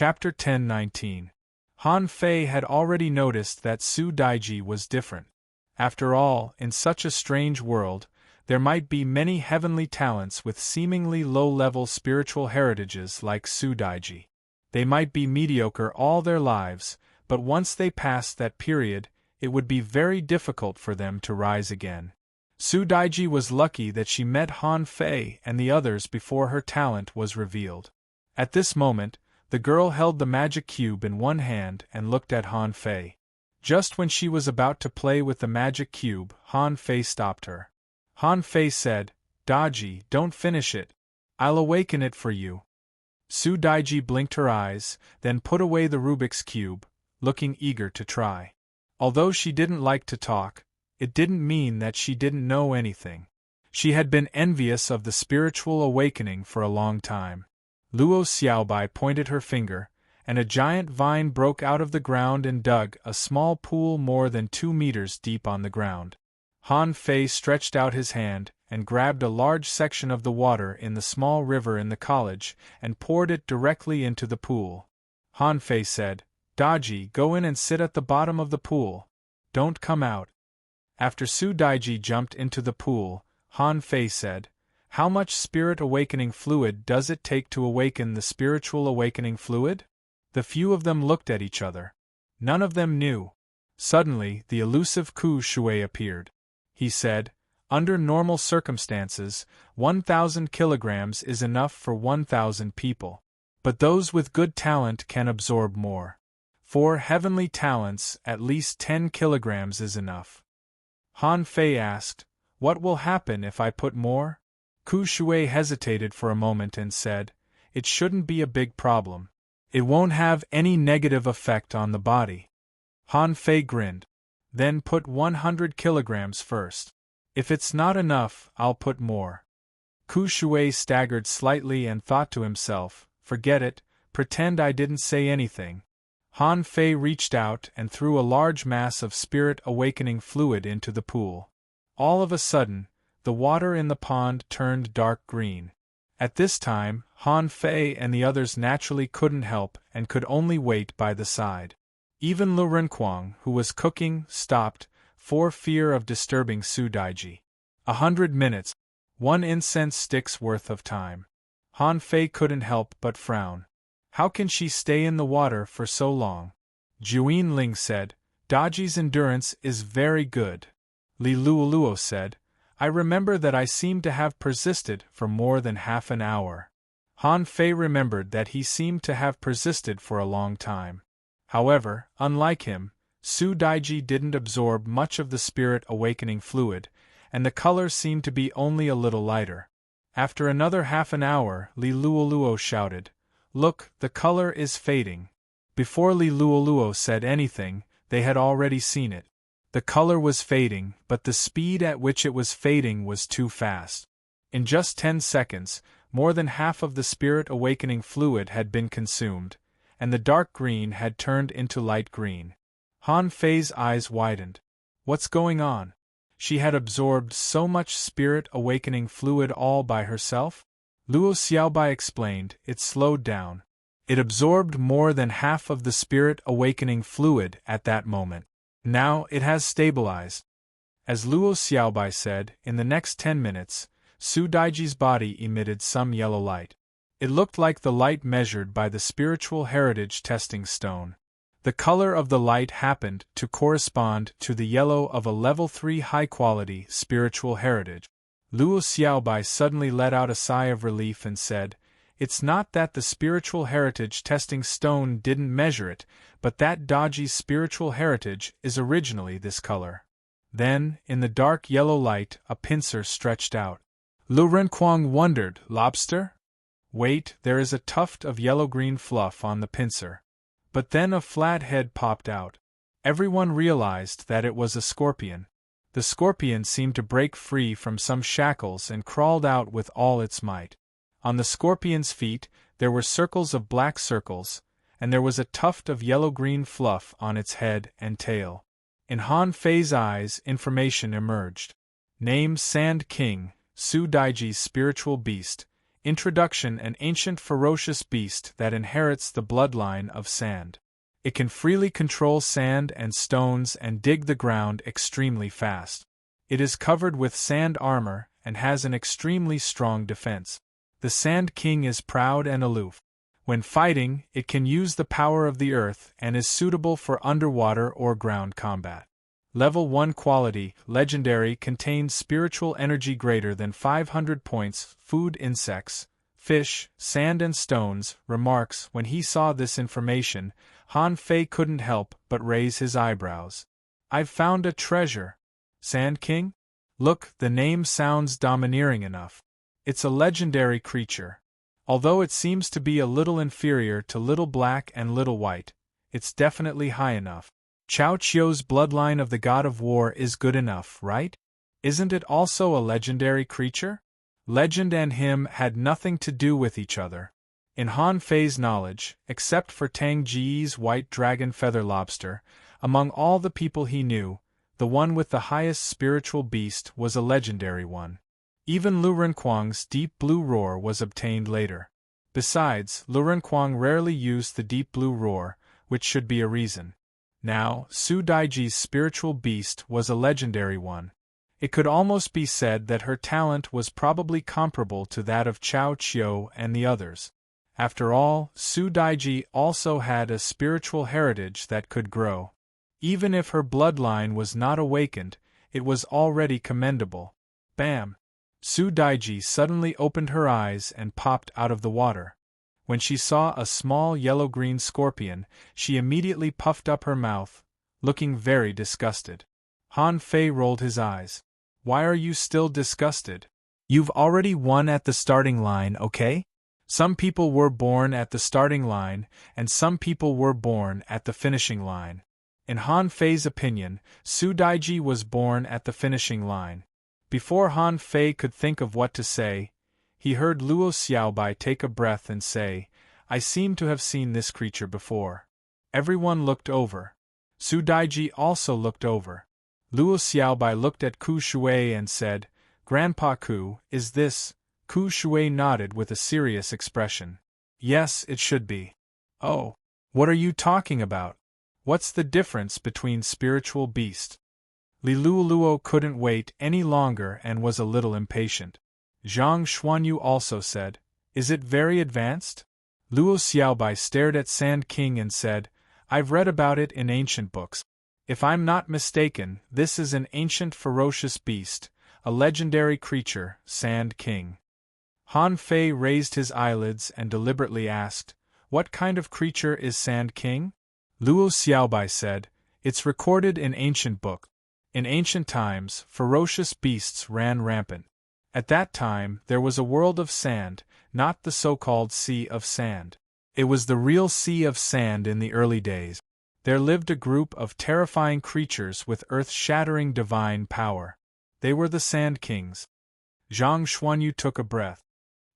Chapter 10-19. Han Fei had already noticed that Su Daiji was different. After all, in such a strange world, there might be many heavenly talents with seemingly low-level spiritual heritages like Su Daiji. They might be mediocre all their lives, but once they passed that period, it would be very difficult for them to rise again. Su Daiji was lucky that she met Han Fei and the others before her talent was revealed. At this moment, the girl held the magic cube in one hand and looked at Han Fei. Just when she was about to play with the magic cube, Han Fei stopped her. Han Fei said, "Daiji, don't finish it. I'll awaken it for you." Su Daiji blinked her eyes, then put away the Rubik's cube, looking eager to try. Although she didn't like to talk, it didn't mean that she didn't know anything. She had been envious of the spiritual awakening for a long time. Luo Xiaobai pointed her finger, and a giant vine broke out of the ground and dug a small pool more than 2 meters deep on the ground. Han Fei stretched out his hand and grabbed a large section of the water in the small river in the college and poured it directly into the pool. Han Fei said, "Daiji, go in and sit at the bottom of the pool. Don't come out." After Su Daiji jumped into the pool, Han Fei said, "How much spirit awakening fluid does it take to awaken the spiritual awakening fluid?" The few of them looked at each other. None of them knew. Suddenly, the elusive Ku Shui appeared. He said, "Under normal circumstances, 1,000 kilograms is enough for 1,000 people. But those with good talent can absorb more. For heavenly talents, at least 10 kilograms is enough." Han Fei asked, "What will happen if I put more?" Ku Shui hesitated for a moment and said, "It shouldn't be a big problem. It won't have any negative effect on the body." Han Fei grinned. "Then put 100 kilograms first. If it's not enough, I'll put more." Ku Shui staggered slightly and thought to himself, "Forget it, pretend I didn't say anything." Han Fei reached out and threw a large mass of spirit awakening fluid into the pool. All of a sudden, the water in the pond turned dark green. At this time, Han Fei and the others naturally couldn't help and could only wait by the side. Even Lu Renquang, who was cooking, stopped, for fear of disturbing Su Daiji. 100 minutes, 1 incense stick's worth of time. Han Fei couldn't help but frown. How can she stay in the water for so long? Juin Ling said, "Daiji's endurance is very good." Li Luoluo said, "I remember that I seemed to have persisted for more than half an hour." Han Fei remembered that he seemed to have persisted for a long time. However, unlike him, Su Daiji didn't absorb much of the spirit awakening fluid, and the color seemed to be only a little lighter. After another half an hour, Li Luoluo shouted, "Look, the color is fading." Before Li Luoluo said anything, they had already seen it. The color was fading, but the speed at which it was fading was too fast. In just 10 seconds, more than half of the spirit awakening fluid had been consumed, and the dark green had turned into light green. Han Fei's eyes widened. What's going on? She had absorbed so much spirit awakening fluid all by herself? Luo Xiaobai explained, "It slowed down. It absorbed more than half of the spirit awakening fluid at that moment. Now it has stabilized." As Luo Xiaobai said, in the next 10 minutes, Su Daiji's body emitted some yellow light. It looked like the light measured by the spiritual heritage testing stone. The color of the light happened to correspond to the yellow of a level 3 high-quality spiritual heritage. Luo Xiaobai suddenly let out a sigh of relief and said, "It's not that the spiritual heritage testing stone didn't measure it, but that Daiji's spiritual heritage is originally this color." Then, in the dark yellow light, a pincer stretched out. Lu Renquang wondered, "Lobster?" Wait, there is a tuft of yellow-green fluff on the pincer. But then a flat head popped out. Everyone realized that it was a scorpion. The scorpion seemed to break free from some shackles and crawled out with all its might. On the scorpion's feet, there were circles of black circles, and there was a tuft of yellow-green fluff on its head and tail. In Han Fei's eyes, information emerged. Name Sand King, Su Daiji's spiritual beast, Introduction: an ancient ferocious beast that inherits the bloodline of sand. It can freely control sand and stones and dig the ground extremely fast. It is covered with sand armor and has an extremely strong defense. The Sand King is proud and aloof. When fighting, it can use the power of the earth and is suitable for underwater or ground combat. Level 1 quality, legendary, contains spiritual energy greater than 500 points, food insects, fish, sand and stones. Remarks: when he saw this information, Han Fei couldn't help but raise his eyebrows. I've found a treasure. Sand King? Look, the name sounds domineering enough. It's a legendary creature. Although it seems to be a little inferior to Little Black and Little White, it's definitely high enough. Chao Qiu's bloodline of the god of war is good enough, right? Isn't it also a legendary creature? Legend and him had nothing to do with each other. In Han Fei's knowledge, except for Tang Ji's white dragon feather lobster, among all the people he knew, the one with the highest spiritual beast was a legendary one. Even Lu Renquang's deep blue roar was obtained later. Besides, Lu Renquang rarely used the deep blue roar, which should be a reason. Now, Su Daiji's spiritual beast was a legendary one. It could almost be said that her talent was probably comparable to that of Chao Qiu and the others. After all, Su Daiji also had a spiritual heritage that could grow. Even if her bloodline was not awakened, it was already commendable. Bam! Su Daiji suddenly opened her eyes and popped out of the water. When she saw a small yellow-green scorpion, she immediately puffed up her mouth, looking very disgusted. Han Fei rolled his eyes. Why are you still disgusted? You've already won at the starting line, okay? Some people were born at the starting line, and some people were born at the finishing line. In Han Fei's opinion, Su Daiji was born at the finishing line. Before Han Fei could think of what to say, he heard Luo Xiaobai take a breath and say, I seem to have seen this creature before. Everyone looked over. Su Daiji also looked over. Luo Xiaobai looked at Ku Shui and said, Grandpa Ku, is this? Ku Shui nodded with a serious expression. Yes, it should be. Oh, what are you talking about? What's the difference between spiritual beast? Li Luoluo couldn't wait any longer and was a little impatient. Zhang Xuanyu also said, Is it very advanced? Luo Xiaobai stared at Sand King and said, I've read about it in ancient books. If I'm not mistaken, this is an ancient ferocious beast, a legendary creature, Sand King. Han Fei raised his eyelids and deliberately asked, What kind of creature is Sand King? Luo Xiaobai said, It's recorded in ancient books. In ancient times, ferocious beasts ran rampant. At that time, there was a world of sand, not the so-called Sea of Sand. It was the real Sea of Sand in the early days. There lived a group of terrifying creatures with earth-shattering divine power. They were the Sand Kings. Zhang Xuanyu took a breath.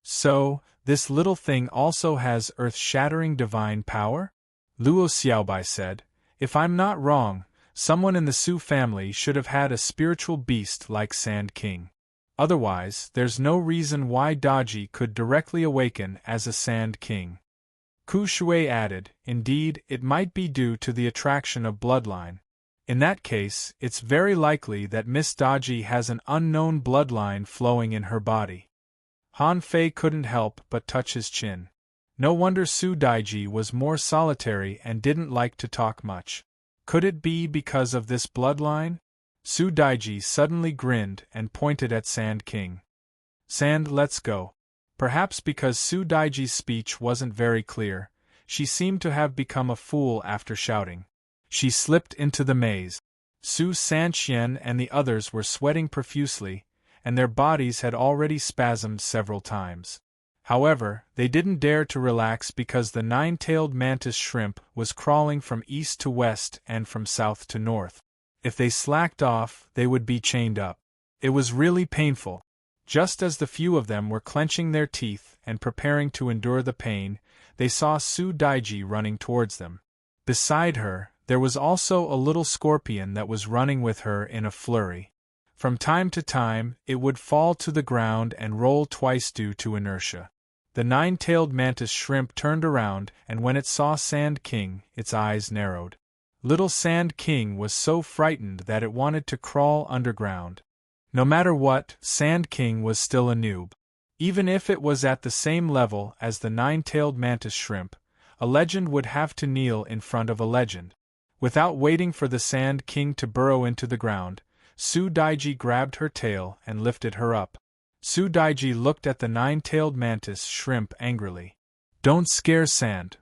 So, this little thing also has earth-shattering divine power? Luo Xiaobai said, If I'm not wrong, someone in the Su family should have had a spiritual beast like Sand King. Otherwise, there's no reason why Daji could directly awaken as a Sand King. Ku Shui added, Indeed, it might be due to the attraction of bloodline. In that case, it's very likely that Miss Daji has an unknown bloodline flowing in her body. Han Fei couldn't help but touch his chin. No wonder Su Daiji was more solitary and didn't like to talk much. Could it be because of this bloodline? Su Daiji suddenly grinned and pointed at Sand King. Sand, let's go. Perhaps because Su Daiji's speech wasn't very clear, she seemed to have become a fool after shouting. She slipped into the maze. Su Sanqian and the others were sweating profusely, and their bodies had already spasmed several times. However, they didn't dare to relax because the nine-tailed mantis shrimp was crawling from east to west and from south to north. If they slacked off, they would be chained up. It was really painful. Just as the few of them were clenching their teeth and preparing to endure the pain, they saw Su Daiji running towards them. Beside her, there was also a little scorpion that was running with her in a flurry. From time to time, it would fall to the ground and roll twice due to inertia. The nine-tailed mantis shrimp turned around, and when it saw Sand King, its eyes narrowed. Little Sand King was so frightened that it wanted to crawl underground. No matter what, Sand King was still a noob. Even if it was at the same level as the nine-tailed mantis shrimp, a legend would have to kneel in front of a legend. Without waiting for the Sand King to burrow into the ground, Su-Daiji grabbed her tail and lifted her up. Su-Daiji looked at the nine-tailed mantis shrimp angrily. "Don't scare Sand."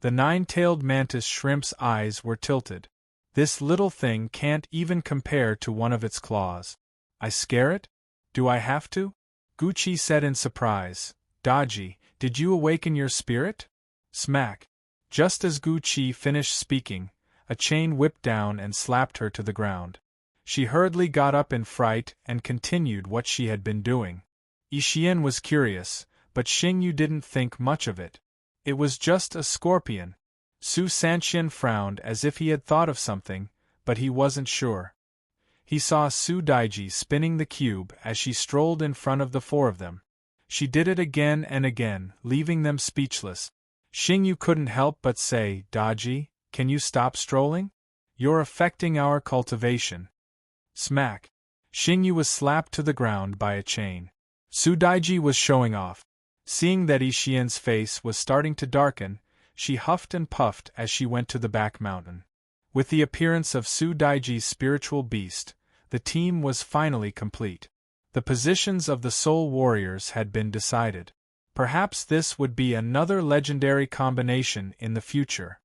The nine-tailed mantis shrimp's eyes were tilted. "This little thing can't even compare to one of its claws." "I scare it? Do I have to?" Gucci said in surprise. "Daiji, did you awaken your spirit?" Smack. Just as Gucci finished speaking, a chain whipped down and slapped her to the ground. She hurriedly got up in fright and continued what she had been doing. Ishian was curious, but Xingyu didn't think much of it. It was just a scorpion. Su Sanxian frowned as if he had thought of something, but he wasn't sure. He saw Su-Daiji spinning the cube as she strolled in front of the four of them. She did it again and again, leaving them speechless. Xingyu couldn't help but say, "Daiji, can you stop strolling? You're affecting our cultivation." Smack. Xingyu was slapped to the ground by a chain. Su-Daiji was showing off. Seeing that Ishien's face was starting to darken, she huffed and puffed as she went to the back mountain. With the appearance of Su-Daiji's spiritual beast, the team was finally complete. The positions of the soul warriors had been decided. Perhaps this would be another legendary combination in the future.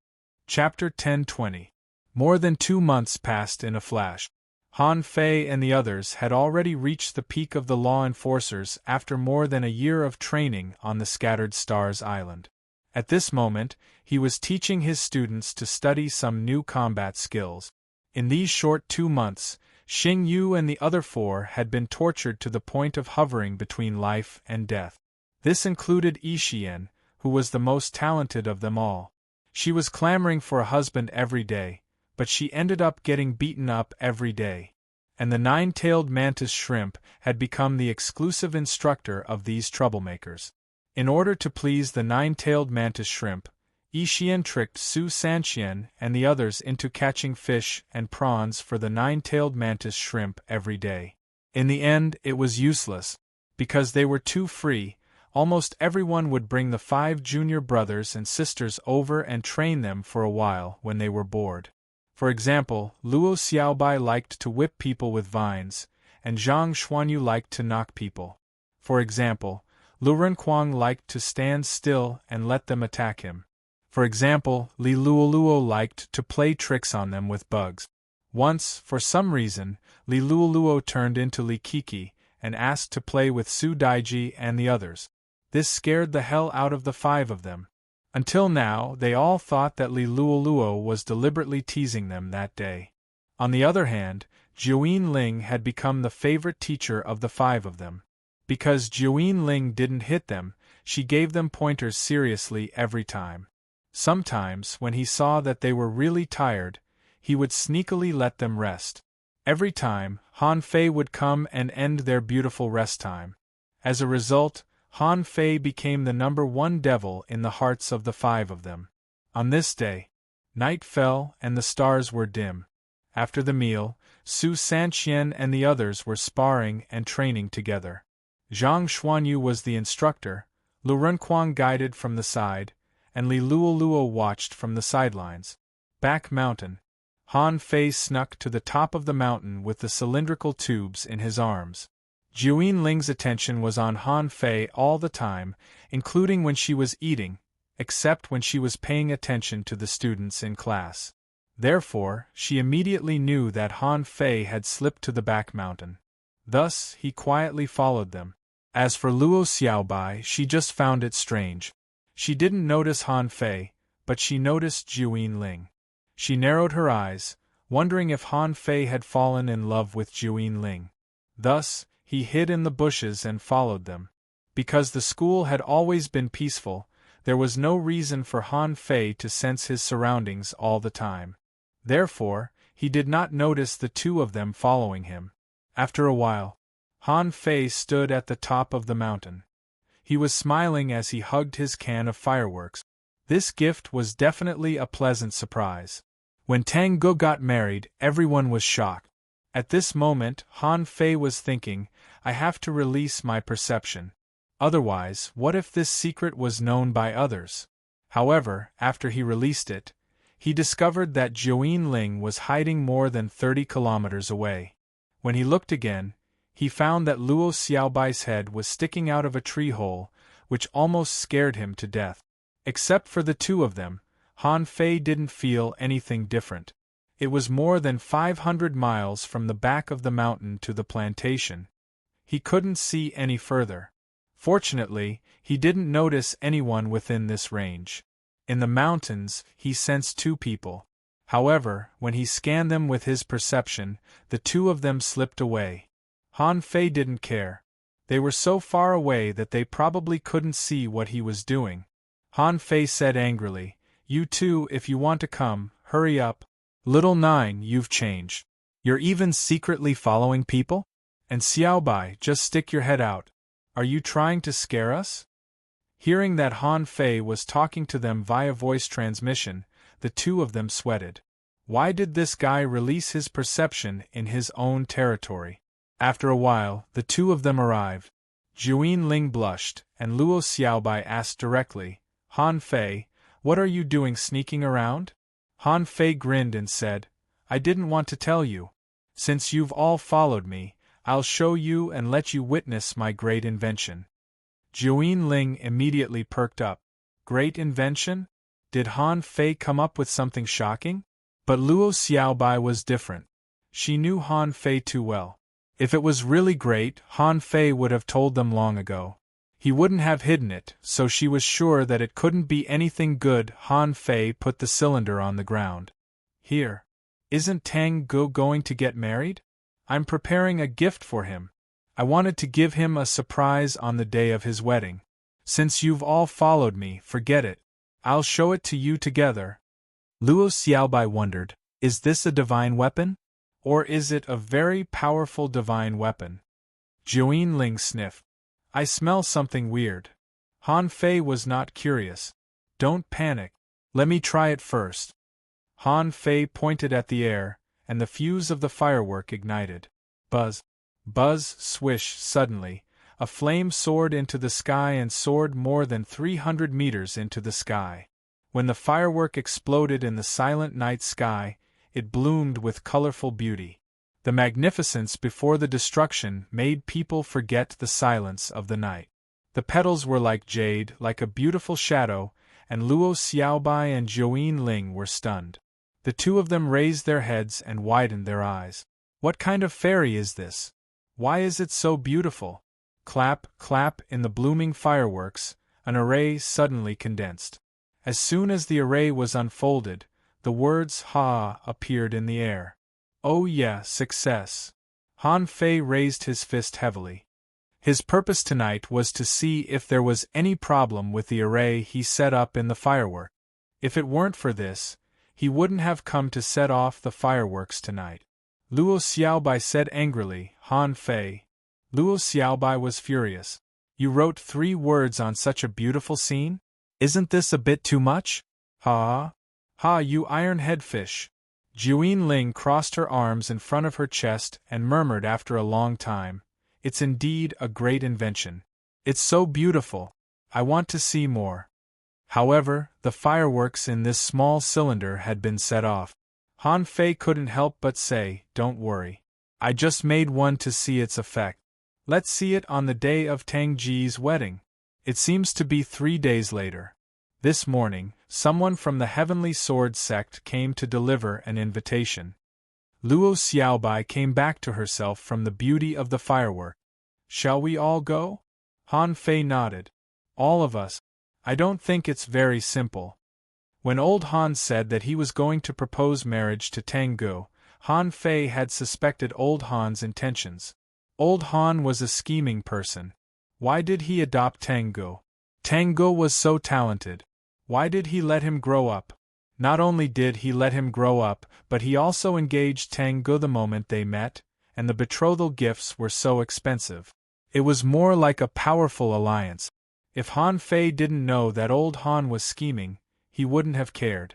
Chapter 10-20. More than 2 months passed in a flash. Han Fei and the others had already reached the peak of the law enforcers after more than a year of training on the Scattered Stars Island. At this moment, he was teaching his students to study some new combat skills. In these short 2 months, Xingyu and the other 4 had been tortured to the point of hovering between life and death. This included Ishian, who was the most talented of them all. She was clamoring for a husband every day, but she ended up getting beaten up every day. And the nine-tailed mantis shrimp had become the exclusive instructor of these troublemakers. In order to please the nine-tailed mantis shrimp, Ishian tricked Su Sanxian and the others into catching fish and prawns for the nine-tailed mantis shrimp every day. In the end, it was useless. Because they were too free, almost everyone would bring the 5 junior brothers and sisters over and train them for a while when they were bored. For example, Luo Xiaobai liked to whip people with vines, and Zhang Xuanyu liked to knock people. For example, Lu Renquang liked to stand still and let them attack him. For example, Li Luoluo liked to play tricks on them with bugs. Once, for some reason, Li Luoluo turned into Li Kiki and asked to play with Su-Daiji and the others. This scared the hell out of the 5 of them. Until now, they all thought that Li Luoluo was deliberately teasing them that day. On the other hand, Jiuyin Ling had become the favorite teacher of the 5 of them. Because Jiuyin Ling didn't hit them, she gave them pointers seriously every time. Sometimes, when he saw that they were really tired, he would sneakily let them rest. Every time, Han Fei would come and end their beautiful rest time. As a result, Han Fei became the number 1 devil in the hearts of the 5 of them. On this day, night fell and the stars were dim. After the meal, Su Sanxian and the others were sparring and training together. Zhang Xuanyu was the instructor, Lu Renquang guided from the side, and Li Luoluo watched from the sidelines. Back mountain. Han Fei snuck to the top of the mountain with the cylindrical tubes in his arms. Jiuyin Ling's attention was on Han Fei all the time, including when she was eating, except when she was paying attention to the students in class. Therefore, she immediately knew that Han Fei had slipped to the back mountain. Thus, he quietly followed them. As for Luo Xiaobai, she just found it strange. She didn't notice Han Fei, but she noticed Jiuyin Ling. She narrowed her eyes, wondering if Han Fei had fallen in love with Jiuyin Ling. Thus, he hid in the bushes and followed them. Because the school had always been peaceful, there was no reason for Han Fei to sense his surroundings all the time. Therefore, he did not notice the 2 of them following him. After a while, Han Fei stood at the top of the mountain. He was smiling as he hugged his can of fireworks. This gift was definitely a pleasant surprise. When Tang Ge got married, everyone was shocked. At this moment, Han Fei was thinking, I have to release my perception. Otherwise, what if this secret was known by others? However, after he released it, he discovered that Joan Ling was hiding more than 30 kilometers away. When he looked again, he found that Luo Xiaobai's head was sticking out of a tree hole, which almost scared him to death. Except for the two of them, Han Fei didn't feel anything different. It was more than 500 miles from the back of the mountain to the plantation. He couldn't see any further. Fortunately, he didn't notice anyone within this range. In the mountains, he sensed two people. However, when he scanned them with his perception, the two of them slipped away. Han Fei didn't care. They were so far away that they probably couldn't see what he was doing. Han Fei said angrily, You two, if you want to come, hurry up. Little Nine, you've changed. You're even secretly following people? And Xiaobai, just stick your head out. Are you trying to scare us? Hearing that Han Fei was talking to them via voice transmission, the two of them sweated. Why did this guy release his perception in his own territory? After a while, the two of them arrived. Joan Ling blushed, and Luo Xiaobai asked directly, Han Fei, what are you doing sneaking around? Han Fei grinned and said, I didn't want to tell you. Since you've all followed me, I'll show you and let you witness my great invention. Joan Ling immediately perked up. Great invention? Did Han Fei come up with something shocking? But Luo Xiaobai was different. She knew Han Fei too well. If it was really great, Han Fei would have told them long ago. He wouldn't have hidden it, so she was sure that it couldn't be anything good. Han Fei put the cylinder on the ground. Here. Isn't Tang Ge going to get married? I'm preparing a gift for him. I wanted to give him a surprise on the day of his wedding. Since you've all followed me, forget it. I'll show it to you together. Luo Xiaobai wondered, is this a divine weapon? Or is it a very powerful divine weapon? Joan Ling sniffed. I smell something weird. Han Fei was not curious. Don't panic. Let me try it first. Han Fei pointed at the air, and the fuse of the firework ignited. Buzz. Buzz, swish, suddenly, a flame soared into the sky and soared more than 300 meters into the sky. When the firework exploded in the silent night sky, it bloomed with colorful beauty. The magnificence before the destruction made people forget the silence of the night. The petals were like jade, like a beautiful shadow, and Luo Xiaobai and Joan Ling were stunned. The two of them raised their heads and widened their eyes. What kind of fairy is this? Why is it so beautiful? Clap, clap, in the blooming fireworks, an array suddenly condensed. As soon as the array was unfolded, the words Ha appeared in the air. Oh yeah, success. Han Fei raised his fist heavily. His purpose tonight was to see if there was any problem with the array he set up in the firework. If it weren't for this, he wouldn't have come to set off the fireworks tonight. Luo Xiaobai said angrily, Han Fei. Luo Xiaobai was furious. You wrote 3 words on such a beautiful scene? Isn't this a bit too much? Ha! Ha, you iron-head fish. Joan Ling crossed her arms in front of her chest and murmured after a long time, It's indeed a great invention. It's so beautiful. I want to see more. However, the fireworks in this small cylinder had been set off. Han Fei couldn't help but say, Don't worry. I just made one to see its effect. Let's see it on the day of Tang Ji's wedding. It seems to be 3 days later. This morning, someone from the Heavenly Sword sect came to deliver an invitation. Luo Xiaobai came back to herself from the beauty of the firework. Shall we all go? Han Fei nodded. All of us. I don't think it's very simple. When old Han said that he was going to propose marriage to Tang Ge, Han Fei had suspected old Han's intentions. Old Han was a scheming person. Why did he adopt Tang Ge? Tang Ge was so talented. Why did he let him grow up? Not only did he let him grow up, but he also engaged Tang Ge the moment they met, and the betrothal gifts were so expensive. It was more like a powerful alliance. If Han Fei didn't know that old Han was scheming, he wouldn't have cared.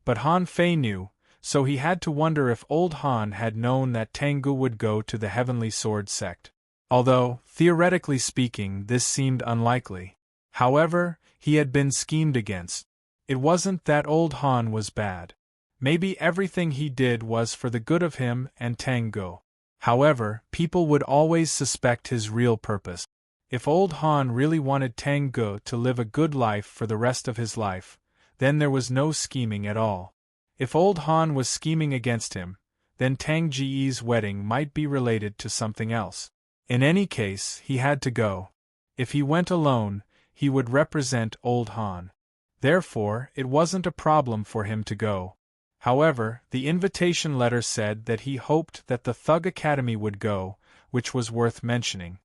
But Han Fei knew, so he had to wonder if old Han had known that Tengu would go to the Heavenly Sword sect. Although, theoretically speaking, this seemed unlikely. However, he had been schemed against. It wasn't that old Han was bad. Maybe everything he did was for the good of him and Tengu. However, people would always suspect his real purpose. If old Han really wanted Tengu to live a good life for the rest of his life, then there was no scheming at all. If old Han was scheming against him, then Tang Ji's wedding might be related to something else. In any case, he had to go. If he went alone, he would represent old Han. Therefore, it wasn't a problem for him to go. However, the invitation letter said that he hoped that the Thug Academy would go, which was worth mentioning.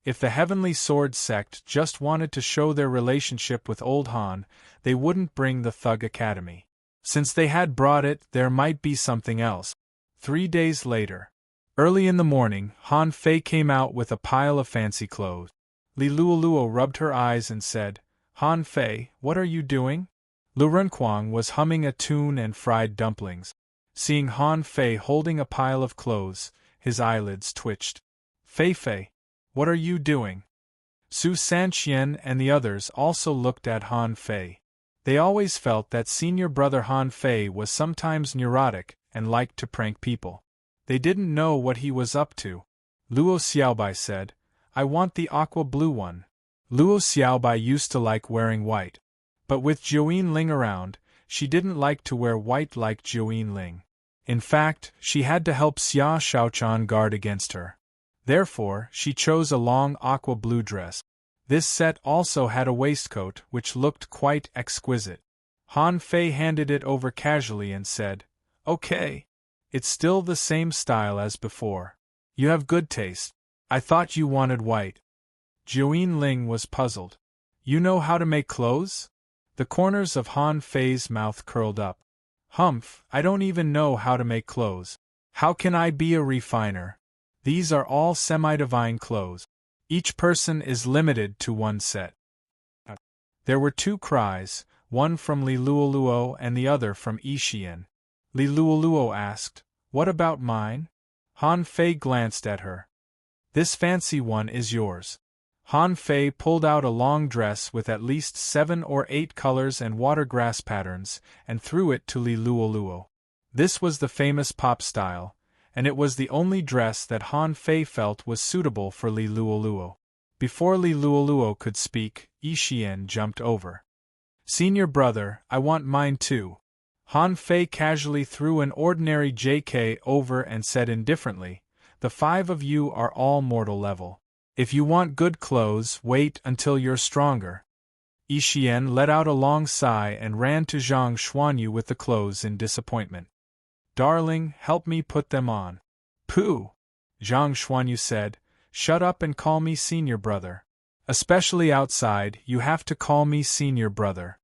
If the Heavenly Sword sect just wanted to show their relationship with old Han, they wouldn't bring the Thug Academy. Since they had brought it, there might be something else. 3 days later. Early in the morning, Han Fei came out with a pile of fancy clothes. Li Luoluo rubbed her eyes and said, "Han Fei, what are you doing?" Lu Renquang was humming a tune and fried dumplings. Seeing Han Fei holding a pile of clothes, his eyelids twitched. "Fei Fei, what are you doing?" Su Sanxian and the others also looked at Han Fei. They always felt that senior brother Han Fei was sometimes neurotic and liked to prank people. They didn't know what he was up to. Luo Xiaobai said, "I want the aqua blue one." Luo Xiaobai used to like wearing white. But with Jiuyin Ling around, she didn't like to wear white like Jiuyin Ling. In fact, she had to help Xia Shaochan guard against her. Therefore, she chose a long aqua blue dress. This set also had a waistcoat which looked quite exquisite. Han Fei handed it over casually and said, "Okay. It's still the same style as before. You have good taste. I thought you wanted white." Jiuyin Ling was puzzled. "You know how to make clothes?" The corners of Han Fei's mouth curled up. "Humph, I don't even know how to make clothes. How can I be a refiner? These are all semi-divine clothes. Each person is limited to one set." There were 2 cries, one from Li Luoluo and the other from Yixian. Li Luoluo asked, "What about mine?" Han Fei glanced at her. "This fancy one is yours." Han Fei pulled out a long dress with at least 7 or 8 colors and watergrass patterns, and threw it to Li Luoluo. This was the famous pop style, and it was the only dress that Han Fei felt was suitable for Li Luoluo. Before Li Luoluo could speak, Yixian jumped over. "Senior brother, I want mine too." Han Fei casually threw an ordinary JK over and said indifferently, "The 5 of you are all mortal level. If you want good clothes, wait until you're stronger." Yixian let out a long sigh and ran to Zhang Xuanyu with the clothes in disappointment. "Darling, help me put them on." "Pooh!" Zhang Xuanyu said, "Shut up and call me senior brother. Especially outside, you have to call me senior brother."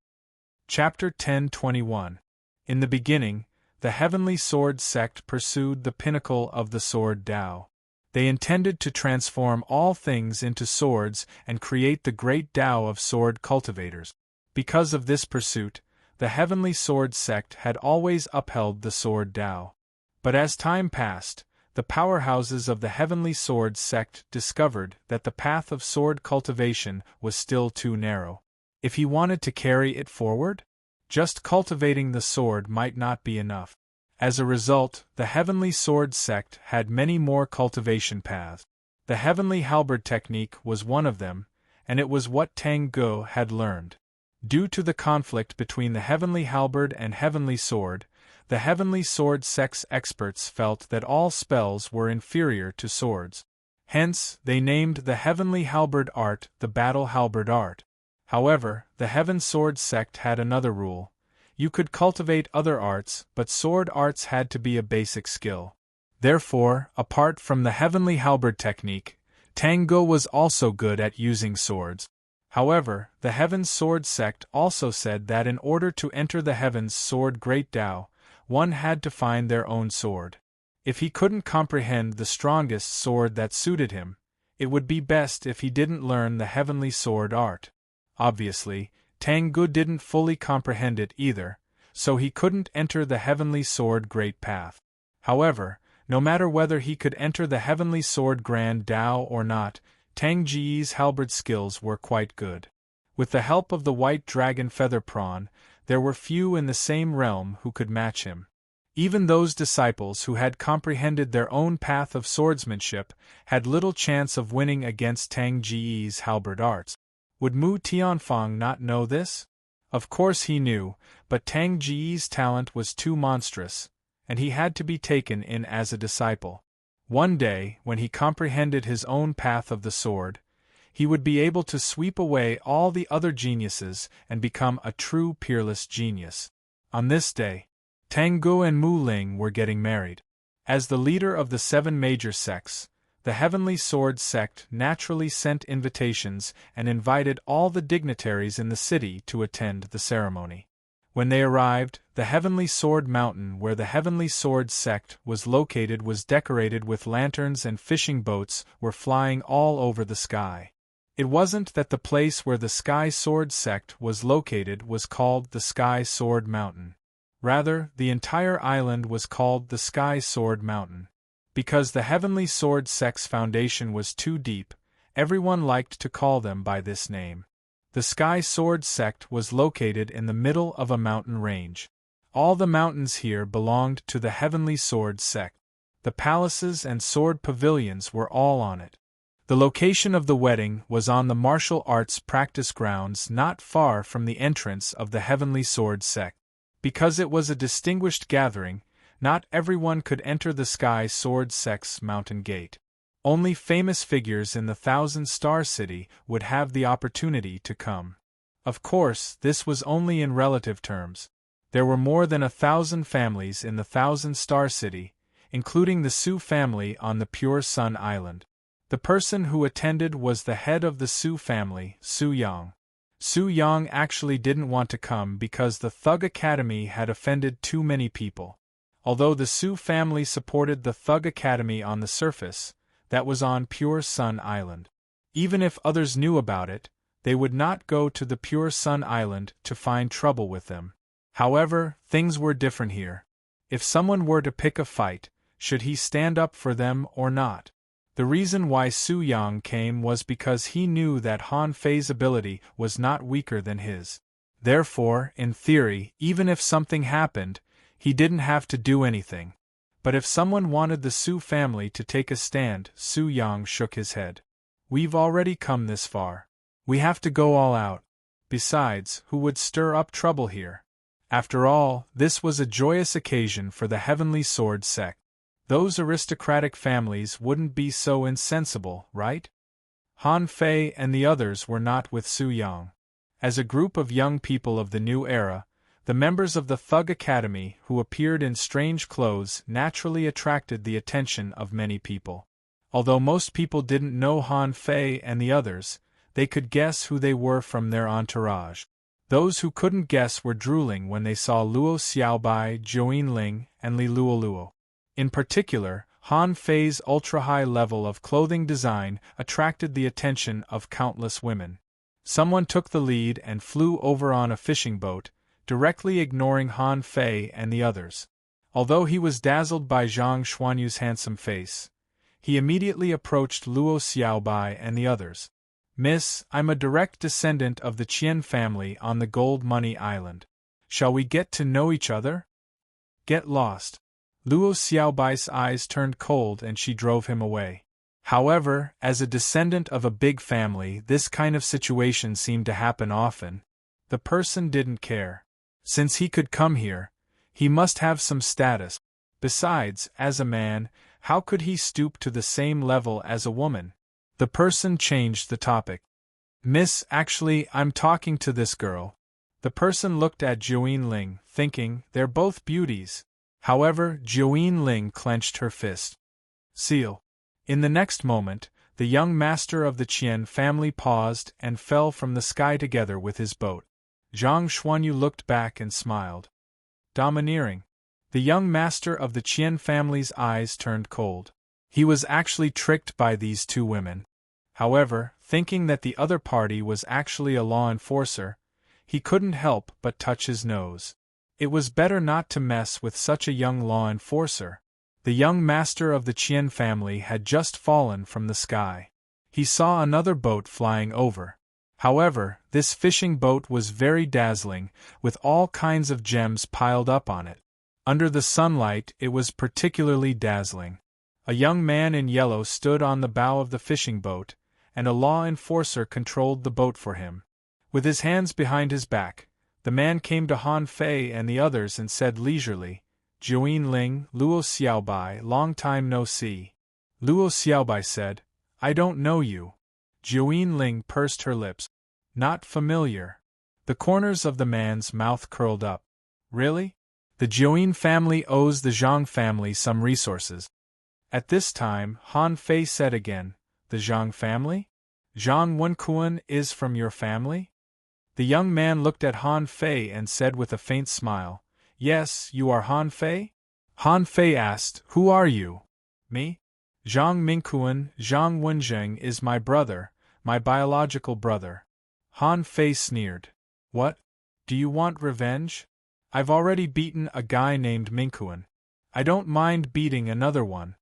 Chapter 10:21. In the beginning, the Heavenly Sword sect pursued the pinnacle of the Sword Tao. They intended to transform all things into swords and create the great Tao of sword cultivators. Because of this pursuit, the Heavenly Sword sect had always upheld the Sword Tao. But as time passed, the powerhouses of the Heavenly Sword sect discovered that the path of sword cultivation was still too narrow. If he wanted to carry it forward, just cultivating the sword might not be enough. As a result, the Heavenly Sword sect had many more cultivation paths. The Heavenly Halberd technique was one of them, and it was what Tang Go had learned. Due to the conflict between the Heavenly Halberd and Heavenly Sword, the Heavenly Sword sect's experts felt that all spells were inferior to swords. Hence, they named the Heavenly Halberd art the Battle Halberd art. However, the Heaven Sword sect had another rule. You could cultivate other arts, but sword arts had to be a basic skill. Therefore, apart from the Heavenly Halberd technique, Tango was also good at using swords. However, the Heaven's Sword sect also said that in order to enter the Heaven's Sword Great Tao, one had to find their own sword. If he couldn't comprehend the strongest sword that suited him, it would be best if he didn't learn the Heavenly Sword art. Obviously, Tang Gu didn't fully comprehend it either, so he couldn't enter the Heavenly Sword Great Path. However, no matter whether he could enter the Heavenly Sword Grand Dao or not, Tang Ji's halberd skills were quite good. With the help of the White Dragon Feather Prawn, there were few in the same realm who could match him. Even those disciples who had comprehended their own path of swordsmanship had little chance of winning against Tang Ji's halberd arts. Would Mu Tianfang not know this? Of course he knew, but Tang Ji's talent was too monstrous, and he had to be taken in as a disciple. One day, when he comprehended his own path of the sword, he would be able to sweep away all the other geniuses and become a true peerless genius. On this day, Tang Gu and Mu Ling were getting married. As the leader of the 7 major sects, the Heavenly Sword sect naturally sent invitations and invited all the dignitaries in the city to attend the ceremony. When they arrived, the Heavenly Sword Mountain where the Heavenly Sword sect was located was decorated with lanterns, and fishing boats were flying all over the sky. It wasn't that the place where the Sky Sword sect was located was called the Sky Sword Mountain. Rather, the entire island was called the Sky Sword Mountain. Because the Heavenly Sword sect's foundation was too deep, everyone liked to call them by this name. The Sky Sword sect was located in the middle of a mountain range. All the mountains here belonged to the Heavenly Sword sect. The palaces and sword pavilions were all on it. The location of the wedding was on the martial arts practice grounds not far from the entrance of the Heavenly Sword sect. Because it was a distinguished gathering, not everyone could enter the Sky Sword sect's mountain gate. Only famous figures in the Thousand-Star City would have the opportunity to come. Of course, this was only in relative terms. There were more than 1,000 families in the Thousand-Star City, including the Su family on the Pure Sun Island. The person who attended was the head of the Su family, Su Yang. Su Yang actually didn't want to come because the Thug Academy had offended too many people. Although the Su family supported the Thug Academy on the surface, that was on Pure Sun Island. Even if others knew about it, they would not go to the Pure Sun Island to find trouble with them. However, things were different here. If someone were to pick a fight, should he stand up for them or not? The reason why Su Yang came was because he knew that Han Fei's ability was not weaker than his. Therefore, in theory, even if something happened, he didn't have to do anything. But if someone wanted the Su family to take a stand, Su Yang shook his head. We've already come this far. We have to go all out. Besides, who would stir up trouble here? After all, this was a joyous occasion for the Heavenly Sword sect. Those aristocratic families wouldn't be so insensible, right? Han Fei and the others were not with Su Yang. As a group of young people of the new era, the members of the Thug Academy who appeared in strange clothes naturally attracted the attention of many people. Although most people didn't know Han Fei and the others, they could guess who they were from their entourage. Those who couldn't guess were drooling when they saw Luo Xiaobai, Join Ling, and Li Luoluo. In particular, Han Fei's ultra-high level of clothing design attracted the attention of countless women. Someone took the lead and flew over on a fishing boat, directly ignoring Han Fei and the others. Although he was dazzled by Zhang Xuanyu's handsome face, he immediately approached Luo Xiaobai and the others. "Miss, I'm a direct descendant of the Qian family on the Gold Money Island. Shall we get to know each other?" "Get lost." Luo Xiaobai's eyes turned cold and she drove him away. However, as a descendant of a big family, this kind of situation seemed to happen often. The person didn't care. Since he could come here, he must have some status. Besides, as a man, how could he stoop to the same level as a woman? The person changed the topic. "Miss, actually, I'm talking to this girl." The person looked at Join Ling, thinking, they're both beauties. However, Join Ling clenched her fist. "Seal." In the next moment, the young master of the Qian family paused and fell from the sky together with his boat. Zhang Xuanyu looked back and smiled. Domineering. The young master of the Qian family's eyes turned cold. He was actually tricked by these two women. However, thinking that the other party was actually a law enforcer, he couldn't help but touch his nose. It was better not to mess with such a young law enforcer. The young master of the Qian family had just fallen from the sky. He saw another boat flying over. However, this fishing boat was very dazzling, with all kinds of gems piled up on it. Under the sunlight, it was particularly dazzling. A young man in yellow stood on the bow of the fishing boat, and a law enforcer controlled the boat for him. With his hands behind his back, the man came to Han Fei and the others and said leisurely, "Juin Ling, Luo Xiaobai, long time no see." Luo Xiaobai said, "I don't know you." Juin Ling pursed her lips. "Not familiar." The corners of the man's mouth curled up. "Really? The Juin family owes the Zhang family some resources." At this time, Han Fei said again, "The Zhang family? Zhang Wenkuan is from your family?" The young man looked at Han Fei and said with a faint smile, "Yes, you are Han Fei?" Han Fei asked, "Who are you?" "Me? Zhang Mingkuan, Zhang Wenjing is my brother, my biological brother." Han Fei sneered. "What? Do you want revenge? I've already beaten a guy named Mingkuan. I don't mind beating another one."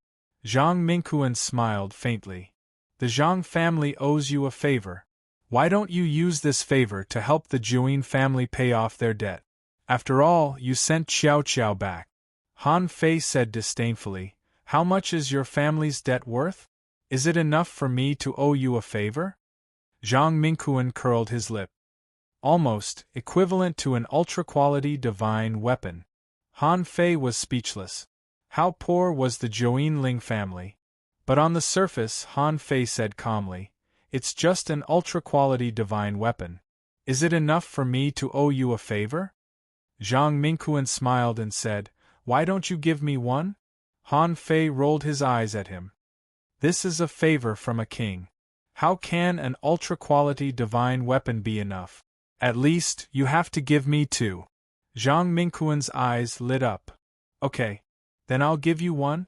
Zhang Mingkuan smiled faintly. "The Zhang family owes you a favor. Why don't you use this favor to help the Juin family pay off their debt? After all, you sent Xiao Xiao back." Han Fei said disdainfully, "How much is your family's debt worth? Is it enough for me to owe you a favor?" Zhang Mingkuan curled his lip. "Almost equivalent to an ultra-quality divine weapon." Han Fei was speechless. How poor was the Juin Ling family? But on the surface, Han Fei said calmly, "It's just an ultra-quality divine weapon. Is it enough for me to owe you a favor?" Zhang Mingkuan smiled and said, "Why don't you give me one?" Han Fei rolled his eyes at him. "This is a favor from a king. How can an ultra-quality divine weapon be enough? At least, you have to give me two." Zhang Mingkuan's eyes lit up. "Okay. Then I'll give you one?"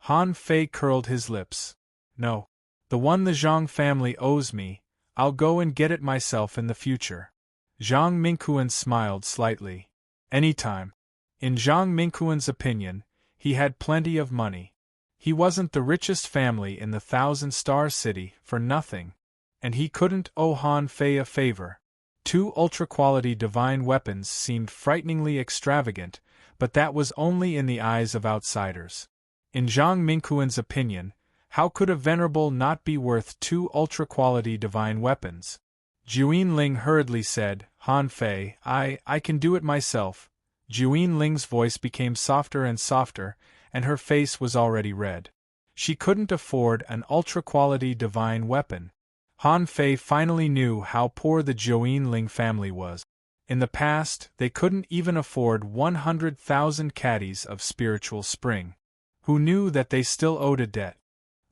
Han Fei curled his lips. "No. The one the Zhang family owes me, I'll go and get it myself in the future." Zhang Mingkuan smiled slightly. "Anytime." In Zhang Mingkuan's opinion, he had plenty of money. He wasn't the richest family in the Thousand-Star City for nothing. And he couldn't owe Han Fei a favor. Two ultra-quality divine weapons seemed frighteningly extravagant, but that was only in the eyes of outsiders. In Zhang Mingkuan's opinion, how could a venerable not be worth two ultra-quality divine weapons? Juin Ling hurriedly said, "Han Fei, I can do it myself." Juin Ling's voice became softer and softer, and her face was already red. She couldn't afford an ultra-quality divine weapon. Han Fei finally knew how poor the Juin Ling family was. In the past, they couldn't even afford 100,000 caddies of spiritual spring. Who knew that they still owed a debt?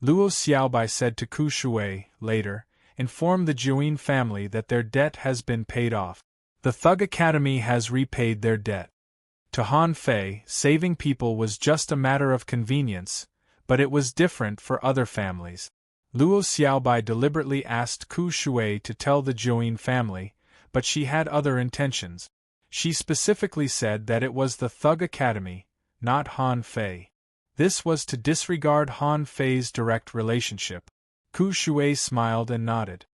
Luo Xiaobai said to Ku Shui, later, "Inform the Juin family that their debt has been paid off. The Thug Academy has repaid their debt." To Han Fei, saving people was just a matter of convenience, but it was different for other families. Luo Xiaobai deliberately asked Ku Shui to tell the Juin family, but she had other intentions. She specifically said that it was the Thug Academy, not Han Fei. This was to disregard Han Fei's direct relationship. Ku Shui smiled and nodded.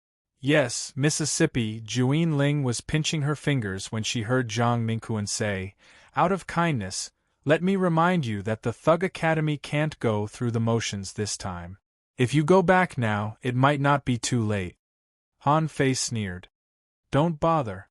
Yes, Mississippi. Juin Ling was pinching her fingers when she heard Zhang Mingkuan say, "Out of kindness, let me remind you that the Thug Academy can't go through the motions this time. If you go back now, it might not be too late." Han Fei sneered. "Don't bother."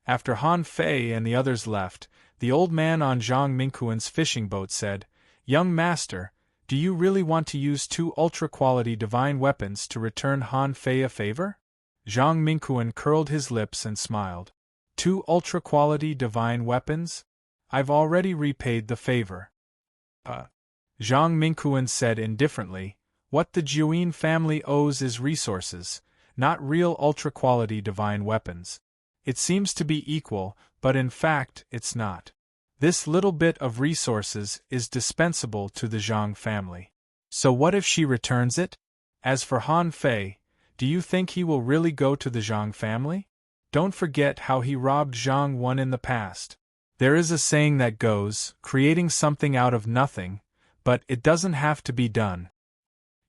After Han Fei and the others left, the old man on Zhang Mingkuan's fishing boat said, "Young master, do you really want to use two ultra-quality divine weapons to return Han Fei a favor?" Zhang Mingkuan curled his lips and smiled. "Two ultra-quality divine weapons? I've already repaid the favor." Zhang Mingkuan said indifferently, "What the Juin family owes is resources, not real ultra-quality divine weapons. It seems to be equal, but in fact, it's not. This little bit of resources is dispensable to the Zhang family. So what if she returns it?" As for Han Fei, Do you think he will really go to the Zhang family? Don't forget how he robbed Zhang Wen in the past. There is a saying that goes, creating something out of nothing, but it doesn't have to be done.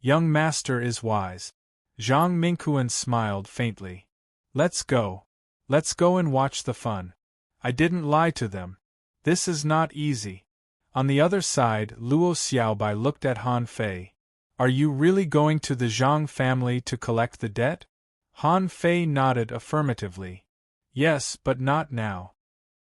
Young master is wise. Zhang Mingquan smiled faintly. Let's go. Let's go and watch the fun. I didn't lie to them. This is not easy. On the other side, Luo Xiaobai looked at Han Fei. Are you really going to the Zhang family to collect the debt? Han Fei nodded affirmatively. Yes, but not now.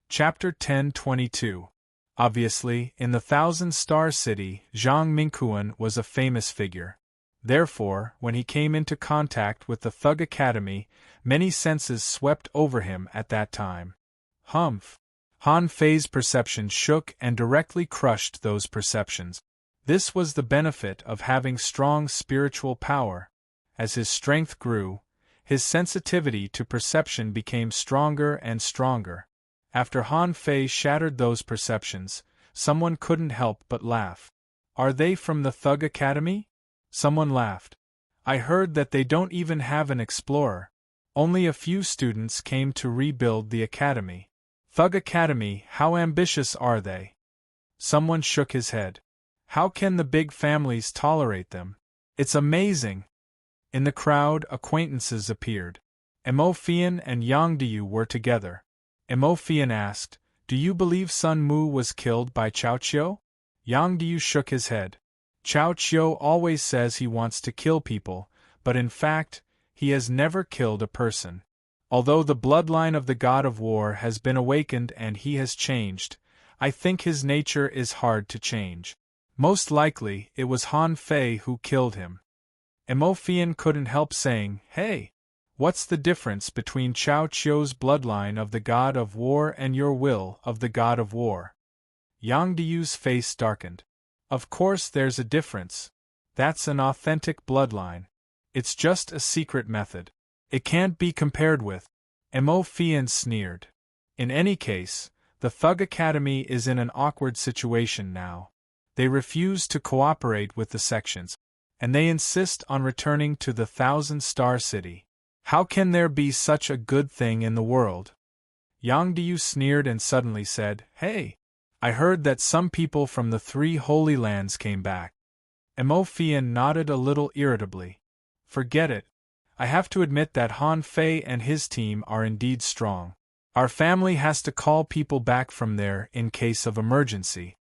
Chapter 10:22. Obviously, in the Thousand-Star City, Zhang Mingquan was a famous figure. Therefore, when he came into contact with the Thug Academy, many senses swept over him at that time. Humph! Han Fei's perception shook and directly crushed those perceptions. This was the benefit of having strong spiritual power. As his strength grew, his sensitivity to perception became stronger and stronger. After Han Fei shattered those perceptions, someone couldn't help but laugh. Are they from the Thug Academy? Someone laughed. I heard that they don't even have an explorer. Only a few students came to rebuild the academy. Thug Academy, how ambitious are they? Someone shook his head. How can the big families tolerate them? It's amazing. In the crowd, acquaintances appeared. Emofian and Yang Diyu were together. Emofian asked, Do you believe Sun Mu was killed by Cao Qiu? Yang Diyu shook his head. Cao Qiu always says he wants to kill people, but in fact, he has never killed a person. Although the bloodline of the god of war has been awakened and he has changed, I think his nature is hard to change. Most likely, it was Han Fei who killed him. Emofian couldn't help saying, Hey! What's the difference between Cao Qiu's bloodline of the god of war and your will of the god of war? Yang Diyu's face darkened. Of course there's a difference. That's an authentic bloodline. It's just a secret method. It can't be compared with. Emofian sneered. In any case, the Thug Academy is in an awkward situation now. They refuse to cooperate with the sections, and they insist on returning to the Thousand-Star City. How can there be such a good thing in the world? Yang Diyu sneered and suddenly said, Hey! I heard that some people from the 3 Holy Lands came back. Emofian nodded a little irritably. Forget it. I have to admit that Han Fei and his team are indeed strong. Our family has to call people back from there in case of emergency.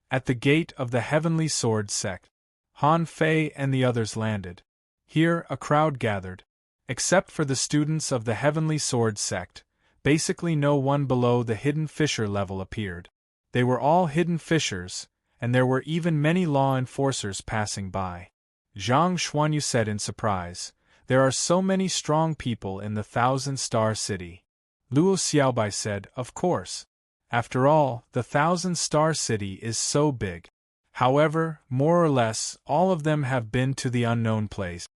At the gate of the Heavenly Sword sect, Han Fei and the others landed. Here a crowd gathered. Except for the students of the Heavenly Sword sect, basically no one below the hidden fisher level appeared. They were all hidden fishers, and there were even many law enforcers passing by. Zhang Xuanyu said in surprise, There are so many strong people in the Thousand-Star City. Luo Xiaobai said, Of course. After all, the Thousand-Star City is so big. However, more or less, all of them have been to the unknown place.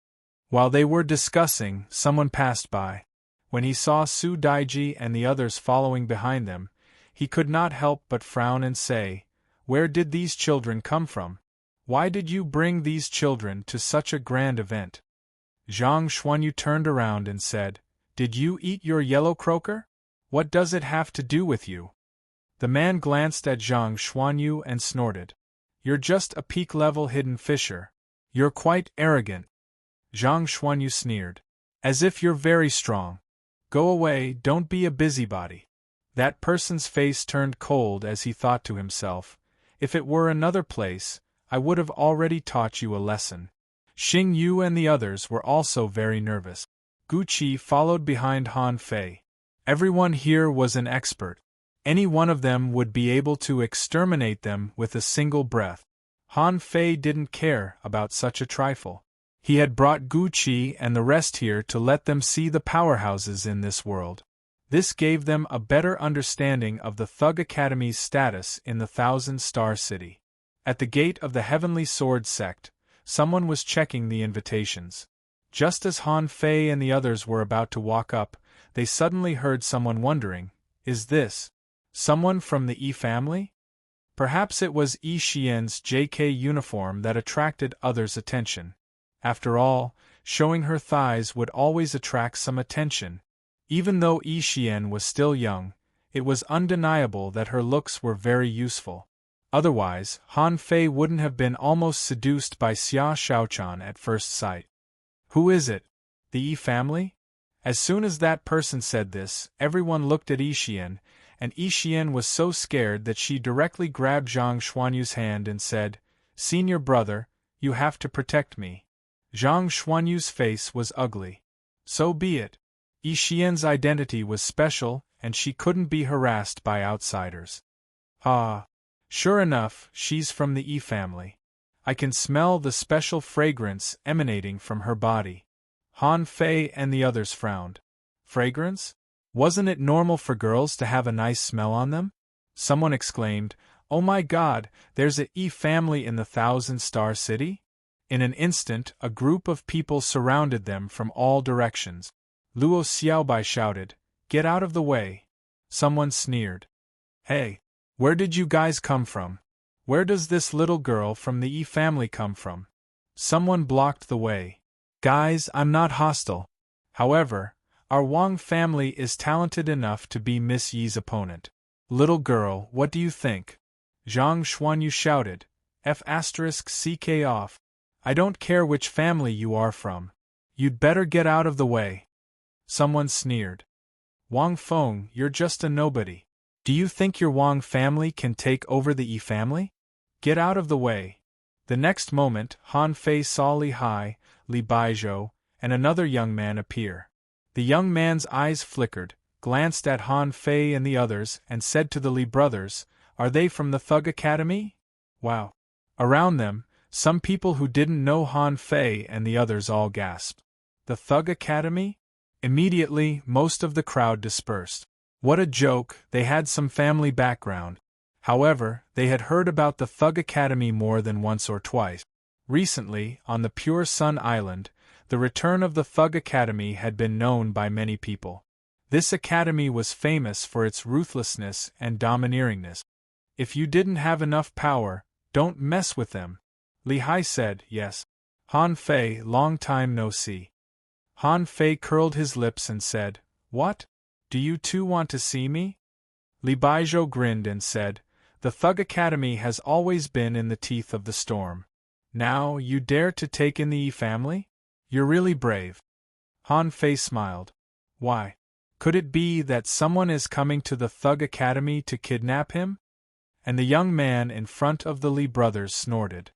While they were discussing, someone passed by. When he saw Su Daiji and the others following behind them, he could not help but frown and say, Where did these children come from? Why did you bring these children to such a grand event? Zhang Xuanyu turned around and said, Did you eat your yellow croaker? What does it have to do with you? The man glanced at Zhang Xuanyu and snorted. You're just a peak-level hidden fisher. You're quite arrogant. Zhang Xuanyu sneered. As if you're very strong. Go away, don't be a busybody. That person's face turned cold as he thought to himself, If it were another place, I would have already taught you a lesson. Xing Yu and the others were also very nervous. Gu Qi followed behind Han Fei. Everyone here was an expert. Any one of them would be able to exterminate them with a single breath. Han Fei didn't care about such a trifle. He had brought Gu Qi and the rest here to let them see the powerhouses in this world. This gave them a better understanding of the Thug Academy's status in the Thousand-Star City. At the gate of the Heavenly Sword sect, someone was checking the invitations. Just as Han Fei and the others were about to walk up, they suddenly heard someone wondering, Is this someone from the Yi family? Perhaps it was Yi Xian's JK uniform that attracted others' attention. After all, Showing her thighs would always attract some attention. Even though Yi Xian was still young, it was undeniable that her looks were very useful. Otherwise, Han Fei wouldn't have been almost seduced by Xia Shaochan at first sight. Who is it? The Yi family? As soon as that person said this, everyone looked at Yi Xian, and Yi Xian was so scared that she directly grabbed Zhang Xuanyu's hand and said, "Senior brother, you have to protect me." Zhang Xuanyu's face was ugly. So be it. Yi Xian's identity was special, and she couldn't be harassed by outsiders. Ah. Sure enough, she's from the Yi family. I can smell the special fragrance emanating from her body. Han Fei and the others frowned. Fragrance? Wasn't it normal for girls to have a nice smell on them? Someone exclaimed, "Oh my God, there's a Yi family in the Thousand-Star City?" In an instant, a group of people surrounded them from all directions. Luo Xiaobai shouted, "Get out of the way!" Someone sneered. "Hey! Where did you guys come from? Where does this little girl from the Yi family come from?" Someone blocked the way. "Guys, I'm not hostile. However, our Wang family is talented enough to be Miss Yi's opponent." "Little girl, what do you think?" Zhang Xuanyu shouted. "F***ck off. I don't care which family you are from. You'd better get out of the way." Someone sneered. "Wang Feng, you're just a nobody. Do you think your Wang family can take over the Yi family? Get out of the way." The next moment, Han Fei saw Li Hai, Li Baizhou, and another young man appear. The young man's eyes flickered, glanced at Han Fei and the others, and said to the Li brothers, "Are they from the Thug Academy?" Wow! Around them, some people who didn't know Han Fei and the others all gasped. The Thug Academy? Immediately, most of the crowd dispersed. What a joke, they had some family background. However, they had heard about the Thug Academy more than once or twice. Recently, on the Pure Sun Island, the return of the Thug Academy had been known by many people. This academy was famous for its ruthlessness and domineeringness. If you didn't have enough power, don't mess with them. Li Hai said, "Yes." Han Fei, long time no see. Han Fei curled his lips and said, "What? Do you two want to see me?" Li Baizhou grinned and said, "The Thug Academy has always been in the teeth of the storm. Now, you dare to take in the Yi family? You're really brave." Han Fei smiled. "Why? Could it be that someone is coming to the Thug Academy to kidnap him?" And the young man in front of the Li brothers snorted.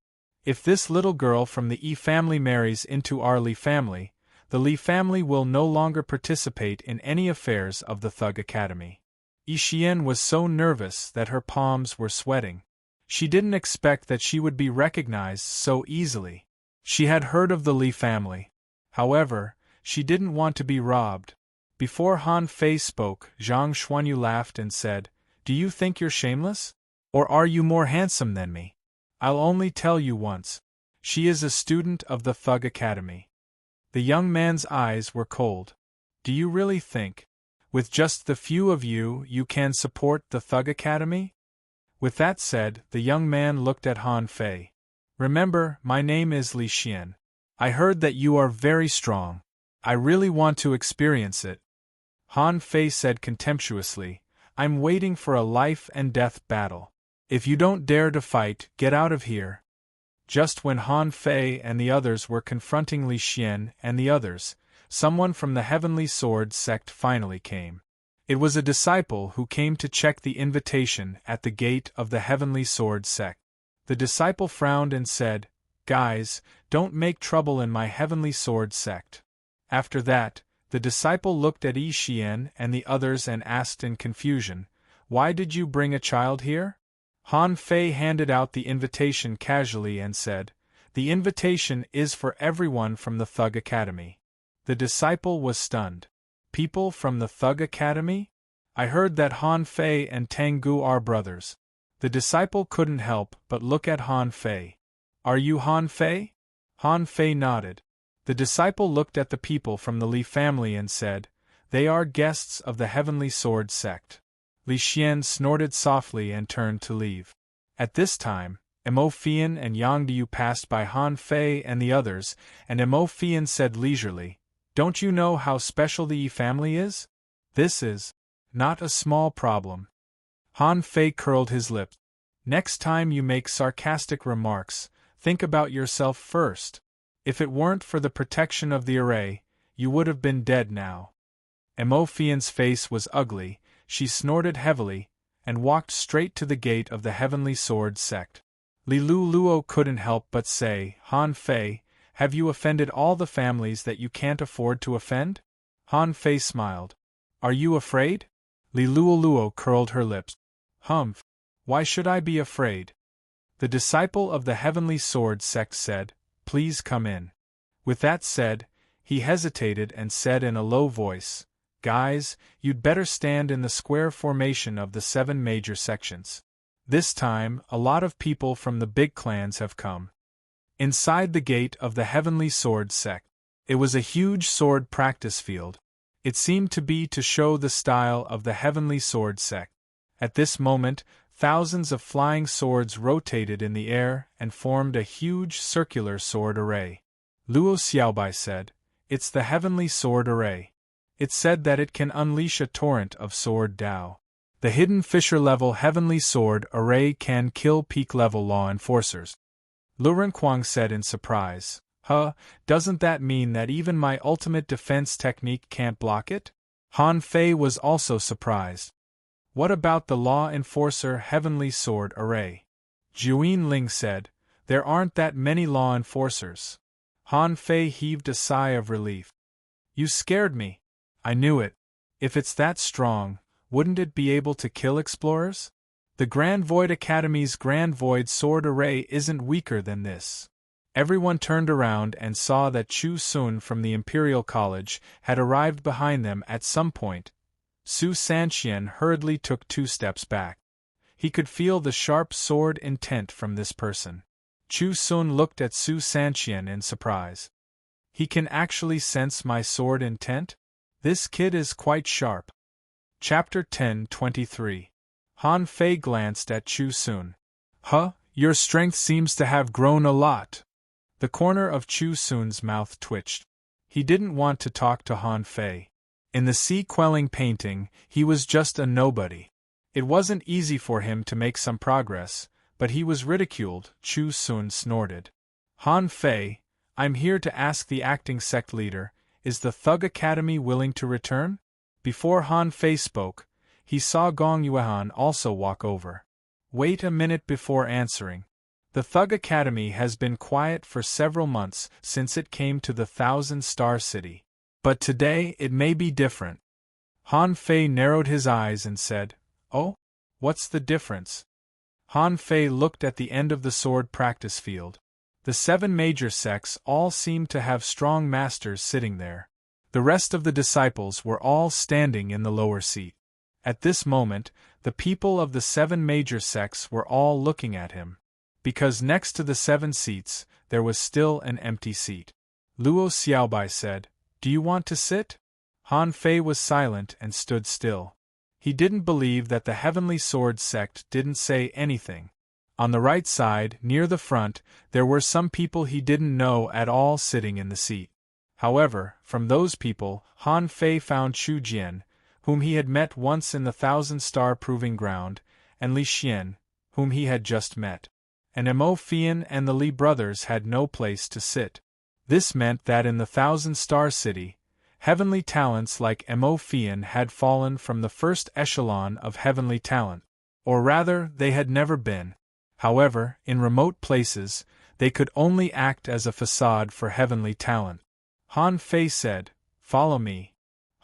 "If this little girl from the Yi family marries into our Li family, the Li family will no longer participate in any affairs of the Thug Academy." Yi Xian was so nervous that her palms were sweating. She didn't expect that she would be recognized so easily. She had heard of the Li family. However, she didn't want to be robbed. Before Han Fei spoke, Zhang Xuanyu laughed and said, "Do you think you're shameless? Or are you more handsome than me? I'll only tell you once. She is a student of the Thug Academy." The young man's eyes were cold. "Do you really think, with just the few of you, you can support the Thug Academy?" With that said, the young man looked at Han Fei. "Remember, my name is Li Xian. I heard that you are very strong. I really want to experience it." Han Fei said contemptuously, "I'm waiting for a life-and-death battle. If you don't dare to fight, get out of here." Just when Han Fei and the others were confronting Li Xian and the others, someone from the Heavenly Sword sect finally came. It was a disciple who came to check the invitation at the gate of the Heavenly Sword sect. The disciple frowned and said, "Guys, don't make trouble in my Heavenly Sword sect." After that, the disciple looked at Yi Xian and the others and asked in confusion, "Why did you bring a child here?" Han Fei handed out the invitation casually and said, "The invitation is for everyone from the Thug Academy." The disciple was stunned. "People from the Thug Academy? I heard that Han Fei and Tengu are brothers." The disciple couldn't help but look at Han Fei. "Are you Han Fei?" Han Fei nodded. The disciple looked at the people from the Li family and said, "They are guests of the Heavenly Sword sect." Li Xian snorted softly and turned to leave. At this time, Mo Fian and Yang Diu passed by Han Fei and the others, and Mo Fian said leisurely, "Don't you know how special the Yi family is? This is not a small problem." Han Fei curled his lips. "Next time you make sarcastic remarks, think about yourself first. If it weren't for the protection of the array, you would have been dead now." Mo Fian's face was ugly, she snorted heavily, and walked straight to the gate of the Heavenly Sword sect. Li Luo couldn't help but say, "Han Fei, have you offended all the families that you can't afford to offend?" Han Fei smiled. "Are you afraid?" Li Luo curled her lips. "Humph. Why should I be afraid?" The disciple of the Heavenly Sword sect said, "Please come in." With that said, he hesitated and said in a low voice, "Guys, you'd better stand in the square formation of the 7 major sections. This time, a lot of people from the big clans have come." Inside the gate of the Heavenly Sword sect, it was a huge sword practice field. It seemed to be to show the style of the Heavenly Sword sect. At this moment, thousands of flying swords rotated in the air and formed a huge circular sword array. Luo Xiaobai said, "It's the Heavenly Sword Array. It's said that it can unleash a torrent of sword Dao. The hidden Fisher-level Heavenly Sword Array can kill peak-level law enforcers." Lu Renquang said in surprise, doesn't that mean that even my ultimate defense technique can't block it?" Han Fei was also surprised. "What about the Law Enforcer Heavenly Sword Array?" Juin Ling said, "There aren't that many law enforcers." Han Fei heaved a sigh of relief. "You scared me. I knew it. If it's that strong, wouldn't it be able to kill explorers? The Grand Void Academy's Grand Void Sword Array isn't weaker than this." Everyone turned around and saw that Chu Sun from the Imperial College had arrived behind them at some point. Su Sanqian hurriedly took 2 steps back. He could feel the sharp sword intent from this person. Chu Sun looked at Su Sanqian in surprise. "He can actually sense my sword intent? This kid is quite sharp." Chapter 10:23. Han Fei glanced at Chu Sun. Your strength seems to have grown a lot." The corner of Chu Sun's mouth twitched. He didn't want to talk to Han Fei. In the sea-quelling painting, he was just a nobody. It wasn't easy for him to make some progress, but he was ridiculed. Chu Sun snorted. "Han Fei, I'm here to ask the acting sect leader, is the Thug Academy willing to return?" Before Han Fei spoke, he saw Gong Yuehan also walk over. "Wait a minute before answering. The Thug Academy has been quiet for several months since it came to the 1,000-star city. But today it may be different." Han Fei narrowed his eyes and said, "Oh? What's the difference?" Han Fei looked at the end of the sword practice field. The 7 major sects all seemed to have strong masters sitting there. The rest of the disciples were all standing in the lower seat. At this moment, the people of the 7 major sects were all looking at him. Because next to the 7 seats, there was still an empty seat. Luo Xiaobai said, "Do you want to sit?" Han Fei was silent and stood still. He didn't believe that the Heavenly Sword sect didn't say anything. On the right side, near the front, there were some people he didn't know at all sitting in the seat. However, from those people, Han Fei found Chu Jian, whom he had met once in the 1,000-star proving ground, and Li Xian, whom he had just met. And Mo Fian and the Li brothers had no place to sit. This meant that in the 1,000-star city, heavenly talents like Mo Fian had fallen from the first echelon of heavenly talent. Or rather, they had never been. However, in remote places, they could only act as a facade for heavenly talent. Han Fei said, "Follow me."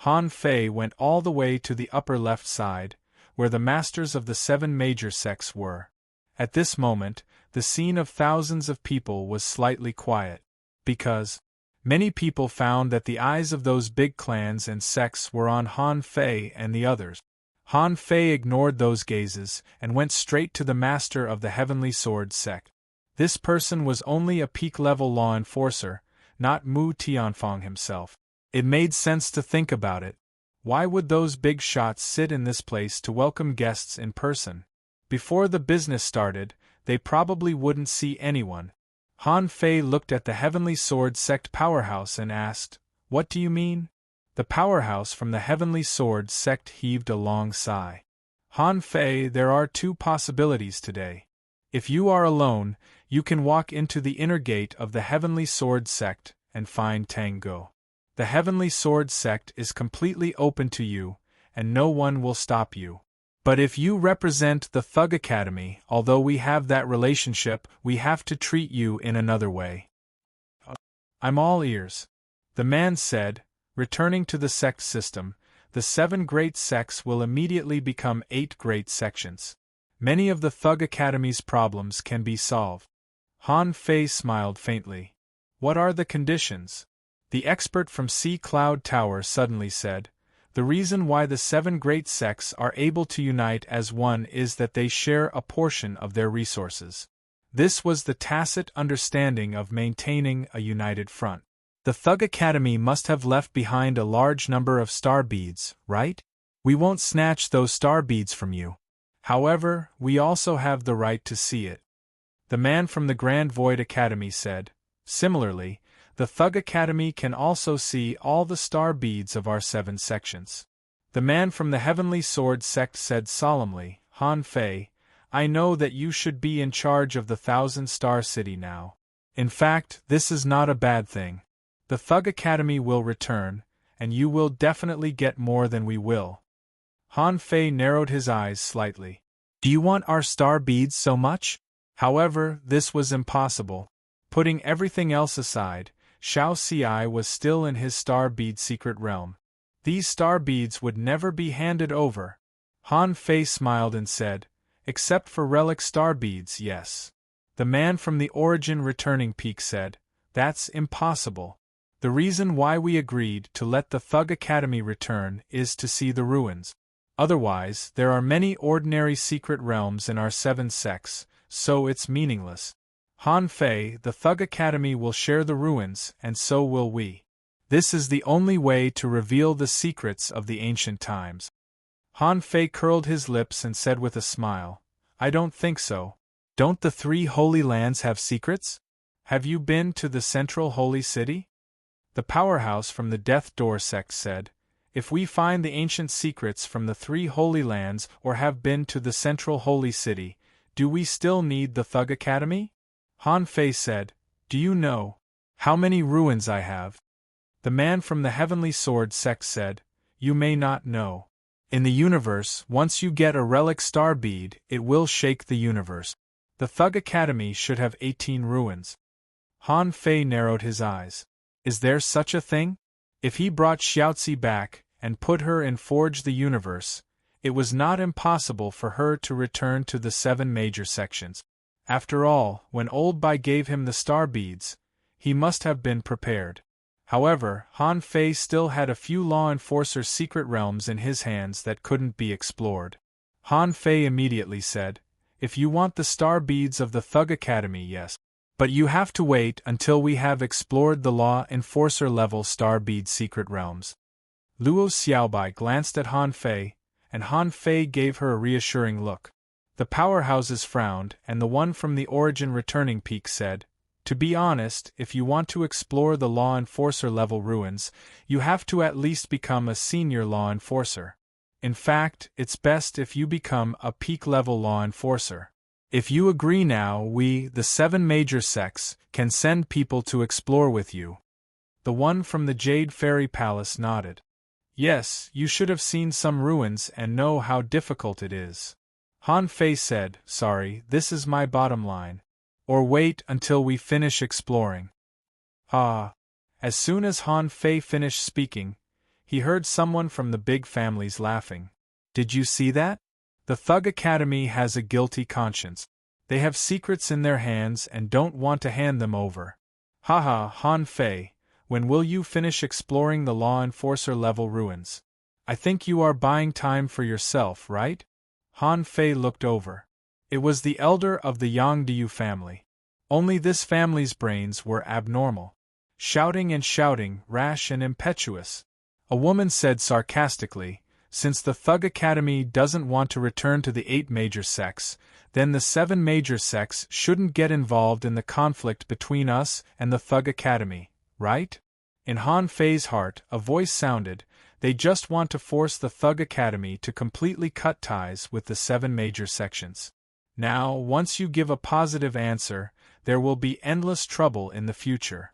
Han Fei went all the way to the upper left side, where the masters of the 7 major sects were. At this moment, the scene of thousands of people was slightly quiet, because many people found that the eyes of those big clans and sects were on Han Fei and the others. Han Fei ignored those gazes and went straight to the master of the Heavenly Sword sect. This person was only a peak-level law enforcer, not Mu Tianfang himself. It made sense to think about it. Why would those big shots sit in this place to welcome guests in person? Before the business started, they probably wouldn't see anyone. Han Fei looked at the Heavenly Sword Sect powerhouse and asked, "What do you mean?" The powerhouse from the Heavenly Sword Sect heaved a long sigh. Han Fei, there are two possibilities today. If you are alone, you can walk into the inner gate of the Heavenly Sword Sect and find Tango. The Heavenly Sword Sect is completely open to you, and no one will stop you. But if you represent the Thug Academy, although we have that relationship, we have to treat you in another way. I'm all ears. The man said. Returning to the sect system, the 7 great sects will immediately become 8 great sections. Many of the Thug Academy's problems can be solved. Han Fei smiled faintly. What are the conditions? The expert from Sea Cloud Tower suddenly said. The reason why the 7 great sects are able to unite as one is that they share a portion of their resources. This was the tacit understanding of maintaining a united front. The Thug Academy must have left behind a large number of star beads, right? We won't snatch those star beads from you. However, we also have the right to see it. The man from the Grand Void Academy said. Similarly, the Thug Academy can also see all the star beads of our 7 sections. The man from the Heavenly Sword Sect said solemnly, Han Fei, I know that you should be in charge of the 1,000-star city now. In fact, this is not a bad thing. The Thug Academy will return, and you will definitely get more than we will. Han Fei narrowed his eyes slightly. Do you want our star beads so much? However, this was impossible. Putting everything else aside, Xiao Ci was still in his star bead secret realm. These star beads would never be handed over. Han Fei smiled and said, except for relic star beads, yes. The man from the Origin Returning Peak said, that's impossible. The reason why we agreed to let the Thug Academy return is to see the ruins. Otherwise, there are many ordinary secret realms in our 7 sects, so it's meaningless. Han Fei, the Thug Academy will share the ruins, and so will we. This is the only way to reveal the secrets of the ancient times. Han Fei curled his lips and said with a smile, I don't think so. Don't the 3 Holy Lands have secrets? Have you been to the Central Holy City? The powerhouse from the Death Door sect said, if we find the ancient secrets from the 3 Holy Lands or have been to the Central Holy City, do we still need the Thug Academy? Han Fei said, do you know how many ruins I have? The man from the Heavenly Sword sect said, you may not know. In the universe, once you get a relic star bead, it will shake the universe. The Thug Academy should have 18 ruins. Han Fei narrowed his eyes. Is there such a thing? If he brought Xiaozi back and put her in Forge the Universe, it was not impossible for her to return to the 7 major sections. After all, when Old Bai gave him the star beads, he must have been prepared. However, Han Fei still had a few Law Enforcer's secret realms in his hands that couldn't be explored. Han Fei immediately said, if you want the star beads of the Thug Academy, yes. But you have to wait until we have explored the Law Enforcer level star bead secret realms. Luo Xiaobai glanced at Han Fei, and Han Fei gave her a reassuring look. The powerhouses frowned, and the one from the Origin Returning Peak said, to be honest, if you want to explore the Law Enforcer level ruins, you have to at least become a senior Law Enforcer. In fact, it's best if you become a peak-level Law Enforcer. If you agree now, we, the 7 major sects, can send people to explore with you. The one from the Jade Fairy Palace nodded. Yes, you should have seen some ruins and know how difficult it is. Han Fei said, sorry, this is my bottom line. Or wait until we finish exploring. Ah. As soon as Han Fei finished speaking, he heard someone from the big families laughing. Did you see that? The Thug Academy has a guilty conscience. They have secrets in their hands and don't want to hand them over. Haha, Han Fei, when will you finish exploring the Law Enforcer level ruins? I think you are buying time for yourself, right? Han Fei looked over. It was the elder of the Yangdiu family. Only this family's brains were abnormal. Shouting and shouting, rash and impetuous. A woman said sarcastically, since the Thug Academy doesn't want to return to the 8 major sects, then the 7 major sects shouldn't get involved in the conflict between us and the Thug Academy, right? In Han Fei's heart, a voice sounded, they just want to force the Thug Academy to completely cut ties with the 7 major sections. Now, once you give a positive answer, there will be endless trouble in the future.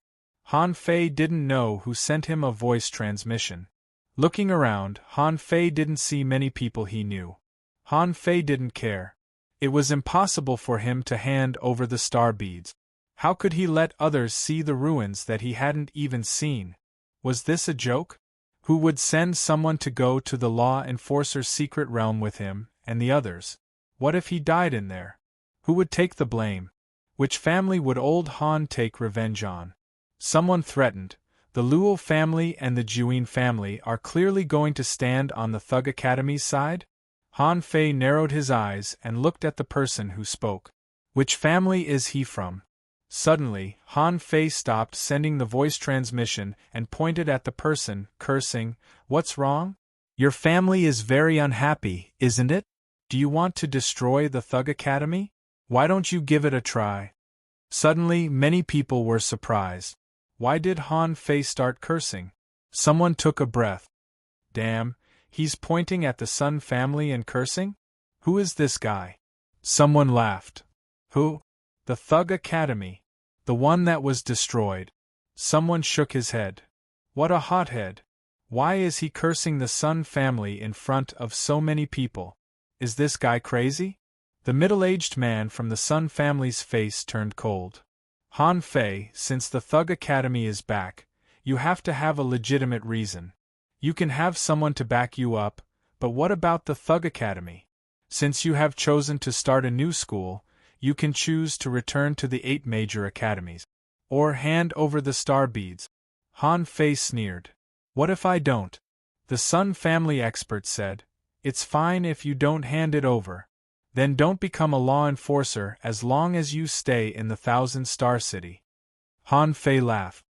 Han Fei didn't know who sent him a voice transmission. Looking around, Han Fei didn't see many people he knew. Han Fei didn't care. It was impossible for him to hand over the star beads. How could he let others see the ruins that he hadn't even seen? Was this a joke? Who would send someone to go to the law enforcer's secret realm with him and the others? What if he died in there? Who would take the blame? Which family would old Han take revenge on? Someone threatened. The Luo family and the Juin family are clearly going to stand on the Thug Academy's side? Han Fei narrowed his eyes and looked at the person who spoke. Which family is he from? Suddenly, Han Fei stopped sending the voice transmission and pointed at the person, cursing, "What's wrong? Your family is very unhappy, isn't it? Do you want to destroy the Thug Academy? Why don't you give it a try?" Suddenly, many people were surprised. Why did Han Fei start cursing? Someone took a breath. Damn, he's pointing at the Sun family and cursing? Who is this guy? Someone laughed. Who? The Thug Academy. The one that was destroyed. Someone shook his head. What a hothead. Why is he cursing the Sun family in front of so many people? Is this guy crazy? The middle-aged man from the Sun family's face turned cold. Han Fei, since the Thug Academy is back, you have to have a legitimate reason. You can have someone to back you up, but what about the Thug Academy? Since you have chosen to start a new school, you can choose to return to the 8 major academies. Or hand over the star beads. Han Fei sneered. What if I don't? The Sun family expert said, it's fine if you don't hand it over. Then don't become a law enforcer as long as you stay in the 1,000-star city. Han Fei laughed.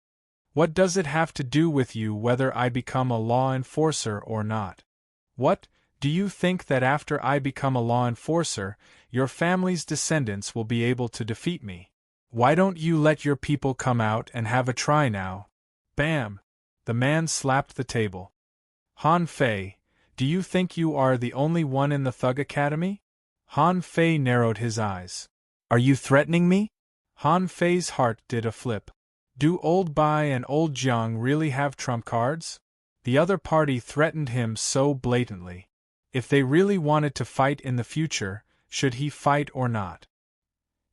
What does it have to do with you whether I become a law enforcer or not? What, do you think that after I become a law enforcer, your family's descendants will be able to defeat me? Why don't you let your people come out and have a try now? Bam! The man slapped the table. Han Fei, do you think you are the only one in the Thug Academy? Han Fei narrowed his eyes. Are you threatening me? Han Fei's heart did a flip. Do old Bai and old Jiang really have trump cards? The other party threatened him so blatantly. If they really wanted to fight in the future, should he fight or not?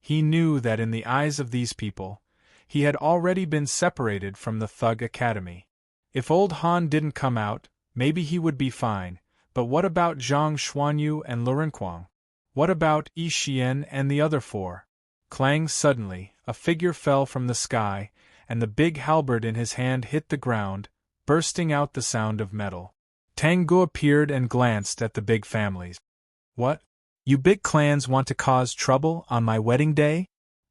He knew that in the eyes of these people, he had already been separated from the Thug Academy. If old Han didn't come out, maybe he would be fine, but what about Zhang Xuanyu and Lurenquang? What about Yi Xian and the other 4? Clang! Suddenly, a figure fell from the sky, and the big halberd in his hand hit the ground, bursting out the sound of metal. Tangu appeared and glanced at the big families. What? You big clans want to cause trouble on my wedding day?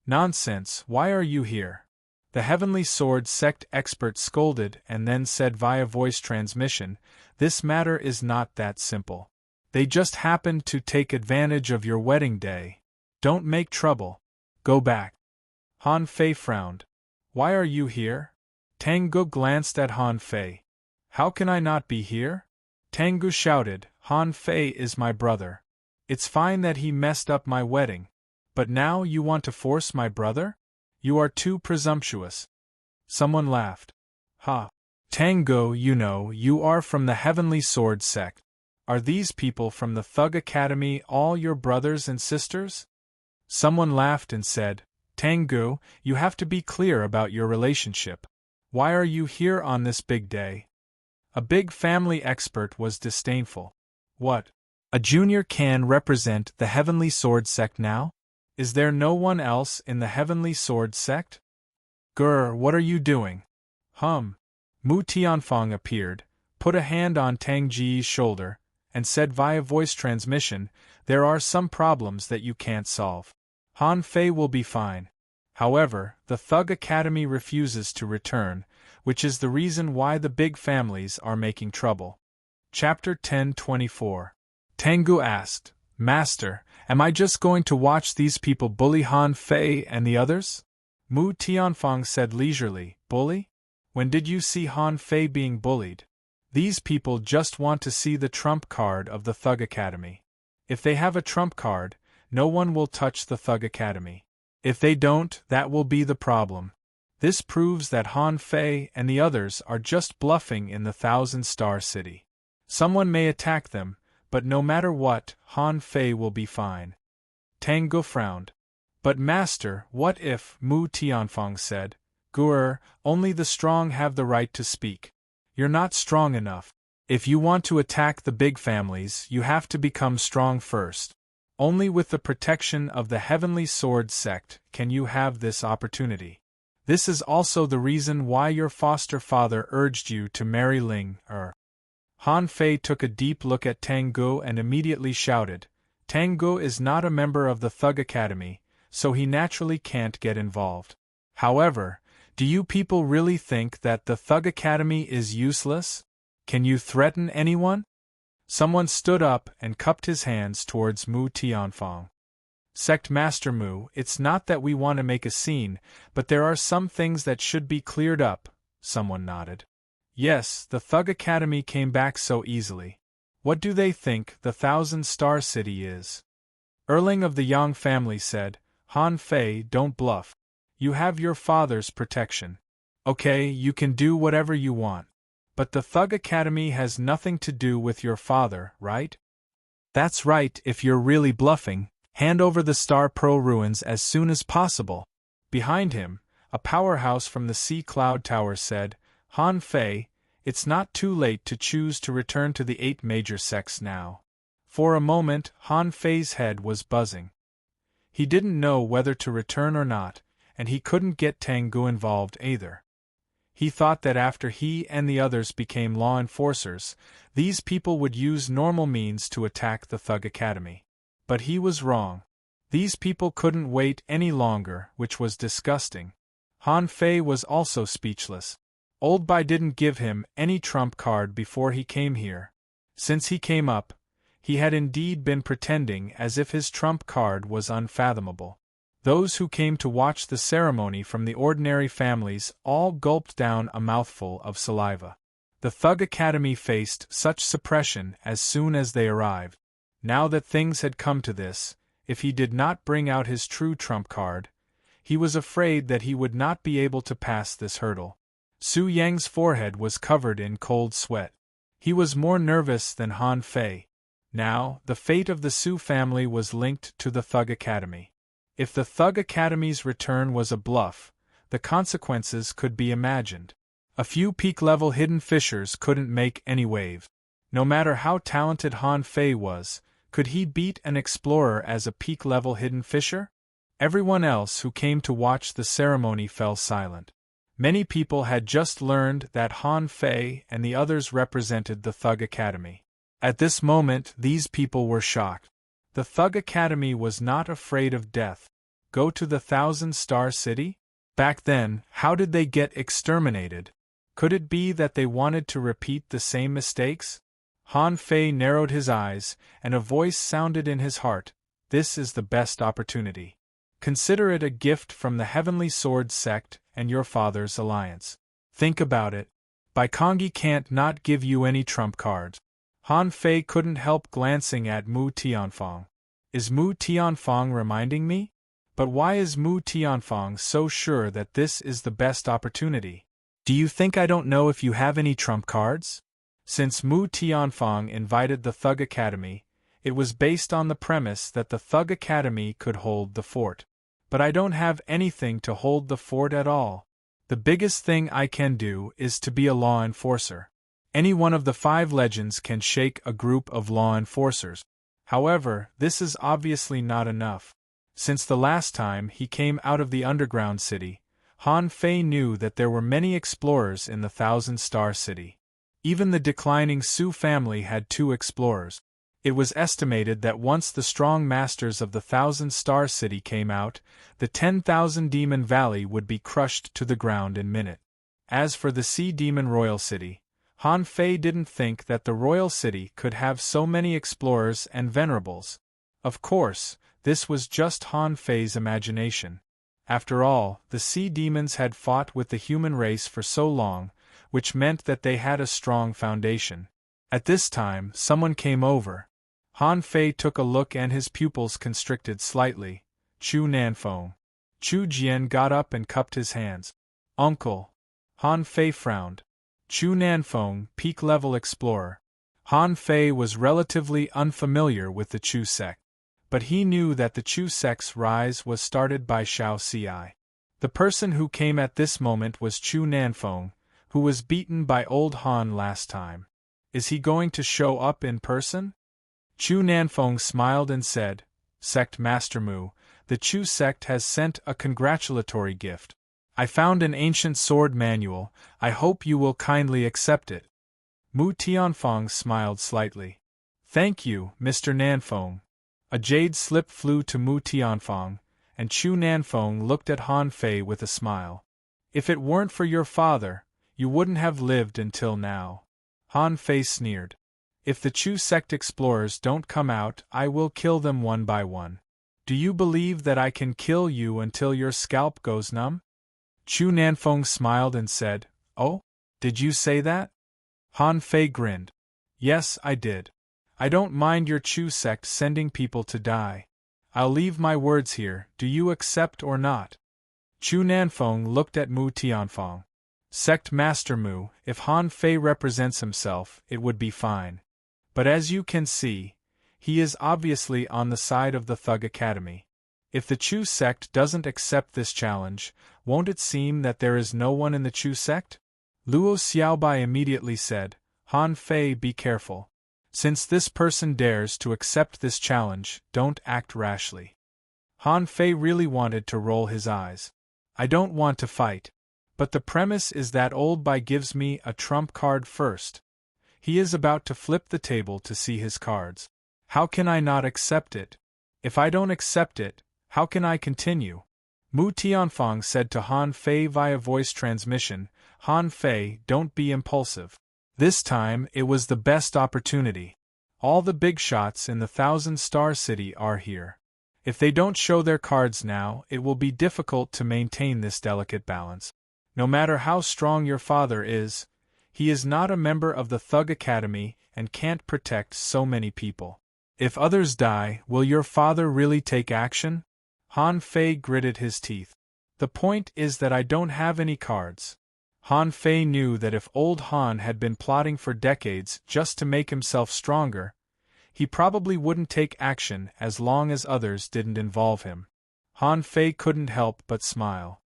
Nonsense, why are you here? The Heavenly Sword Sect expert scolded and then said via voice transmission, this matter is not that simple. They just happened to take advantage of your wedding day. Don't make trouble. Go back. Han Fei frowned. Why are you here? Tangu glanced at Han Fei. How can I not be here? Tangu shouted, Han Fei is my brother. It's fine that he messed up my wedding. But now you want to force my brother? You are too presumptuous. Someone laughed. Ha! Tangu, you know, you are from the Heavenly Sword Sect. Are these people from the Thug Academy all your brothers and sisters? Someone laughed and said, Tangu, you have to be clear about your relationship. Why are you here on this big day? A big family expert was disdainful. What? A junior can represent the Heavenly Sword Sect now? Is there no one else in the Heavenly Sword Sect? Grr, what are you doing? Mu Tianfang appeared, put a hand on Tang Ji's shoulder, and said via voice transmission, there are some problems that you can't solve. Han Fei will be fine. However, the Thug Academy refuses to return, which is the reason why the big families are making trouble. Chapter 10:24. Tangu asked, Master, Am I just going to watch these people bully Han Fei and the others? Mu Tianfang said leisurely. Bully? When did you see Han Fei being bullied? These people just want to see the trump card of the Thug Academy. If they have a trump card, no one will touch the Thug Academy. If they don't, that will be the problem. This proves that Han Fei and the others are just bluffing in the Thousand-Star City. Someone may attack them, but no matter what, Han Fei will be fine. Tang Ge frowned. But master, what if, Mu Tianfang said, Guer, only the strong have the right to speak. You're not strong enough. If you want to attack the big families, you have to become strong first. Only with the protection of the Heavenly Sword sect can you have this opportunity. This is also the reason why your foster father urged you to marry Ling Er. Han Fei took a deep look at Tang Ge and immediately shouted, Tang Ge is not a member of the Thug Academy, so he naturally can't get involved. However, do you people really think that the Thug Academy is useless? Can you threaten anyone? Someone stood up and cupped his hands towards Mu Tianfang. Sect Master Mu, it's not that we want to make a scene, but there are some things that should be cleared up, someone nodded. Yes, the Thug Academy came back so easily. What do they think the Thousand-Star City is? Erling of the Yang family said, Han Fei, don't bluff. You have your father's protection. Okay, you can do whatever you want. But the Thug Academy has nothing to do with your father, right? That's right. If you're really bluffing, hand over the Star Pearl ruins as soon as possible. Behind him, a powerhouse from the Sea Cloud Tower said, Han Fei, it's not too late to choose to return to the 8 major sects now. For a moment, Han Fei's head was buzzing. He didn't know whether to return or not, and he couldn't get Tang Ge involved either. He thought that after he and the others became law enforcers, these people would use normal means to attack the Thug Academy. But he was wrong. These people couldn't wait any longer, which was disgusting. Han Fei was also speechless. Old Bai didn't give him any trump card before he came here. Since he came up, he had indeed been pretending as if his trump card was unfathomable. Those who came to watch the ceremony from the ordinary families all gulped down a mouthful of saliva. The Thug Academy faced such suppression as soon as they arrived. Now that things had come to this, if he did not bring out his true trump card, he was afraid that he would not be able to pass this hurdle. Su Yang's forehead was covered in cold sweat. He was more nervous than Han Fei. Now, the fate of the Su family was linked to the Thug Academy. If the Thug Academy's return was a bluff, the consequences could be imagined. A few peak-level hidden fishers couldn't make any wave. No matter how talented Han Fei was, could he beat an explorer as a peak-level hidden fisher? Everyone else who came to watch the ceremony fell silent. Many people had just learned that Han Fei and the others represented the Thug Academy. At this moment, these people were shocked. The Thug Academy was not afraid of death. Go to the Thousand-Star City? Back then, how did they get exterminated? Could it be that they wanted to repeat the same mistakes? Han Fei narrowed his eyes, and a voice sounded in his heart. This is the best opportunity. Consider it a gift from the Heavenly Sword sect and your father's alliance. Think about it. Baikongi can't not give you any trump cards. Han Fei couldn't help glancing at Mu Tianfang. Is Mu Tianfang reminding me? But why is Mu Tianfang so sure that this is the best opportunity? Do you think I don't know if you have any trump cards? Since Mu Tianfang invited the Thug Academy, it was based on the premise that the Thug Academy could hold the fort. But I don't have anything to hold the fort at all. The biggest thing I can do is to be a law enforcer. Any one of the 5 legends can shake a group of law enforcers. However, this is obviously not enough. Since the last time he came out of the underground city, Han Fei knew that there were many explorers in the Thousand-Star City. Even the declining Su family had 2 explorers. It was estimated that once the strong masters of the Thousand-Star City came out, the 10,000 Demon Valley would be crushed to the ground in minute. As for the Sea Demon Royal City, Han Fei didn't think that the Royal City could have so many explorers and venerables. Of course, this was just Han Fei's imagination. After all, the sea demons had fought with the human race for so long, which meant that they had a strong foundation. At this time, someone came over. Han Fei took a look and his pupils constricted slightly. Chu Nanfeng. Chu Jian got up and cupped his hands. Uncle. Han Fei frowned. Chu Nanfeng, peak-level explorer. Han Fei was relatively unfamiliar with the Chu sect, but he knew that the Chu sect's rise was started by Shao Ci. The person who came at this moment was Chu Nanfeng, who was beaten by old Han last time. Is he going to show up in person? Chu Nanfeng smiled and said, Sect Master Mu, the Chu sect has sent a congratulatory gift. I found an ancient sword manual, I hope you will kindly accept it. Mu Tianfeng smiled slightly. Thank you, Mr. Nanfeng. A jade slip flew to Mu Tianfeng, and Chu Nanfeng looked at Han Fei with a smile. If it weren't for your father, you wouldn't have lived until now. Han Fei sneered. If the Chu sect explorers don't come out, I will kill them one by one. Do you believe that I can kill you until your scalp goes numb? Chu Nanfeng smiled and said, Oh, did you say that? Han Fei grinned. Yes, I did. I don't mind your Chu sect sending people to die. I'll leave my words here, do you accept or not? Chu Nanfeng looked at Mu Tianfeng. Sect Master Mu, if Han Fei represents himself, it would be fine. But as you can see, he is obviously on the side of the Thug Academy. If the Chu sect doesn't accept this challenge, won't it seem that there is no one in the Chu sect? Luo Xiaobai immediately said, Han Fei, be careful. Since this person dares to accept this challenge, don't act rashly. Han Fei really wanted to roll his eyes. I don't want to fight. But the premise is that old Bai gives me a trump card first. He is about to flip the table to see his cards. How can I not accept it? If I don't accept it, how can I continue? Mu Tianfeng said to Han Fei via voice transmission, Han Fei, don't be impulsive. This time, it was the best opportunity. All the big shots in the 1,000-star city are here. If they don't show their cards now, it will be difficult to maintain this delicate balance. No matter how strong your father is, he is not a member of the Thug Academy and can't protect so many people. If others die, will your father really take action? Han Fei gritted his teeth. The point is that I don't have any cards. Han Fei knew that if old Han had been plotting for decades just to make himself stronger, he probably wouldn't take action as long as others didn't involve him. Han Fei couldn't help but smile.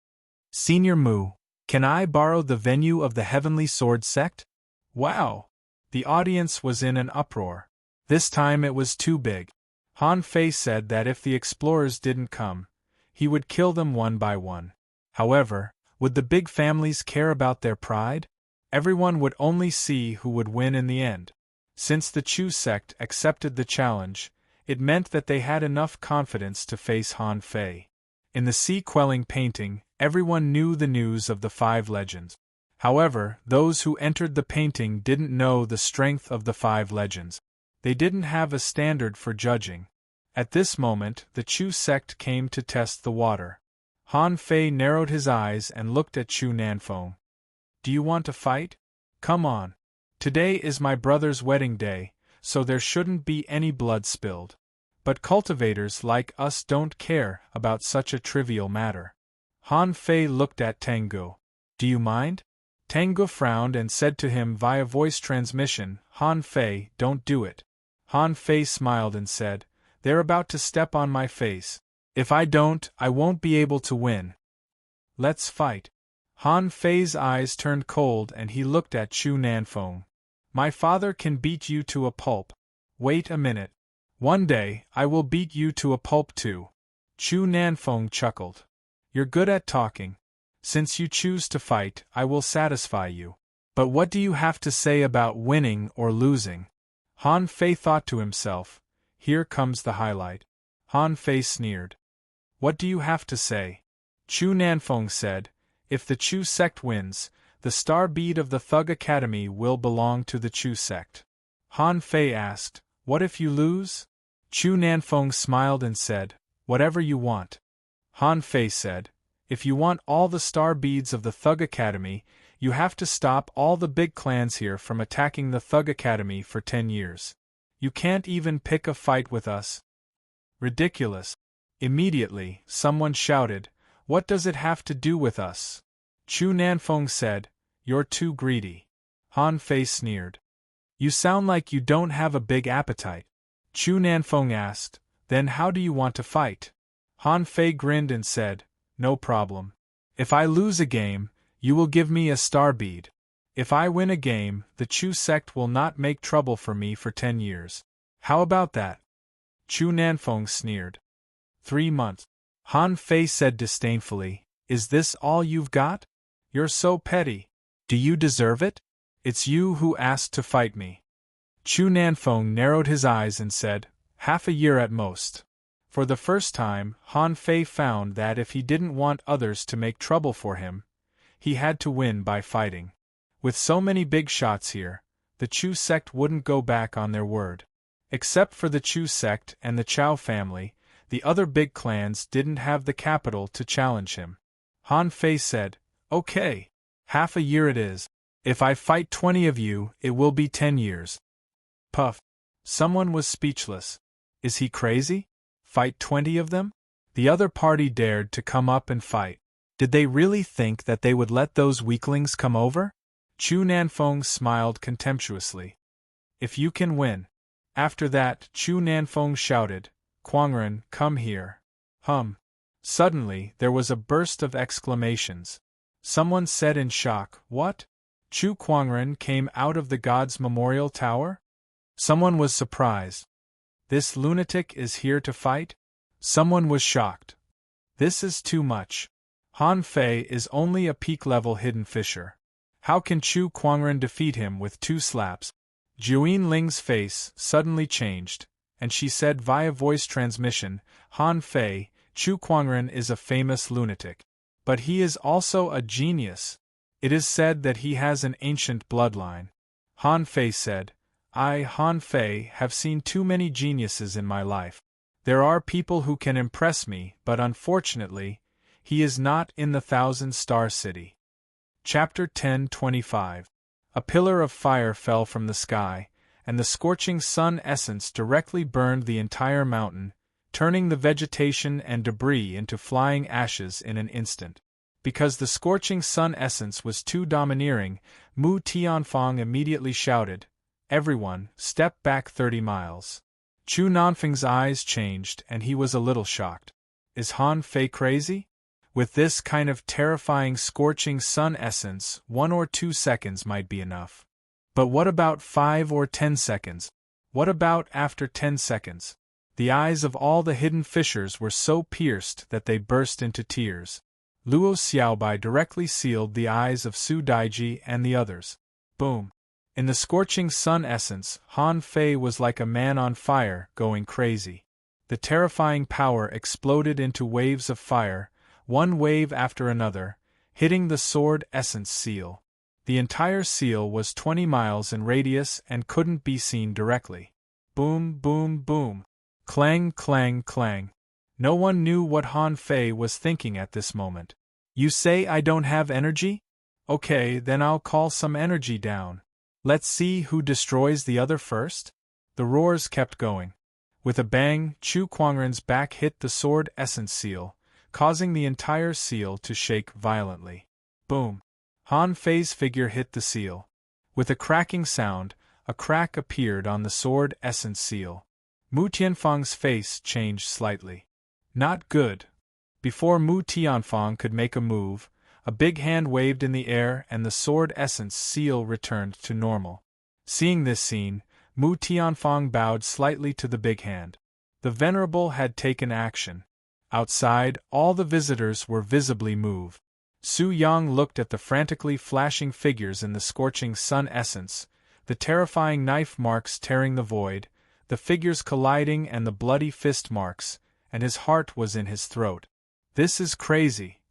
Senior Mu, can I borrow the venue of the Heavenly Sword Sect? Wow! The audience was in an uproar. This time it was too big. Han Fei said that if the explorers didn't come, he would kill them one by one. However, would the big families care about their pride? Everyone would only see who would win in the end. Since the Chu sect accepted the challenge, it meant that they had enough confidence to face Han Fei. In the sea-quelling painting, everyone knew the news of the 5 legends. However, those who entered the painting didn't know the strength of the 5 legends. They didn't have a standard for judging. At this moment, the Chu sect came to test the water. Han Fei narrowed his eyes and looked at Chu Nanfeng. Do you want to fight? Come on. Today is my brother's wedding day, so there shouldn't be any blood spilled. But cultivators like us don't care about such a trivial matter. Han Fei looked at Tengu. Do you mind? Tengu frowned and said to him via voice transmission, Han Fei, don't do it. Han Fei smiled and said, They're about to step on my face. If I don't, I won't be able to win. Let's fight. Han Fei's eyes turned cold and he looked at Chu Nanfeng. My father can beat you to a pulp. Wait a minute. One day, I will beat you to a pulp too. Chu Nanfeng chuckled. You're good at talking. Since you choose to fight, I will satisfy you. But what do you have to say about winning or losing? Han Fei thought to himself, here comes the highlight. Han Fei sneered. What do you have to say? Chu Nanfeng said, if the Chu sect wins, the star bead of the Thug Academy will belong to the Chu sect. Han Fei asked, what if you lose? Chu Nanfeng smiled and said, "Whatever you want." Han Fei said, "If you want all the star beads of the Thug Academy, you have to stop all the big clans here from attacking the Thug Academy for 10 years. You can't even pick a fight with us." Ridiculous. Immediately, someone shouted, "What does it have to do with us?" Chu Nanfeng said, "You're too greedy." Han Fei sneered. "You sound like you don't have a big appetite." Chu Nanfeng asked, "Then how do you want to fight?" Han Fei grinned and said, "No problem. If I lose a game, you will give me a star bead. If I win a game, the Chu sect will not make trouble for me for 10 years. How about that?" Chu Nanfeng sneered. 3 months. Han Fei said disdainfully, "Is this all you've got? You're so petty. Do you deserve it? It's you who asked to fight me." Chu Nanfeng narrowed his eyes and said, "Half a year at most." For the first time, Han Fei found that if he didn't want others to make trouble for him, he had to win by fighting. With so many big shots here, the Chu sect wouldn't go back on their word. Except for the Chu sect and the Chao family, the other big clans didn't have the capital to challenge him. Han Fei said, "Okay. Half a year it is. If I fight 20 of you, it will be 10 years. Puff. Someone was speechless. Is he crazy? Fight 20 of them? The other party dared to come up and fight. Did they really think that they would let those weaklings come over? Chu Nanfeng smiled contemptuously. If you can win. After that, Chu Nanfeng shouted, "Quangren, come here." Suddenly, there was a burst of exclamations. Someone said in shock, "What? Chu Quangren came out of the God's Memorial Tower?" Someone was surprised. "This lunatic is here to fight?" Someone was shocked. "This is too much. Han Fei is only a peak-level hidden fisher. How can Chu Quangren defeat him with 2 slaps? Juyin Ling's face suddenly changed, and she said via voice transmission, "Han Fei, Chu Quangren is a famous lunatic. But he is also a genius. It is said that he has an ancient bloodline." Han Fei said, "I, Han Fei, have seen too many geniuses in my life. There are people who can impress me, but unfortunately, he is not in the 1,000-star city." Chapter 10:25. A pillar of fire fell from the sky, and the scorching sun essence directly burned the entire mountain, turning the vegetation and debris into flying ashes in an instant. Because the scorching sun essence was too domineering, Mu Tianfang immediately shouted, "Everyone, step back 30 miles. Chu Nanfeng's eyes changed and he was a little shocked. Is Han Fei crazy? With this kind of terrifying scorching sun essence, 1 or 2 seconds might be enough. But what about 5 or 10 seconds? What about after 10 seconds? The eyes of all the hidden fishers were so pierced that they burst into tears. Luo Xiaobai directly sealed the eyes of Su Daiji and the others. Boom! In the scorching sun essence, Han Fei was like a man on fire, going crazy. The terrifying power exploded into waves of fire, one wave after another, hitting the sword essence seal. The entire seal was 20 miles in radius and couldn't be seen directly. Boom, boom, boom. Clang, clang, clang. No one knew what Han Fei was thinking at this moment. You say I don't have energy? Okay, then I'll call some energy down. Let's see who destroys the other first? The roars kept going. With a bang, Chu Quangren's back hit the sword essence seal, causing the entire seal to shake violently. Boom! Han Fei's figure hit the seal. With a cracking sound, a crack appeared on the sword essence seal. Mu Tianfang's face changed slightly. Not good. Before Mu Tianfang could make a move, a big hand waved in the air and the sword essence seal returned to normal. Seeing this scene, Mu Tianfang bowed slightly to the big hand. The Venerable had taken action. Outside, all the visitors were visibly moved. Su Yang looked at the frantically flashing figures in the scorching sun essence, the terrifying knife marks tearing the void, the figures colliding and the bloody fist marks, and his heart was in his throat. This is crazy.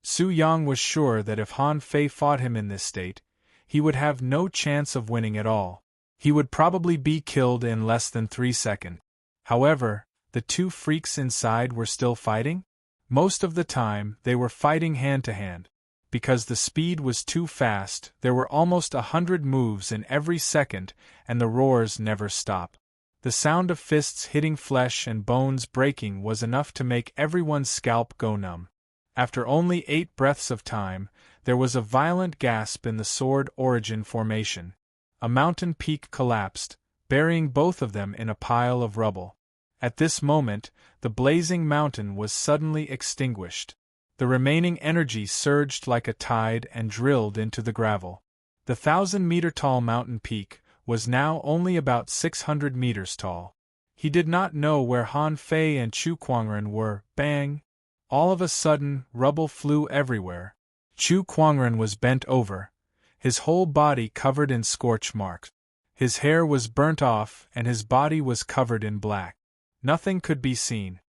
Su Yang was sure that if Han Fei fought him in this state, he would have no chance of winning at all. He would probably be killed in less than 3 seconds. However, the two freaks inside were still fighting? Most of the time, they were fighting hand to hand. Because the speed was too fast, there were almost 100 moves in every second, and the roars never stopped. The sound of fists hitting flesh and bones breaking was enough to make everyone's scalp go numb. After only 8 breaths of time, there was a violent gasp in the sword origin formation. A mountain peak collapsed, burying both of them in a pile of rubble. At this moment, the blazing mountain was suddenly extinguished. The remaining energy surged like a tide and drilled into the gravel. The 1,000-meter-tall mountain peak was now only about 600 meters tall. He did not know where Han Fei and Chu Kuangren were. Bang! All of a sudden, rubble flew everywhere. Chu Kuangren was bent over, his whole body covered in scorch marks. His hair was burnt off and his body was covered in black. Nothing could be seen.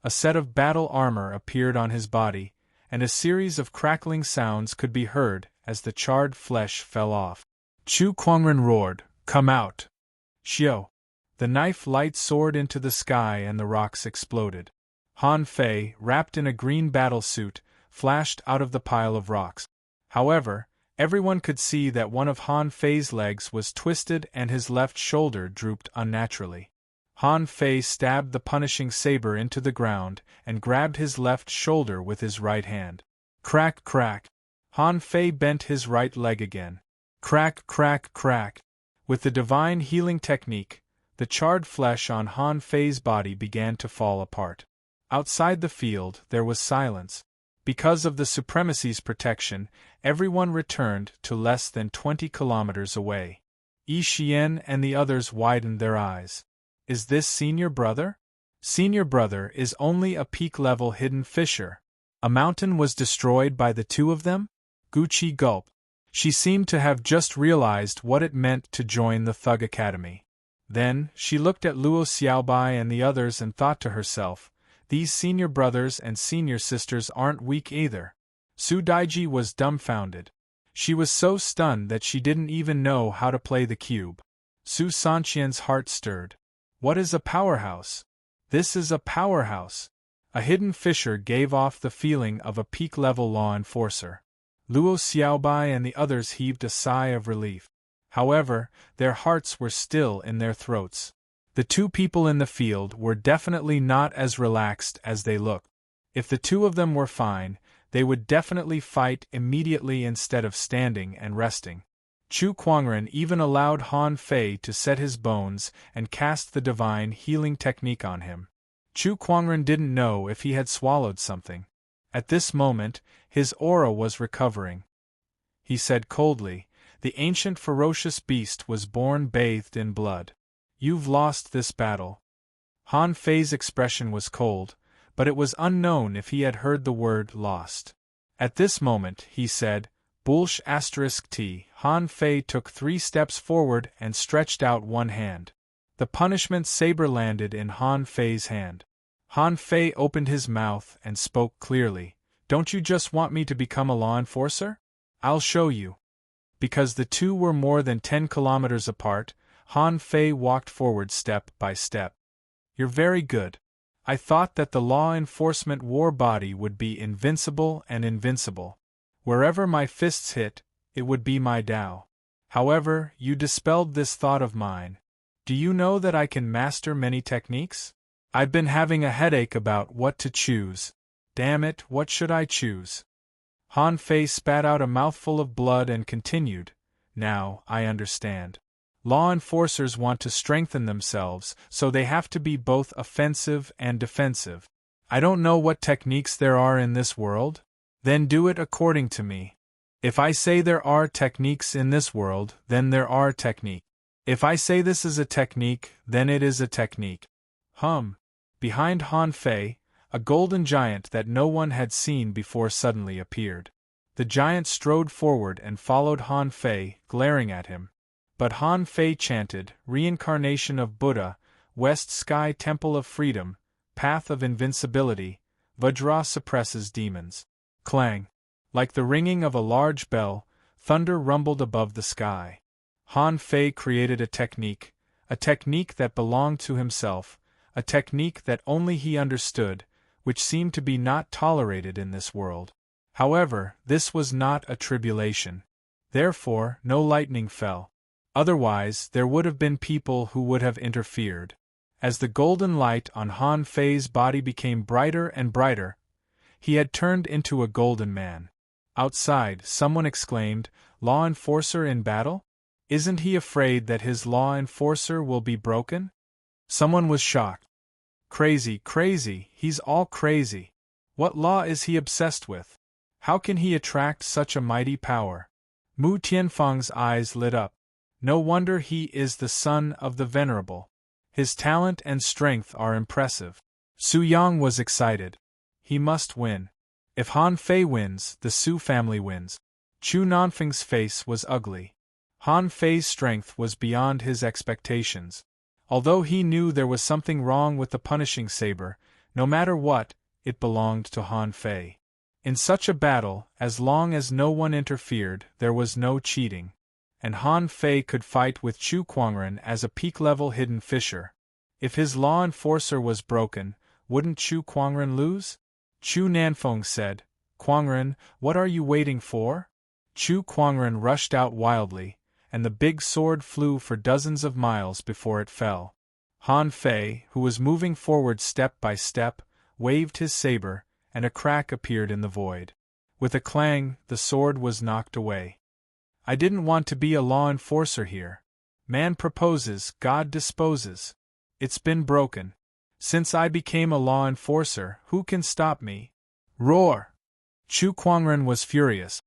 A set of battle armor appeared on his body, and a series of crackling sounds could be heard as the charred flesh fell off. Chu Kuangren roared, "Come out! Xiao!" The knife light soared into the sky and the rocks exploded. Han Fei, wrapped in a green battle suit, flashed out of the pile of rocks. However, everyone could see that one of Han Fei's legs was twisted and his left shoulder drooped unnaturally. Han Fei stabbed the punishing saber into the ground and grabbed his left shoulder with his right hand. Crack, crack. Han Fei bent his right leg again. Crack, crack, crack. With the divine healing technique, the charred flesh on Han Fei's body began to fall apart. Outside the field, there was silence. Because of the Supremacy's protection, everyone returned to less than 20 kilometers away. Yi Xian and the others widened their eyes. Is this Senior Brother? Senior Brother is only a peak-level hidden fisher. A mountain was destroyed by the two of them? Guqi gulped. She seemed to have just realized what it meant to join the Thug Academy. Then, she looked at Luo Xiaobai and the others and thought to herself, these senior brothers and senior sisters aren't weak either. Su Daiji was dumbfounded. She was so stunned that she didn't even know how to play the cube. Su Sanqian's heart stirred. What is a powerhouse? This is a powerhouse. A hidden fisher gave off the feeling of a peak-level law enforcer. Luo Xiaobai and the others heaved a sigh of relief. However, their hearts were still in their throats. The two people in the field were definitely not as relaxed as they looked. If the two of them were fine, they would definitely fight immediately instead of standing and resting. Chu Kuangren even allowed Han Fei to set his bones and cast the divine healing technique on him. Chu Kuangren didn't know if he had swallowed something. At this moment, his aura was recovering. He said coldly, the ancient ferocious beast was born bathed in blood. You've lost this battle. Han Fei's expression was cold, but it was unknown if he had heard the word lost. At this moment, he said, Bulsh *T. Han Fei took 3 steps forward and stretched out one hand. The punishment saber landed in Han Fei's hand. Han Fei opened his mouth and spoke clearly. Don't you just want me to become a law enforcer? I'll show you. Because the two were more than 10 kilometers apart, Han Fei walked forward step by step. You're very good. I thought that the law enforcement war body would be invincible and invincible. Wherever my fists hit, it would be my Dao. However, you dispelled this thought of mine. Do you know that I can master many techniques? I've been having a headache about what to choose. Damn it, what should I choose? Han Fei spat out a mouthful of blood and continued, Now, I understand. Law enforcers want to strengthen themselves, so they have to be both offensive and defensive. I don't know what techniques there are in this world. Then do it according to me. If I say there are techniques in this world, then there are techniques. If I say this is a technique, then it is a technique. Behind Han Fei, a golden giant that no one had seen before suddenly appeared. The giant strode forward and followed Han Fei, glaring at him. But Han Fei chanted, Reincarnation of Buddha, West Sky Temple of Freedom, Path of Invincibility, Vajra suppresses demons. Clang! Like the ringing of a large bell, thunder rumbled above the sky. Han Fei created a technique that belonged to himself, a technique that only he understood, which seemed to be not tolerated in this world. However, this was not a tribulation. Therefore, no lightning fell. Otherwise, there would have been people who would have interfered. As the golden light on Han Fei's body became brighter and brighter, he had turned into a golden man. Outside, someone exclaimed, "Law enforcer in battle? Isn't he afraid that his law enforcer will be broken?" Someone was shocked. "Crazy, crazy, he's all crazy. What law is he obsessed with? How can he attract such a mighty power?" Mu Tianfeng's eyes lit up. No wonder he is the son of the Venerable. His talent and strength are impressive. Su Yang was excited. He must win. If Han Fei wins, the Su family wins. Chu Nanfeng's face was ugly. Han Fei's strength was beyond his expectations. Although he knew there was something wrong with the punishing saber, no matter what, it belonged to Han Fei. In such a battle, as long as no one interfered, there was no cheating. And Han Fei could fight with Chu Kuangren as a peak-level hidden fisher. If his law enforcer was broken, wouldn't Chu Kuangren lose? Chu Nanfeng said, "Kuangren, what are you waiting for?" Chu Kuangren rushed out wildly, and the big sword flew for dozens of miles before it fell. Han Fei, who was moving forward step by step, waved his saber, and a crack appeared in the void. With a clang, the sword was knocked away. "I didn't want to be a law enforcer here. Man proposes, God disposes. It's been broken. Since I became a law enforcer, who can stop me?" Roar! Chu Kuangren was furious.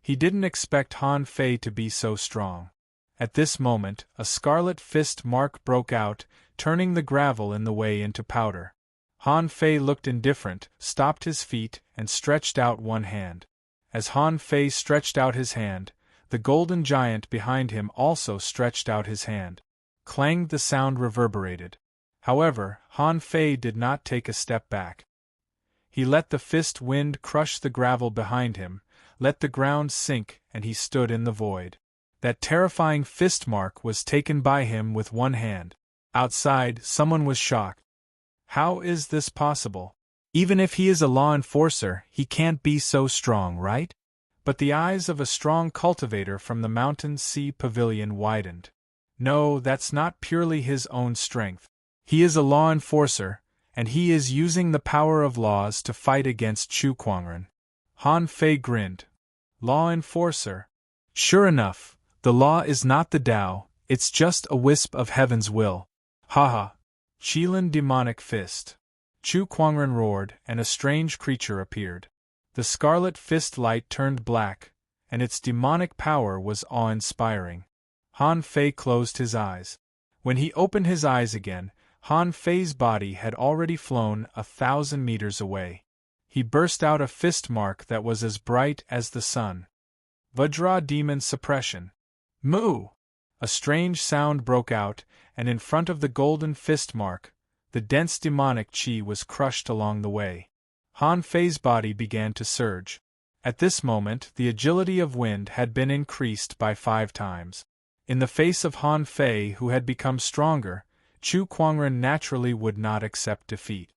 He didn't expect Han Fei to be so strong. At this moment, a scarlet fist mark broke out, turning the gravel in the way into powder. Han Fei looked indifferent, stopped his feet, and stretched out one hand. As Han Fei stretched out his hand, the golden giant behind him also stretched out his hand. Clang, the sound reverberated. However, Han Fei did not take a step back. He let the fist wind crush the gravel behind him, let the ground sink, and he stood in the void. That terrifying fist mark was taken by him with one hand. Outside, someone was shocked. How is this possible? Even if he is a law enforcer, he can't be so strong, right? But the eyes of a strong cultivator from the Mountain Sea Pavilion widened. No, that's not purely his own strength. He is a law enforcer, and he is using the power of laws to fight against Chu Kuangren. Han Fei grinned. Law enforcer. Sure enough, the law is not the Tao, it's just a wisp of heaven's will. Haha. Qilin demonic fist. Chu Kuangren roared, and a strange creature appeared. The scarlet fist light turned black, and its demonic power was awe-inspiring. Han Fei closed his eyes. When he opened his eyes again, Han Fei's body had already flown 1,000 meters away. He burst out a fist mark that was as bright as the sun. Vajra Demon Suppression. Moo! A strange sound broke out, and in front of the golden fist mark, the dense demonic chi was crushed along the way. Han Fei's body began to surge. At this moment, the agility of wind had been increased by 5 times. In the face of Han Fei, who had become stronger, Chu Kuangren naturally would not accept defeat.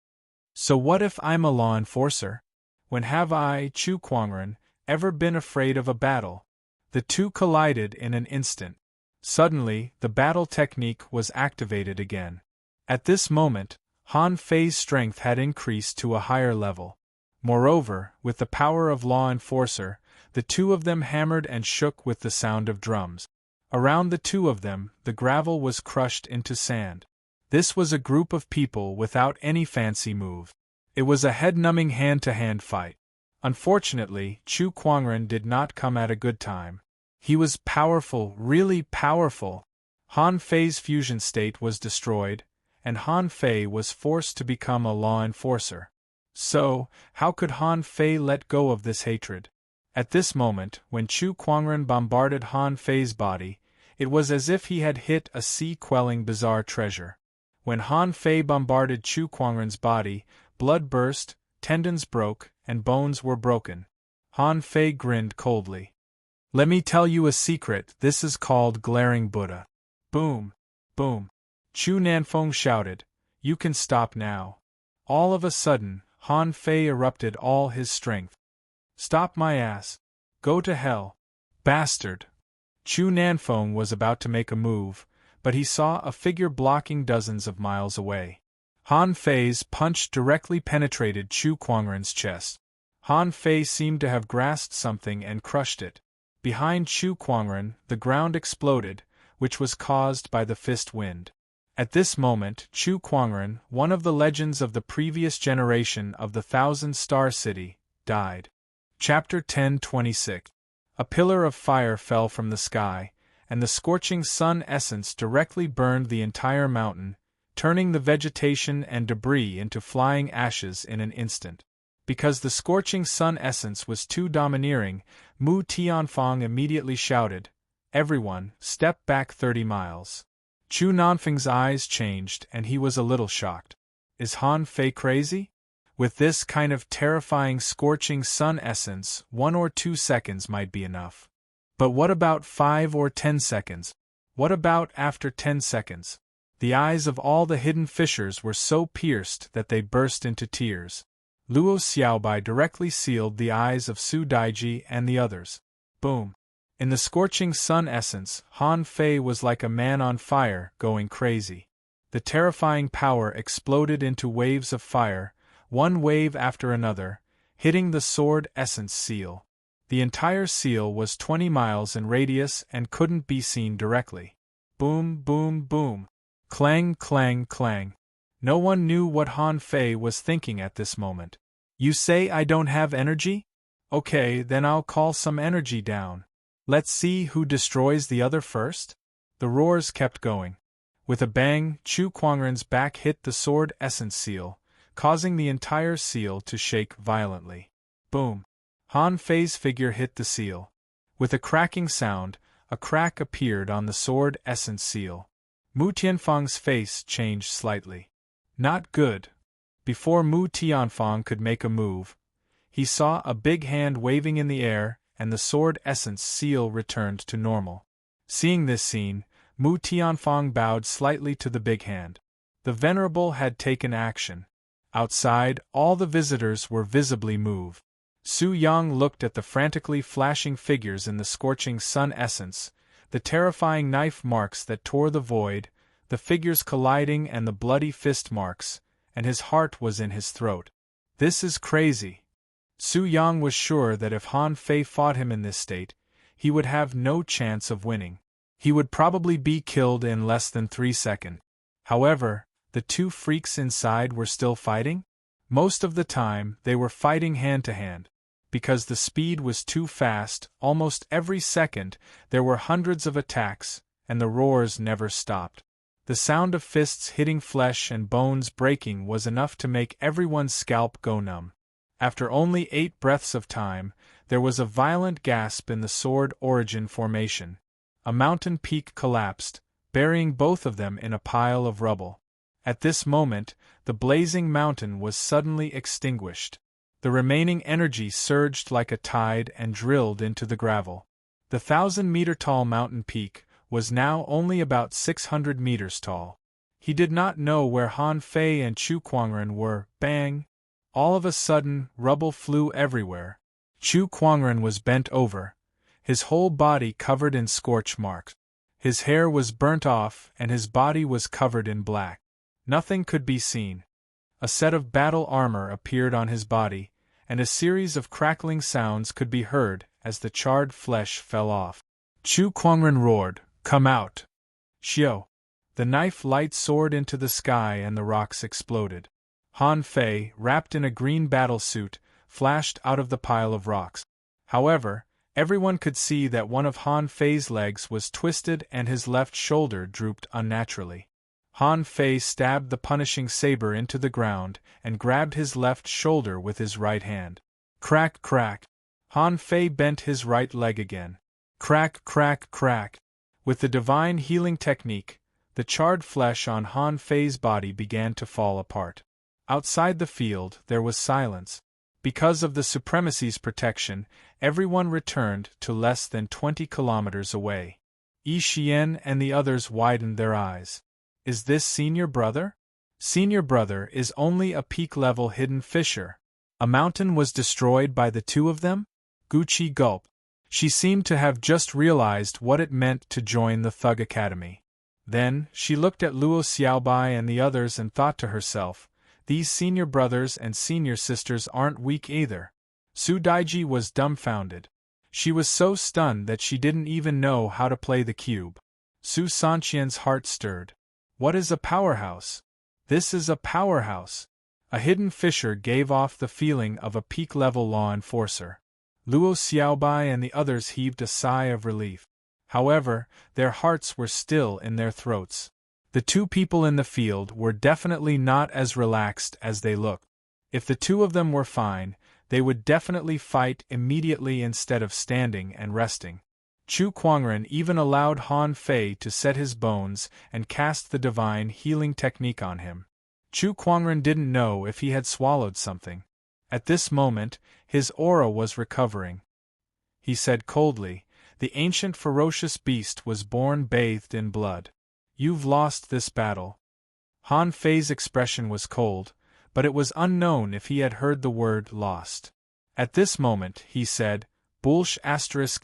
So what if I'm a law enforcer? When have I, Chu Kuangren, ever been afraid of a battle? The two collided in an instant. Suddenly, the battle technique was activated again. At this moment, Han Fei's strength had increased to a higher level. Moreover, with the power of law enforcer, the two of them hammered and shook with the sound of drums. Around the two of them, the gravel was crushed into sand. This was a group of people without any fancy move. It was a head-numbing hand-to-hand fight. Unfortunately, Chu Kuangren did not come at a good time. He was powerful, really powerful. Han Fei's fusion state was destroyed, and Han Fei was forced to become a law enforcer. So, how could Han Fei let go of this hatred? At this moment, when Chu Kuangren bombarded Han Fei's body, it was as if he had hit a sea-quelling bizarre treasure. When Han Fei bombarded Chu Kuangren's body, blood burst, tendons broke, and bones were broken. Han Fei grinned coldly. Let me tell you a secret, this is called glaring Buddha. Boom! Boom! Chu Nanfeng shouted, You can stop now. All of a sudden, Han Fei erupted all his strength. Stop my ass. Go to hell. Bastard. Chu Nanfeng was about to make a move, but he saw a figure blocking dozens of miles away. Han Fei's punch directly penetrated Chu Kuangren's chest. Han Fei seemed to have grasped something and crushed it. Behind Chu Kuangren, the ground exploded, which was caused by the fist wind. At this moment, Chu Kuangren, one of the legends of the previous generation of the Thousand Star City, died. Chapter 1026. A pillar of fire fell from the sky, and the scorching sun essence directly burned the entire mountain, turning the vegetation and debris into flying ashes in an instant. Because the scorching sun essence was too domineering, Mu Tianfang immediately shouted, "Everyone, step back 30 miles." Chu Nanfeng's eyes changed and he was a little shocked. Is Han Fei crazy? With this kind of terrifying scorching sun essence, 1 or 2 seconds might be enough. But what about 5 or 10 seconds? What about after 10 seconds? The eyes of all the hidden fishers were so pierced that they burst into tears. Luo Xiaobai directly sealed the eyes of Su Daiji and the others. Boom. In the scorching sun essence, Han Fei was like a man on fire, going crazy. The terrifying power exploded into waves of fire, one wave after another, hitting the sword essence seal. The entire seal was 20 miles in radius and couldn't be seen directly. Boom, boom, boom. Clang, clang, clang. No one knew what Han Fei was thinking at this moment. You say I don't have energy? Okay, then I'll call some energy down. Let's see who destroys the other first? The roars kept going. With a bang, Chu Kuangren's back hit the sword essence seal, causing the entire seal to shake violently. Boom. Han Fei's figure hit the seal. With a cracking sound, a crack appeared on the sword essence seal. Mu Tianfang's face changed slightly. Not good. Before Mu Tianfang could make a move, he saw a big hand waving in the air, and the sword essence seal returned to normal. Seeing this scene, Mu Tianfang bowed slightly to the big hand. The Venerable had taken action. Outside, all the visitors were visibly moved. Su Yang looked at the frantically flashing figures in the scorching sun essence, the terrifying knife marks that tore the void, the figures colliding and the bloody fist marks, and his heart was in his throat. This is crazy. Su Yang was sure that if Han Fei fought him in this state, he would have no chance of winning. He would probably be killed in less than 3 seconds. However, the two freaks inside were still fighting? Most of the time, they were fighting hand to hand. Because the speed was too fast, almost every second, there were hundreds of attacks, and the roars never stopped. The sound of fists hitting flesh and bones breaking was enough to make everyone's scalp go numb. After only 8 breaths of time, there was a violent gasp in the sword origin formation. A mountain peak collapsed, burying both of them in a pile of rubble. At this moment, the blazing mountain was suddenly extinguished. The remaining energy surged like a tide and drilled into the gravel. The 1,000-meter-tall mountain peak was now only about 600 meters tall. He did not know where Han Fei and Chu Kuangren were. Bang! All of a sudden, rubble flew everywhere. Chu Kuangren was bent over, his whole body covered in scorch marks. His hair was burnt off and his body was covered in black. Nothing could be seen. A set of battle armor appeared on his body, and a series of crackling sounds could be heard as the charred flesh fell off. Chu Kuangren roared, "Come out! Xiao!" The knife light soared into the sky and the rocks exploded. Han Fei, wrapped in a green battle suit, flashed out of the pile of rocks. However, everyone could see that one of Han Fei's legs was twisted and his left shoulder drooped unnaturally. Han Fei stabbed the punishing saber into the ground and grabbed his left shoulder with his right hand. Crack, crack. Han Fei bent his right leg again. Crack, crack, crack. With the divine healing technique, the charred flesh on Han Fei's body began to fall apart. Outside the field, there was silence. Because of the Supremacy's protection, everyone returned to less than 20 kilometers away. Yi Xian and the others widened their eyes. Is this senior brother? Senior brother is only a peak-level hidden fisher. A mountain was destroyed by the two of them? Gucci gulped. She seemed to have just realized what it meant to join the Thug Academy. Then, she looked at Luo Xiaobai and the others and thought to herself, these senior brothers and senior sisters aren't weak either. Su Daiji was dumbfounded. She was so stunned that she didn't even know how to play the cube. Su Sanqian's heart stirred. What is a powerhouse? This is a powerhouse. A hidden fisher gave off the feeling of a peak-level law enforcer. Luo Xiaobai and the others heaved a sigh of relief. However, their hearts were still in their throats. The two people in the field were definitely not as relaxed as they looked. If the two of them were fine, they would definitely fight immediately instead of standing and resting. Chu Kuangren even allowed Han Fei to set his bones and cast the divine healing technique on him. Chu Kuangren didn't know if he had swallowed something. At this moment, his aura was recovering. He said coldly, the ancient ferocious beast was born bathed in blood. You've lost this battle. Han Fei's expression was cold, but it was unknown if he had heard the word lost. At this moment, he said, Bulsh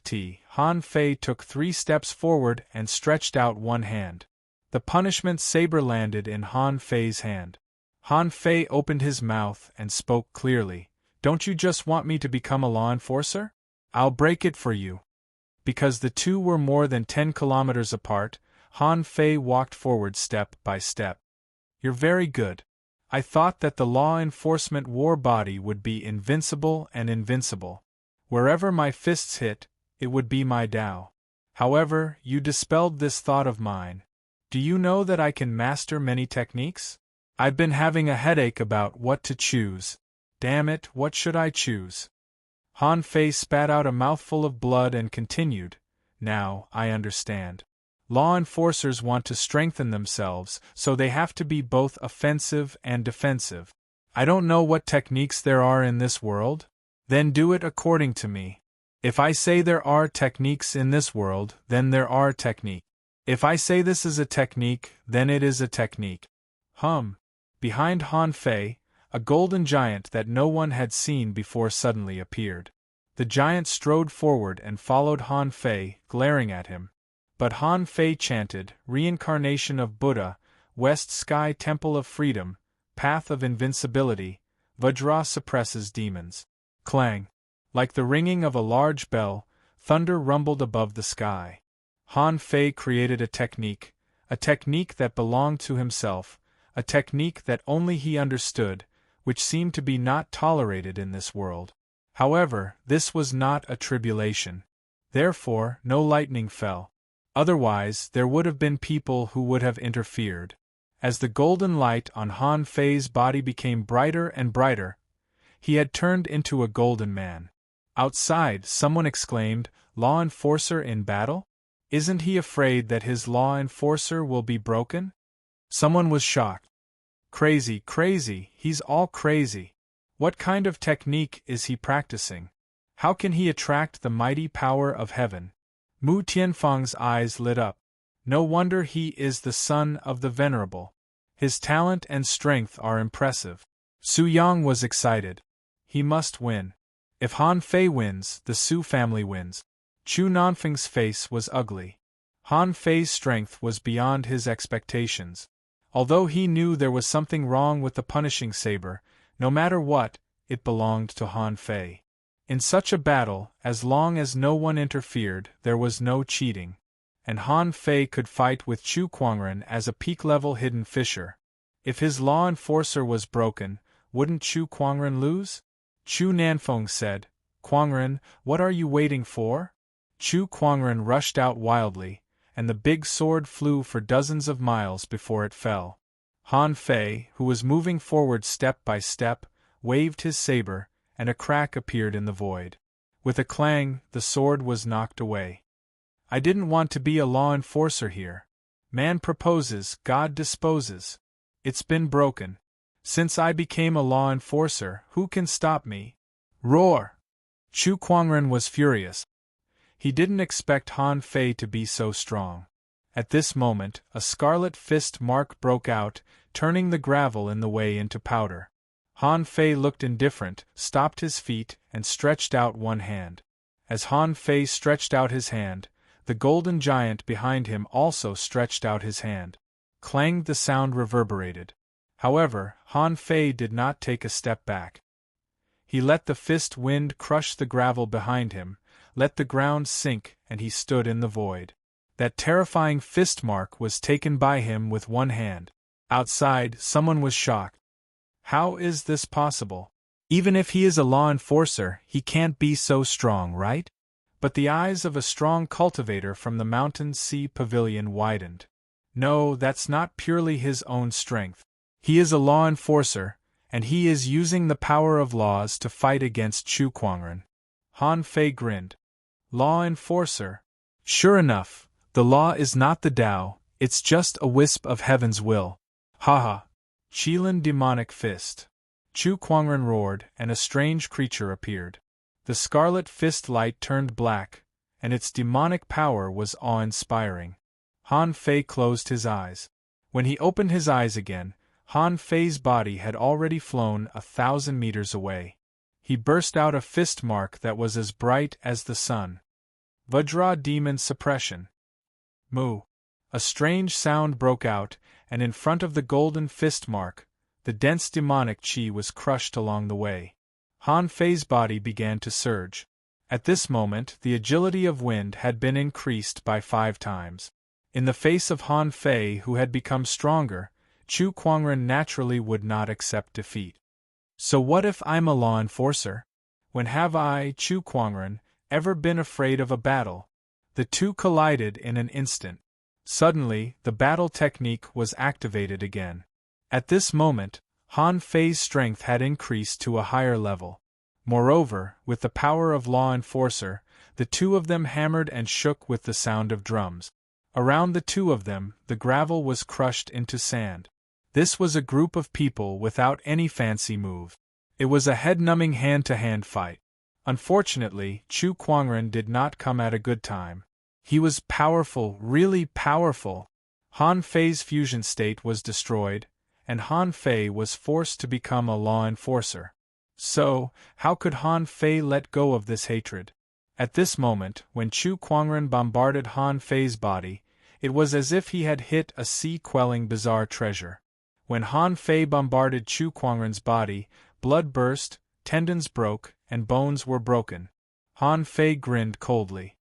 *T. Han Fei took 3 steps forward and stretched out one hand. The punishment saber landed in Han Fei's hand. Han Fei opened his mouth and spoke clearly. Don't you just want me to become a law enforcer? I'll break it for you. Because the two were more than 10 kilometers apart, Han Fei walked forward step by step. You're very good. I thought that the law enforcement war body would be invincible and invincible. Wherever my fists hit, it would be my Tao. However, you dispelled this thought of mine. Do you know that I can master many techniques? I've been having a headache about what to choose. Damn it, what should I choose? Han Fei spat out a mouthful of blood and continued, Now, I understand. Law enforcers want to strengthen themselves, so they have to be both offensive and defensive. I don't know what techniques there are in this world. Then do it according to me. If I say there are techniques in this world, then there are techniques. If I say this is a technique, then it is a technique. Behind Han Fei, a golden giant that no one had seen before suddenly appeared. The giant strode forward and followed Han Fei, glaring at him. But Han Fei chanted, Reincarnation of Buddha, West Sky Temple of Freedom, Path of Invincibility, Vajra suppresses demons. Clang! Like the ringing of a large bell, thunder rumbled above the sky. Han Fei created a technique that belonged to himself, a technique that only he understood, which seemed to be not tolerated in this world. However, this was not a tribulation. Therefore, no lightning fell. Otherwise, there would have been people who would have interfered. As the golden light on Han Fei's body became brighter and brighter, he had turned into a golden man. Outside, someone exclaimed, Law enforcer in battle? Isn't he afraid that his law enforcer will be broken? Someone was shocked. Crazy, he's all crazy. What kind of technique is he practicing? How can he attract the mighty power of heaven? Mu Tianfang's eyes lit up. No wonder he is the son of the Venerable. His talent and strength are impressive. Su Yang was excited. He must win. If Han Fei wins, the Su family wins. Chu Nanfeng's face was ugly. Han Fei's strength was beyond his expectations. Although he knew there was something wrong with the punishing saber, no matter what, it belonged to Han Fei. In such a battle, as long as no one interfered, there was no cheating. And Han Fei could fight with Chu Kuangren as a peak-level hidden fisher. If his law enforcer was broken, wouldn't Chu Kuangren lose? Chu Nanfeng said, Kuangren, what are you waiting for? Chu Kuangren rushed out wildly, and the big sword flew for dozens of miles before it fell. Han Fei, who was moving forward step by step, waved his saber, and a crack appeared in the void. With a clang, the sword was knocked away. I didn't want to be a law enforcer here. Man proposes, God disposes. It's been broken. Since I became a law enforcer, who can stop me? Roar! Chu Kuangren was furious. He didn't expect Han Fei to be so strong. At this moment, a scarlet fist mark broke out, turning the gravel in the way into powder. Han Fei looked indifferent, stopped his feet, and stretched out one hand. As Han Fei stretched out his hand, the golden giant behind him also stretched out his hand. Clang, the sound reverberated. However, Han Fei did not take a step back. He let the fist wind crush the gravel behind him, let the ground sink, and he stood in the void. That terrifying fist mark was taken by him with one hand. Outside, someone was shocked. How is this possible? Even if he is a law enforcer, he can't be so strong, right? But the eyes of a strong cultivator from the Mountain Sea Pavilion widened. No, that's not purely his own strength. He is a law enforcer, and he is using the power of laws to fight against Chu Kuangren. Han Fei grinned. Law enforcer? Sure enough, the law is not the Tao, it's just a wisp of heaven's will. Haha. Qilin demonic fist. Chu Kuangren roared, and a strange creature appeared. The scarlet fist light turned black, and its demonic power was awe-inspiring. Han Fei closed his eyes. When he opened his eyes again, Han Fei's body had already flown 1,000 meters away. He burst out a fist mark that was as bright as the sun. Vajra demon suppression. Moo. A strange sound broke out, and in front of the golden fist mark, the dense demonic chi was crushed along the way. Han Fei's body began to surge. At this moment, the agility of wind had been increased by 5 times. In the face of Han Fei, who had become stronger, Chu Kuangren naturally would not accept defeat. So what if I'm a law enforcer? When have I, Chu Kuangren, ever been afraid of a battle? The two collided in an instant. Suddenly, the battle technique was activated again. At this moment, Han Fei's strength had increased to a higher level. Moreover, with the power of law enforcer, the two of them hammered and shook with the sound of drums. Around the two of them, the gravel was crushed into sand. This was a group of people without any fancy move. It was a head-numbing hand-to-hand fight. Unfortunately, Chu Kuangren did not come at a good time. He was powerful, really powerful. Han Fei's fusion state was destroyed, and Han Fei was forced to become a law enforcer. So, how could Han Fei let go of this hatred? At this moment, when Chu Kuangren bombarded Han Fei's body, it was as if he had hit a sea-quelling bizarre treasure. When Han Fei bombarded Chu Kuangren's body, blood burst, tendons broke, and bones were broken. Han Fei grinned coldly.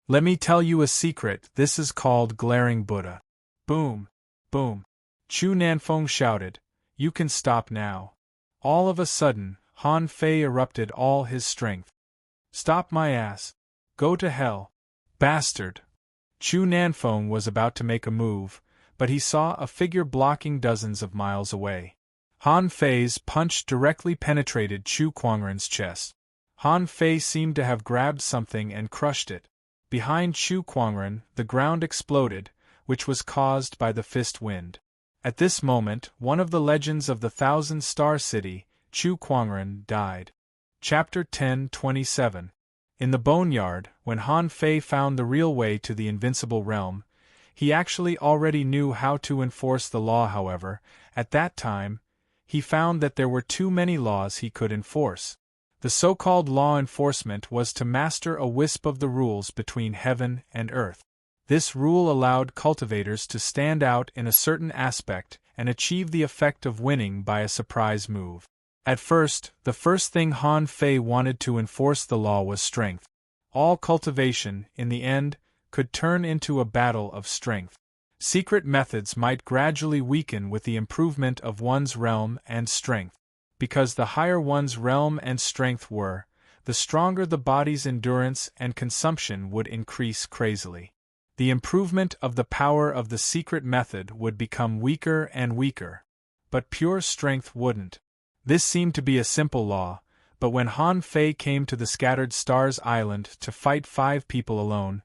Let me tell you a secret, this is called glaring Buddha. Boom! Boom! Chu Nanfeng shouted, You can stop now. All of a sudden, Han Fei erupted all his strength. Stop my ass. Go to hell. Bastard. Chu Nanfeng was about to make a move, but he saw a figure blocking dozens of miles away. Han Fei's punch directly penetrated Chu Kuangren's chest. Han Fei seemed to have grabbed something and crushed it. Behind Chu Kuangren, the ground exploded, which was caused by the fist wind. At this moment, one of the legends of the Thousand-Star City, Chu Kuangren, died. Chapter 10:27. In the boneyard, when Han Fei found the real way to the invincible realm, he actually already knew how to enforce the law. However, at that time, he found that there were too many laws he could enforce. The so-called law enforcement was to master a wisp of the rules between heaven and earth. This rule allowed cultivators to stand out in a certain aspect and achieve the effect of winning by a surprise move. At first, the first thing Han Fei wanted to enforce the law was strength. All cultivation, in the end, could turn into a battle of strength. Secret methods might gradually weaken with the improvement of one's realm and strength. Because the higher one's realm and strength were, the stronger the body's endurance and consumption would increase crazily. The improvement of the power of the secret method would become weaker and weaker. But pure strength wouldn't. This seemed to be a simple law, but when Han Fei came to the Scattered Stars Island to fight 5 people alone,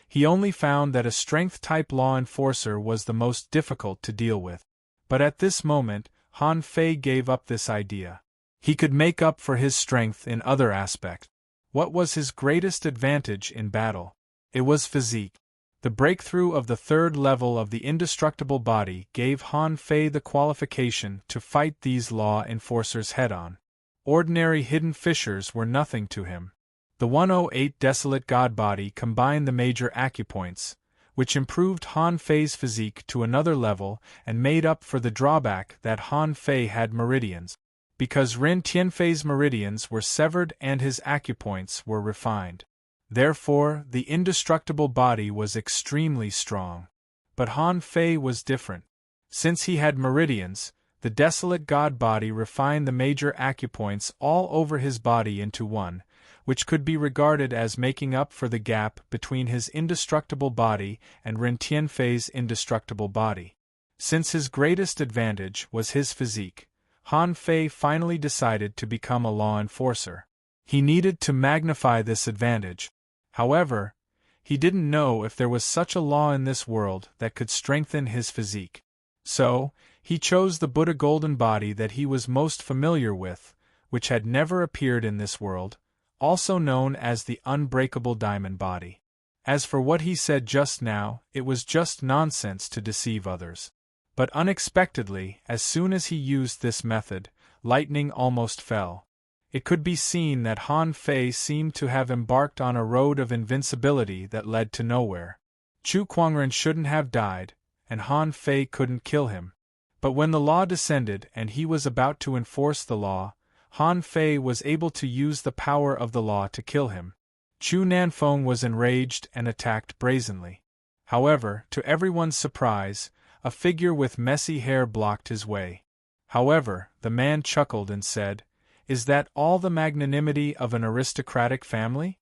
he only found that a strength-type law enforcer was the most difficult to deal with. But at this moment, Han Fei gave up this idea. He could make up for his strength in other aspects. What was his greatest advantage in battle? It was physique. The breakthrough of the third level of the indestructible body gave Han Fei the qualification to fight these law enforcers head-on. Ordinary hidden fissures were nothing to him. The 108 Desolate God body combined the major acupoints, which improved Han Fei's physique to another level and made up for the drawback that Han Fei had meridians. Because Ren Tianfei's meridians were severed and his acupoints were refined. Therefore, the indestructible body was extremely strong. But Han Fei was different. Since he had meridians, the Desolate God body refined the major acupoints all over his body into one, which could be regarded as making up for the gap between his indestructible body and Ren Tianfei's indestructible body. Since his greatest advantage was his physique, Han Fei finally decided to become a law enforcer. He needed to magnify this advantage. However, he didn't know if there was such a law in this world that could strengthen his physique. So, he chose the Buddha golden body that he was most familiar with, which had never appeared in this world, also known as the unbreakable diamond body. As for what he said just now, it was just nonsense to deceive others. But unexpectedly, as soon as he used this method, lightning almost fell. It could be seen that Han Fei seemed to have embarked on a road of invincibility that led to nowhere. Chu Kuangren shouldn't have died, and Han Fei couldn't kill him. But when the law descended and he was about to enforce the law, Han Fei was able to use the power of the law to kill him. Chu Nanfeng was enraged and attacked brazenly. However, to everyone's surprise, a figure with messy hair blocked his way. However, the man chuckled and said, "Is that all the magnanimity of an aristocratic family?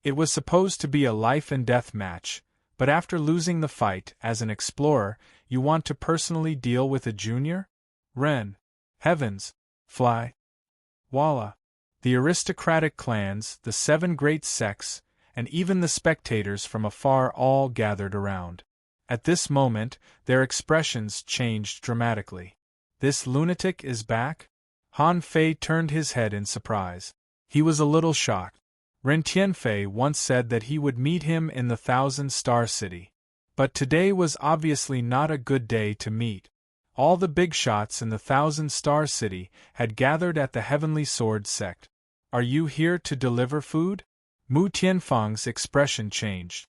It was supposed to be a life-and-death match, but after losing the fight as an explorer, you want to personally deal with a junior? Ren. Heavens. Fly. Walla." The aristocratic clans, the 7 great sects, and even the spectators from afar all gathered around. At this moment, their expressions changed dramatically. "This lunatic is back?" Han Fei turned his head in surprise. He was a little shocked. Ren Tianfei once said that he would meet him in the 1,000-star city. But today was obviously not a good day to meet. All the big shots in the 1,000-star city had gathered at the Heavenly Sword sect. "Are you here to deliver food?" Mu Tianfeng's expression changed.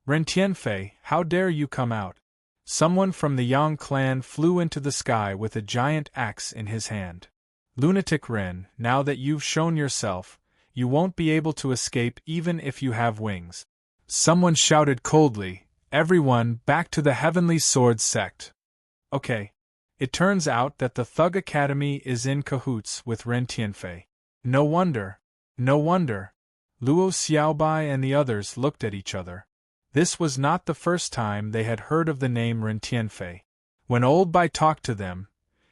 "Ren Tianfei, how dare you come out?" Someone from the Yang clan flew into the sky with a giant axe in his hand. "Lunatic Ren, now that you've shown yourself, you won't be able to escape even if you have wings." Someone shouted coldly, "Everyone, back to the Heavenly Sword sect." Okay. It turns out that the Thug Academy is in cahoots with Ren Tianfei. No wonder. No wonder. Luo Xiaobai and the others looked at each other. This was not the first time they had heard of the name Ren Tianfei. When Old Bai talked to them,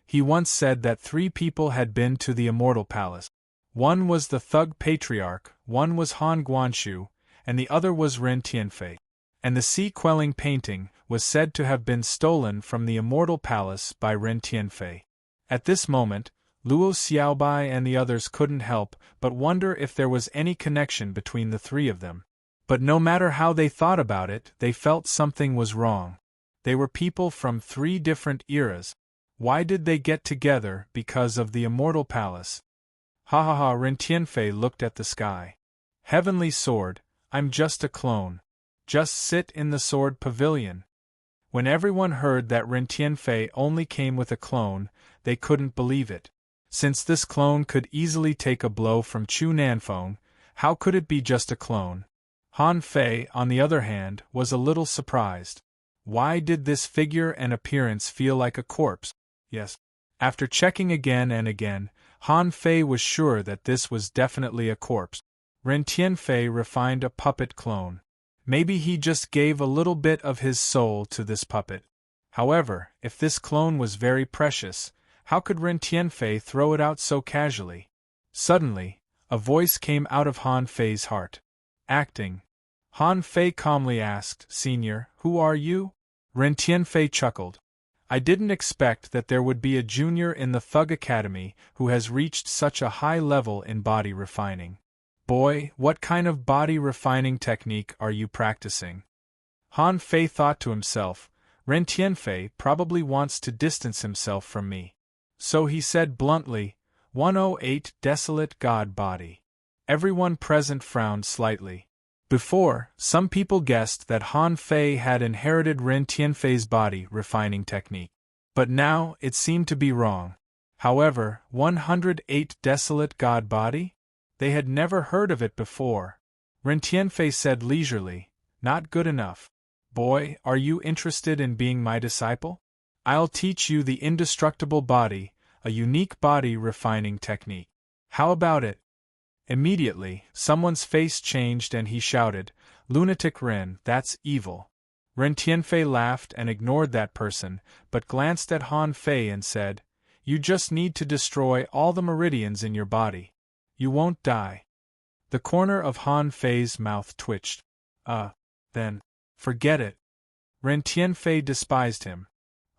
he once said that 3 people had been to the Immortal Palace. One was the Thug Patriarch, one was Han Guanshu, and the other was Ren Tianfei. And the sea-quelling painting was said to have been stolen from the Immortal Palace by Ren Tianfei. At this moment, Luo Xiaobai and the others couldn't help but wonder if there was any connection between the 3 of them. But no matter how they thought about it, they felt something was wrong. They were people from 3 different eras. Why did they get together because of the Immortal Palace? Ha ha ha! Ren Tianfei looked at the sky. "Heavenly Sword, I'm just a clone. Just sit in the Sword Pavilion." When everyone heard that Ren Tianfei only came with a clone, they couldn't believe it. Since this clone could easily take a blow from Chu Nanfeng, how could it be just a clone? Han Fei, on the other hand, was a little surprised. Why did this figure and appearance feel like a corpse? Yes. After checking again and again, Han Fei was sure that this was definitely a corpse. Ren Tianfei refined a puppet clone. Maybe he just gave a little bit of his soul to this puppet. However, if this clone was very precious, how could Ren Tianfei throw it out so casually? Suddenly, a voice came out of Han Fei's heart. "Acting." Han Fei calmly asked, "Senior, who are you?" Ren Tianfei chuckled. "I didn't expect that there would be a junior in the Thug Academy who has reached such a high level in body refining. Boy, what kind of body refining technique are you practicing?" Han Fei thought to himself, Ren Tianfei probably wants to distance himself from me. So he said bluntly, 108 Desolate God Body. Everyone present frowned slightly. Before, some people guessed that Han Fei had inherited Ren Tianfei's body refining technique. But now it seemed to be wrong. However, 108 Desolate God Body? They had never heard of it before. Ren Tianfei said leisurely, not good enough. Boy, are you interested in being my disciple? I'll teach you the indestructible body, a unique body refining technique. How about it? Immediately, someone's face changed and he shouted, Lunatic Ren, that's evil. Ren Tianfei laughed and ignored that person, but glanced at Han Fei and said, You just need to destroy all the meridians in your body. You won't die. The corner of Han Fei's mouth twitched. Then, forget it. Ren Tianfei despised him.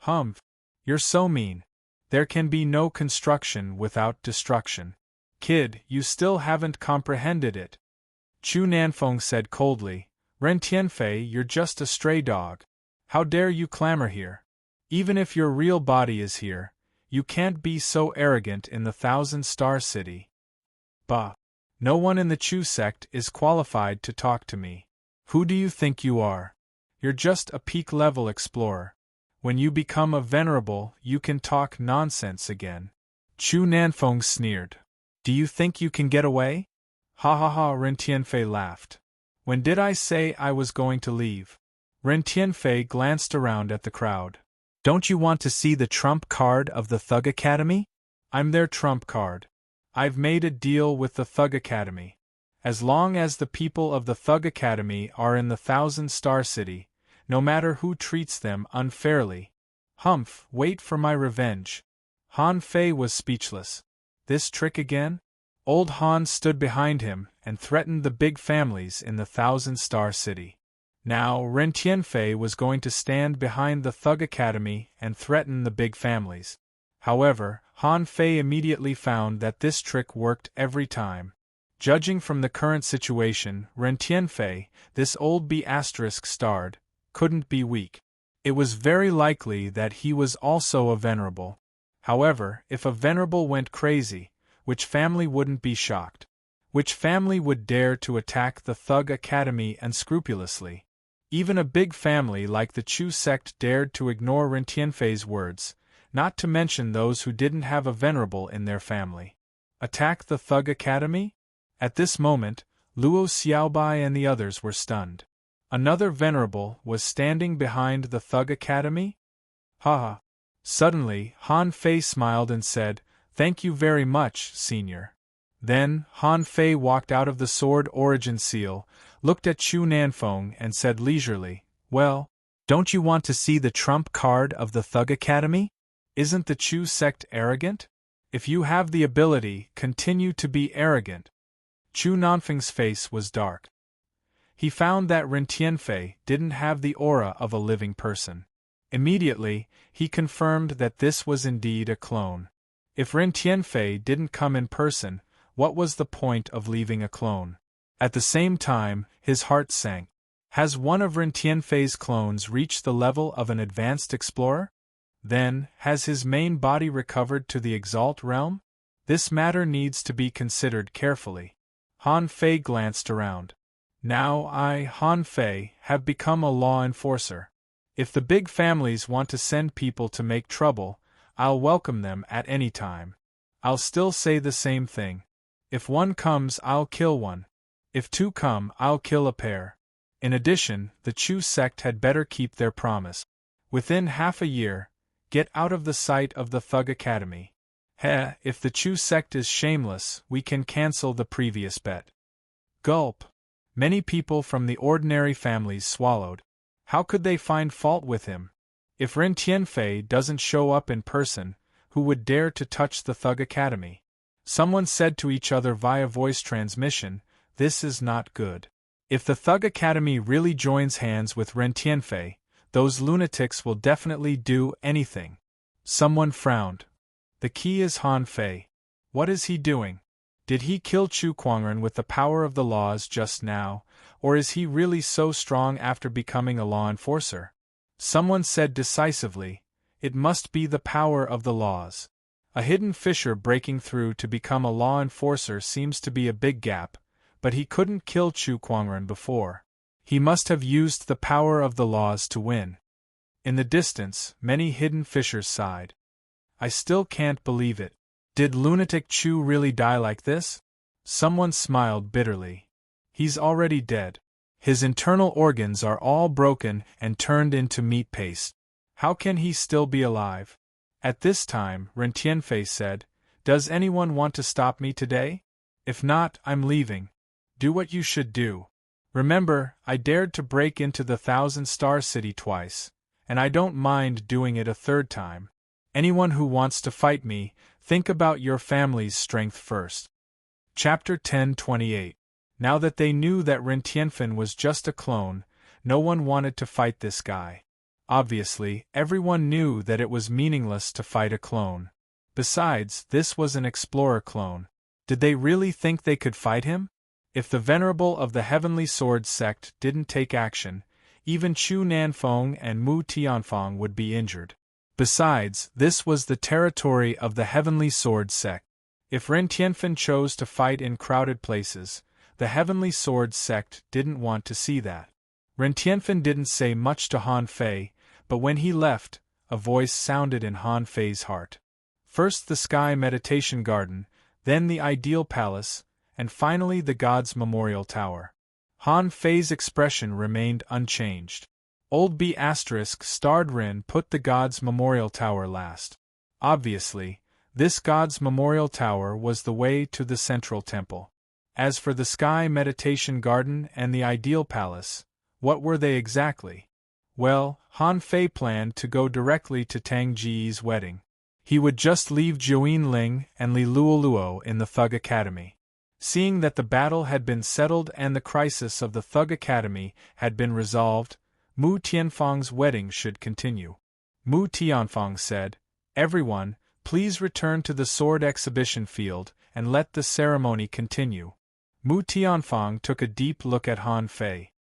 Humph, you're so mean. There can be no construction without destruction. Kid, you still haven't comprehended it. Chu Nanfeng said coldly, Ren Tianfei, you're just a stray dog. How dare you clamor here? Even if your real body is here, you can't be so arrogant in the 1,000-star city. Bah! No one in the Chu sect is qualified to talk to me. Who do you think you are? You're just a peak-level explorer. When you become a venerable, you can talk nonsense again. Chu Nanfeng sneered. Do you think you can get away? Ha ha ha, Ren Tianfei laughed. When did I say I was going to leave? Ren Tianfei glanced around at the crowd. Don't you want to see the trump card of the Thug Academy? I'm their trump card. I've made a deal with the Thug Academy. As long as the people of the Thug Academy are in the 1,000-star city, no matter who treats them unfairly. Humph, wait for my revenge. Han Fei was speechless. This trick again? Old Han stood behind him and threatened the big families in the 1,000-star city. Now Ren Tianfei was going to stand behind the Thug Academy and threaten the big families. However, Han Fei immediately found that this trick worked every time. Judging from the current situation, Ren Tianfei, this old B***starred, couldn't be weak. It was very likely that he was also a venerable. However, if a venerable went crazy, which family wouldn't be shocked? Which family would dare to attack the Thug Academy unscrupulously? Even a big family like the Chu sect dared to ignore Ren Tianfei's words, not to mention those who didn't have a venerable in their family. Attack the Thug Academy? At this moment, Luo Xiaobai and the others were stunned. Another venerable was standing behind the Thug Academy? Ha ha. Suddenly, Han Fei smiled and said, Thank you very much, Senior. Then, Han Fei walked out of the Sword Origin Seal, looked at Chu Nanfeng and said leisurely, Well, don't you want to see the trump card of the Thug Academy? Isn't the Chu sect arrogant? If you have the ability, continue to be arrogant. Chu Nanfeng's face was dark. He found that Ren Tianfei didn't have the aura of a living person. Immediately, he confirmed that this was indeed a clone. If Ren Tianfei didn't come in person, what was the point of leaving a clone? At the same time, his heart sank. Has one of Ren Tianfei's clones reached the level of an advanced explorer? Then, has his main body recovered to the Exalt realm? This matter needs to be considered carefully. Han Fei glanced around. Now I, Han Fei, have become a law enforcer. If the big families want to send people to make trouble, I'll welcome them at any time. I'll still say the same thing. If one comes, I'll kill one. If two come, I'll kill a pair. In addition, the Chu sect had better keep their promise. Within half a year, get out of the sight of the Thug Academy. If the Chu sect is shameless, we can cancel the previous bet. Gulp. Many people from the ordinary families swallowed. How could they find fault with him? If Ren Tianfei doesn't show up in person, who would dare to touch the Thug Academy? Someone said to each other via voice transmission, This is not good. If the Thug Academy really joins hands with Ren Tianfei, those lunatics will definitely do anything. Someone frowned. The key is Han Fei. What is he doing? Did he kill Chu Kuangren with the power of the laws just now, Or is he really so strong after becoming a law enforcer? Someone said decisively, "It must be the power of the laws." A hidden fisher breaking through to become a law enforcer seems to be a big gap, but he couldn't kill Chu Kuangren before. He must have used the power of the laws to win. In the distance, many hidden fishers sighed. I still can't believe it. Did lunatic Chu really die like this? Someone smiled bitterly. He's already dead. His internal organs are all broken and turned into meat paste. How can he still be alive? At this time, Ren Tianfei said, "Does anyone want to stop me today? If not, I'm leaving. Do what you should do. Remember, I dared to break into the 1,000-star city twice, and I don't mind doing it a third time. Anyone who wants to fight me, think about your family's strength first." Chapter 10:28. Now that they knew that Ren Tianfen was just a clone, no one wanted to fight this guy. Obviously, everyone knew that it was meaningless to fight a clone. Besides, this was an explorer clone. Did they really think they could fight him? If the Venerable of the Heavenly Sword sect didn't take action, even Chu Nanfeng and Mu Tianfeng would be injured. Besides, this was the territory of the Heavenly Sword sect. If Ren Tianfen chose to fight in crowded places, the Heavenly Sword sect didn't want to see that. Ren Tianfen didn't say much to Han Fei, but when he left, a voice sounded in Han Fei's heart. First the Sky Meditation Garden, then the Ideal Palace, and finally the God's Memorial Tower. Han Fei's expression remained unchanged. Old B** starred Rin put the God's Memorial Tower last. Obviously, this God's Memorial Tower was the way to the Central Temple. As for the Sky Meditation Garden and the Ideal Palace, what were they exactly? Well, Han Fei planned to go directly to Tang Ji's wedding. He would just leave Zhouyin Ling and Li Luoluo in the Thug Academy. Seeing that the battle had been settled and the crisis of the Thug Academy had been resolved, Mu Tianfeng's wedding should continue. Mu Tianfeng said, "Everyone, please return to the sword exhibition field and let the ceremony continue." Mu Tianfeng took a deep look at Han Fei.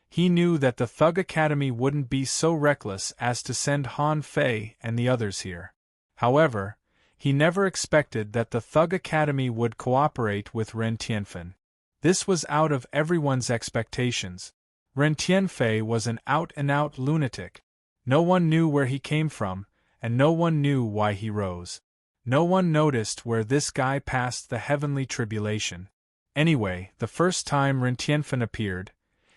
He knew that the Thug Academy wouldn't be so reckless as to send Han Fei and the others here. However, he never expected that the Thug Academy would cooperate with Ren Tianfen. This was out of everyone's expectations. Ren Tianfei was an out-and-out lunatic. No one knew where he came from, and no one knew why he rose. No one noticed where this guy passed the heavenly tribulation. Anyway, the first time Ren Tianfen appeared,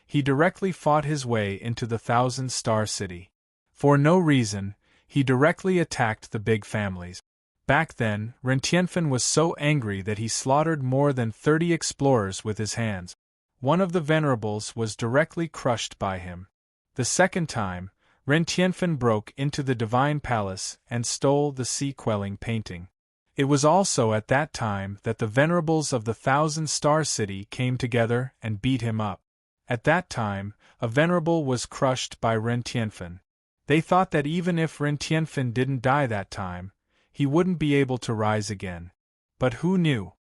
he directly fought his way into the 1,000-star city. For no reason, he directly attacked the big families. Back then, Ren Tianfen was so angry that he slaughtered more than 30 explorers with his hands. One of the venerables was directly crushed by him. The second time, Ren Tianfen broke into the Divine Palace and stole the sea-quelling painting. It was also at that time that the venerables of the 1,000-star city came together and beat him up. At that time, a venerable was crushed by Ren Tianfen. They thought that even if Ren Tianfen didn't die that time, he wouldn't be able to rise again. But who knew?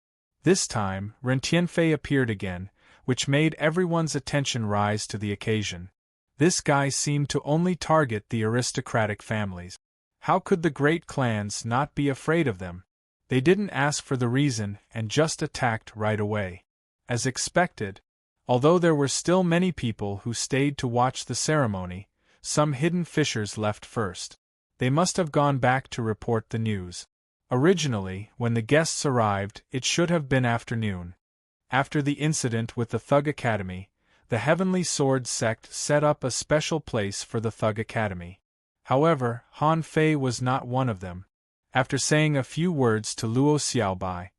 This time, Ren Tianfei appeared again, which made everyone's attention rise to the occasion. This guy seemed to only target the aristocratic families. How could the great clans not be afraid of them? They didn't ask for the reason and just attacked right away. As expected, although there were still many people who stayed to watch the ceremony, some hidden fishers left first. They must have gone back to report the news. Originally, when the guests arrived, it should have been afternoon. After the incident with the Thug Academy, the Heavenly Sword sect set up a special place for the Thug Academy. However, Han Fei was not one of them. After saying a few words to Luo Xiaobai,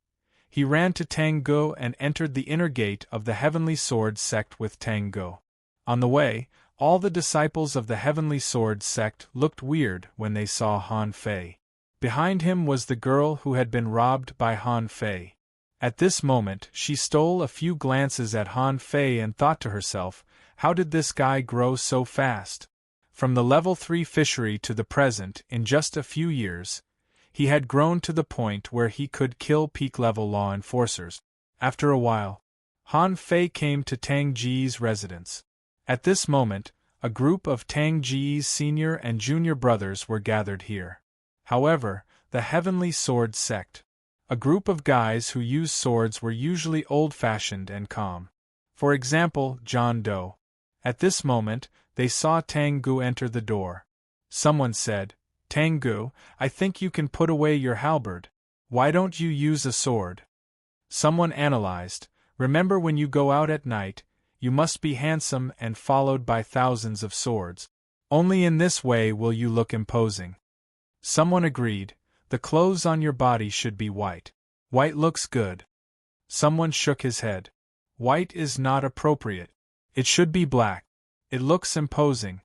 he ran to Tang Go and entered the inner gate of the Heavenly Sword sect with Tang Go. On the way, all the disciples of the Heavenly Sword sect looked weird when they saw Han Fei. Behind him was the girl who had been robbed by Han Fei. At this moment, she stole a few glances at Han Fei and thought to herself, how did this guy grow so fast? From the level 3 fishery to the present, in just a few years, he had grown to the point where he could kill peak-level law enforcers. After a while, Han Fei came to Tang Ji's residence. At this moment, a group of Tang Ji's senior and junior brothers were gathered here. However, the Heavenly Sword sect. A group of guys who use swords were usually old-fashioned and calm. For example, John Doe. At this moment, they saw Tang Gu enter the door. Someone said, "Tang Gu, I think you can put away your halberd. Why don't you use a sword?" Someone analyzed, "Remember, when you go out at night, you must be handsome and followed by thousands of swords. Only in this way will you look imposing." Someone agreed, "The clothes on your body should be white. White looks good." Someone shook his head. "White is not appropriate. It should be black. It looks imposing."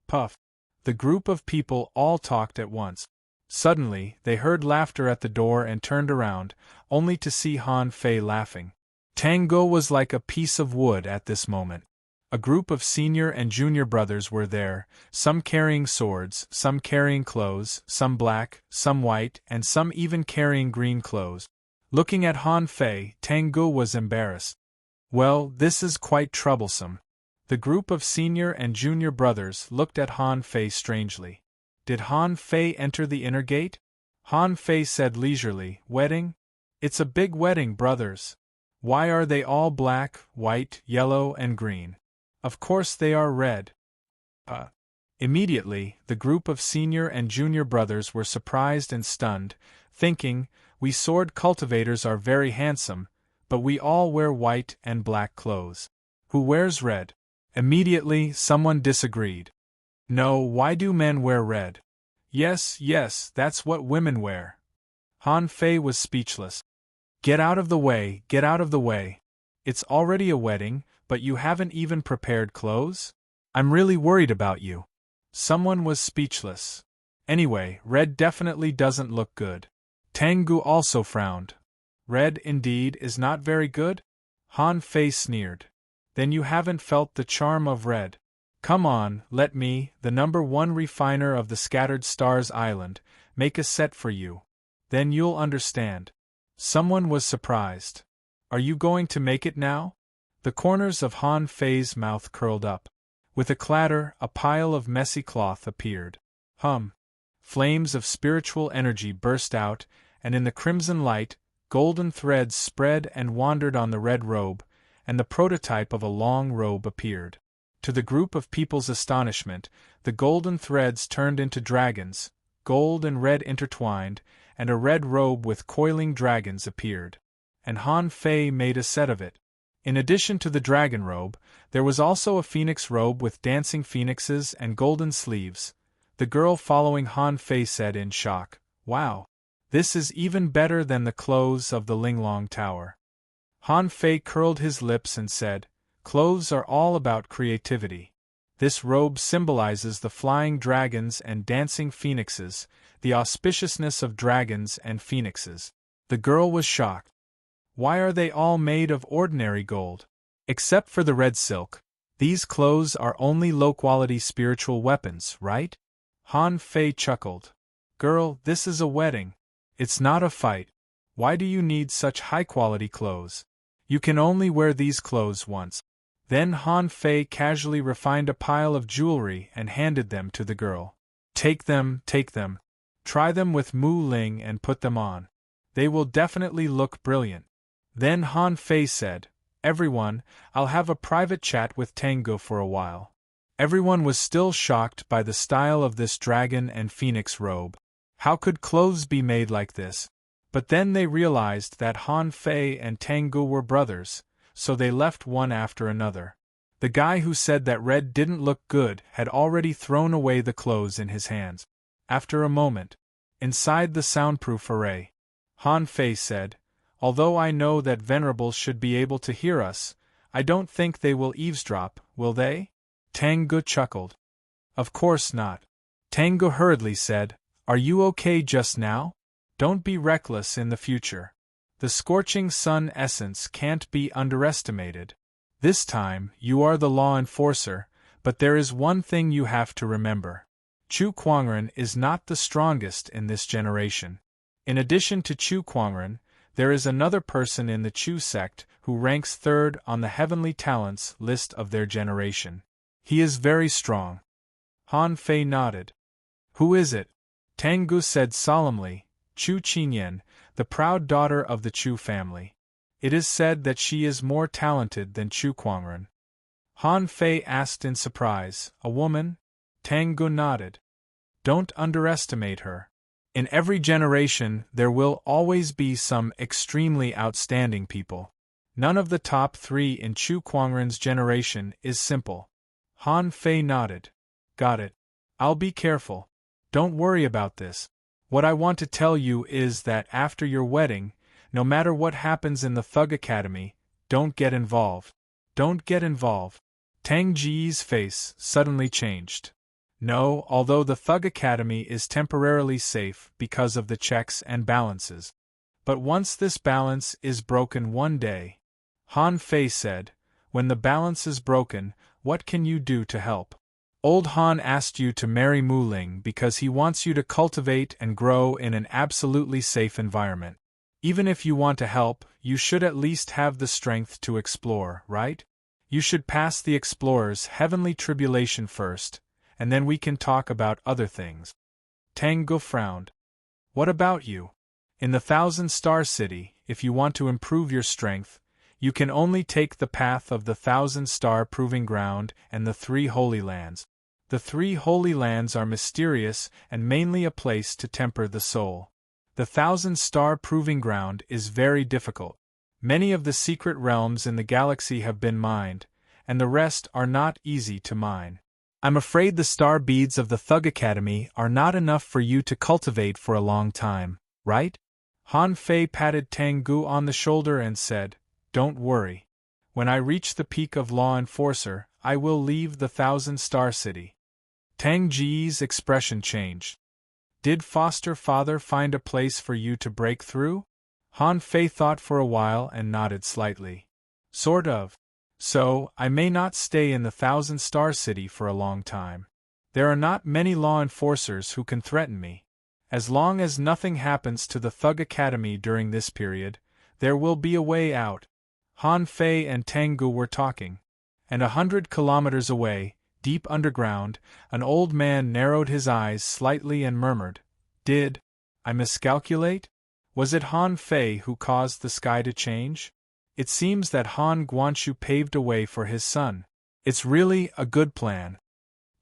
Puff. The group of people all talked at once. Suddenly, they heard laughter at the door and turned around, only to see Han Fei laughing. Tang Gu was like a piece of wood at this moment. A group of senior and junior brothers were there, some carrying swords, some carrying clothes, some black, some white, and some even carrying green clothes. Looking at Han Fei, Tang Gu was embarrassed. "Well, this is quite troublesome." The group of senior and junior brothers looked at Han Fei strangely. Did Han Fei enter the inner gate? Han Fei said leisurely, "Wedding? It's a big wedding, brothers. Why are they all black, white, yellow, and green? Of course they are red." Immediately, the group of senior and junior brothers were surprised and stunned, thinking, "We sword cultivators are very handsome, but we all wear white and black clothes. Who wears red?" Immediately, someone disagreed. "No, why do men wear red?" Yes, that's what women wear." Han Fei was speechless. "Get out of the way, get out of the way. It's already a wedding, but you haven't even prepared clothes? I'm really worried about you." Someone was speechless. "Anyway, red definitely doesn't look good." Tang Gu also frowned. "Red, indeed, is not very good?" Han Fei sneered. "Then you haven't felt the charm of red. Come on, let me, the #1 refiner of the Scattered Stars Island, make a set for you. Then you'll understand." Someone was surprised. "Are you going to make it now?" The corners of Han Fei's mouth curled up. With a clatter, a pile of messy cloth appeared. Flames of spiritual energy burst out, and in the crimson light, golden threads spread and wandered on the red robe, and the prototype of a long robe appeared. To the group of people's astonishment, the golden threads turned into dragons, gold and red intertwined, and a red robe with coiling dragons appeared. And Han Fei made a set of it. In addition to the dragon robe, there was also a phoenix robe with dancing phoenixes and golden sleeves. The girl following Han Fei said in shock, "Wow! This is even better than the clothes of the Linglong Tower." Han Fei curled his lips and said, "Clothes are all about creativity. This robe symbolizes the flying dragons and dancing phoenixes, the auspiciousness of dragons and phoenixes." The girl was shocked. "Why are they all made of ordinary gold? Except for the red silk. These clothes are only low-quality spiritual weapons, right?" Han Fei chuckled. "Girl, this is a wedding. It's not a fight. Why do you need such high-quality clothes? You can only wear these clothes once." Then Han Fei casually refined a pile of jewelry and handed them to the girl. Take them. Try them with Mu Ling and put them on. They will definitely look brilliant." Then Han Fei said, "Everyone, I'll have a private chat with Tang Gu for a while." Everyone was still shocked by the style of this dragon and phoenix robe. How could clothes be made like this? But then they realized that Han Fei and Tang Gu were brothers, so they left one after another. The guy who said that red didn't look good had already thrown away the clothes in his hands. After a moment, inside the soundproof array, Han Fei said, "Although I know that venerables should be able to hear us, I don't think they will eavesdrop, will they?" Tang Gu chuckled. "Of course not." Tang Gu hurriedly said, "Are you okay just now? Don't be reckless in the future. The scorching sun essence can't be underestimated. This time, you are the law enforcer, but there is one thing you have to remember. Chu Kuangren is not the strongest in this generation. In addition to Chu Kuangren, There is another person in the Chu sect who ranks third on the heavenly talents list of their generation. He is very strong. Han Fei nodded. Who is it? Tang Gu said solemnly, Chu Qinyan, the proud daughter of the Chu family. It is said that she is more talented than Chu Kuangren. Han Fei asked in surprise, a woman? Tang Gu nodded. Don't underestimate her. In every generation there will always be some extremely outstanding people. None of the top 3 in Chu Kuangren's generation is simple. Han Fei nodded. Got it. I'll be careful. Don't worry about this. What I want to tell you is that after your wedding, no matter what happens in the Thug Academy, don't get involved. Don't get involved. Tang Ji's face suddenly changed. No, although the Thug Academy is temporarily safe because of the checks and balances. But once this balance is broken one day, Han Fei said, when the balance is broken, what can you do to help? Old Han asked you to marry Mu Ling because he wants you to cultivate and grow in an absolutely safe environment. Even if you want to help, you should at least have the strength to explore, right? You should pass the explorer's heavenly tribulation first, and then we can talk about other things. Tang Gu frowned. What about you? In the 1,000-star city, if you want to improve your strength, you can only take the path of the 1,000-star proving ground and the 3 holy lands. The 3 holy lands are mysterious and mainly a place to temper the soul. The 1,000-star proving ground is very difficult. Many of the secret realms in the galaxy have been mined, and the rest are not easy to mine. I'm afraid the star beads of the Thug Academy are not enough for you to cultivate for a long time, right? Han Fei patted Tang Gu on the shoulder and said, Don't worry. When I reach the peak of Law Enforcer, I will leave the 1,000-star city. Tang Ji's expression changed. Did foster father find a place for you to break through? Han Fei thought for a while and nodded slightly. Sort of. So, I may not stay in the 1,000-star city for a long time. There are not many law enforcers who can threaten me. As long as nothing happens to the Thug Academy during this period, there will be a way out. Han Fei and Tang Gu were talking. And 100 kilometers away, deep underground, an old man narrowed his eyes slightly and murmured, Did I miscalculate? Was it Han Fei who caused the sky to change? It seems that Han Guanshu paved a way for his son. It's really a good plan.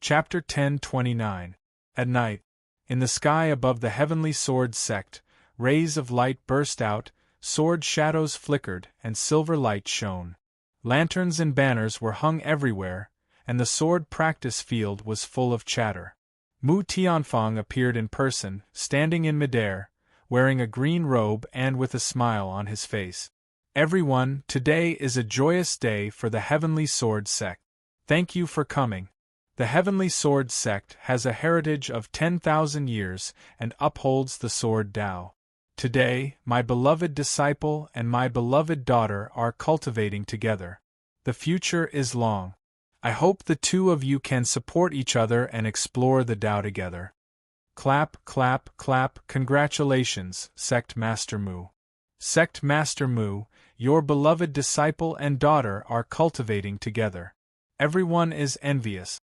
Chapter 10:29. At night, in the sky above the heavenly sword sect, rays of light burst out, sword shadows flickered, and silver light shone. Lanterns and banners were hung everywhere, and the sword practice field was full of chatter. Mu Tianfang appeared in person, standing in midair, wearing a green robe and with a smile on his face. Everyone, today is a joyous day for the Heavenly Sword Sect. Thank you for coming. The Heavenly Sword Sect has a heritage of 10,000 years and upholds the Sword Tao. Today, my beloved disciple and my beloved daughter are cultivating together. The future is long. I hope the two of you can support each other and explore the Tao together. Clap, clap, clap, congratulations, Sect Master Mu. Sect Master Mu, your beloved disciple and daughter are cultivating together. Everyone is envious.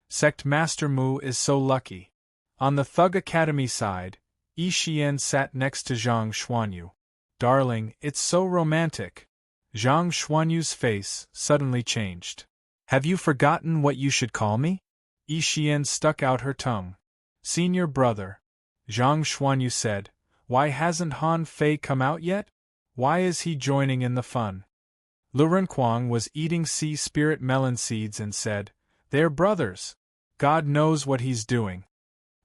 Sect Master Mu is so lucky. On the Thug Academy side, Yi Xian sat next to Zhang Xuanyu. Darling, it's so romantic. Zhang Xuanyu's face suddenly changed. Have you forgotten what you should call me? Yi Xian stuck out her tongue. Senior brother. Zhang Xuanyu said, Why hasn't Han Fei come out yet? Why is he joining in the fun? Lu Renquang was eating sea spirit melon seeds and said, They're brothers. God knows what he's doing.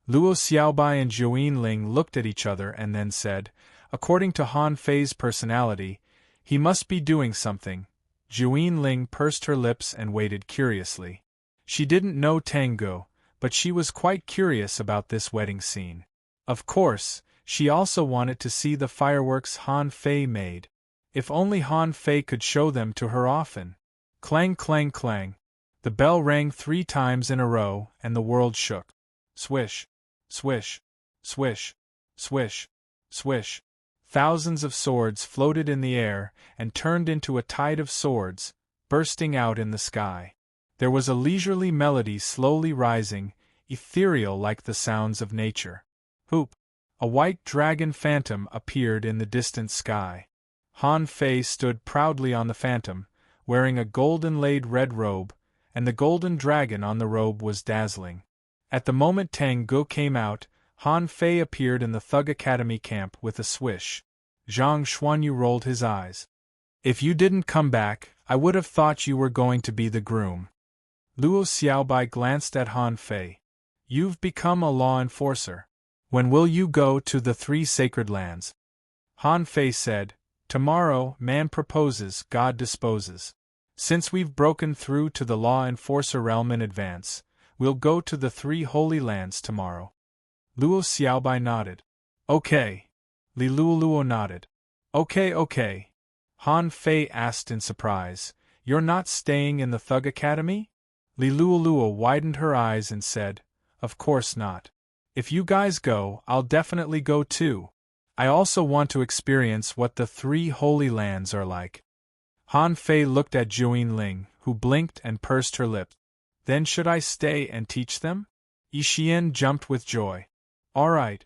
Luo Xiaobai and Zhuyin Ling looked at each other and then said, According to Han Fei's personality, he must be doing something. Zhuyin Ling pursed her lips and waited curiously. She didn't know Tang Gu, but she was quite curious about this wedding scene. Of course, she also wanted to see the fireworks Han Fei made. If only Han Fei could show them to her often. Clang, clang, clang. The bell rang 3 times in a row, and the world shook. Swish, swish, swish, swish, swish. Thousands of swords floated in the air and turned into a tide of swords, bursting out in the sky. There was a leisurely melody slowly rising, ethereal like the sounds of nature. Hoop! A white dragon phantom appeared in the distant sky. Han Fei stood proudly on the phantom, wearing a golden-laid red robe, and the golden dragon on the robe was dazzling. At the moment Tang Gu came out, Han Fei appeared in the Thug Academy camp with a swish. Zhang Xuanyu rolled his eyes. If you didn't come back, I would have thought you were going to be the groom. Luo Xiaobai glanced at Han Fei. You've become a law enforcer. When will you go to the 3 sacred lands? Han Fei said, Tomorrow, man proposes, God disposes. Since we've broken through to the law enforcer realm in advance, we'll go to the 3 holy lands tomorrow. Luo Xiaobai nodded. Okay. Li Luoluo nodded. Okay. Han Fei asked in surprise, You're not staying in the Thug Academy? Li Luoluo widened her eyes and said, Of course not. If you guys go, I'll definitely go too. I also want to experience what the 3 holy lands are like. Han Fei looked at Juyin Ling, who blinked and pursed her lips. Then should I stay and teach them? Yi Xian jumped with joy. All right.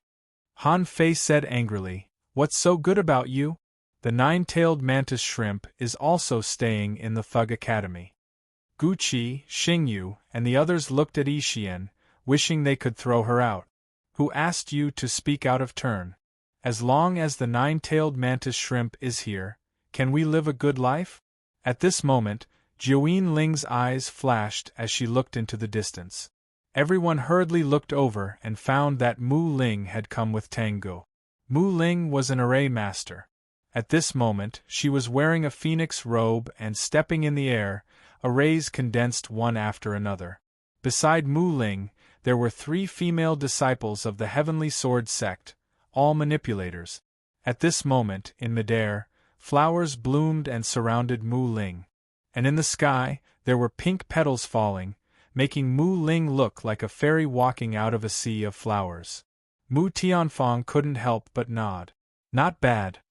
Han Fei said angrily, What's so good about you? The 9-tailed mantis shrimp is also staying in the Thug Academy. Gu Qi, Xingyu, and the others looked at Yi Xian, wishing they could throw her out. Who asked you to speak out of turn? As long as the 9-tailed mantis shrimp is here, can we live a good life? At this moment, Juyin Ling's eyes flashed as she looked into the distance. Everyone hurriedly looked over and found that Mu Ling had come with Tang Gu. Mu Ling was an array master. At this moment, she was wearing a phoenix robe and stepping in the air, arrays condensed one after another. Beside Mu Ling, there were 3 female disciples of the Heavenly Sword sect, all manipulators. At this moment, in midair, flowers bloomed and surrounded Mu Ling. And in the sky, there were pink petals falling, making Mu Ling look like a fairy walking out of a sea of flowers. Mu Tianfang couldn't help but nod. Not bad,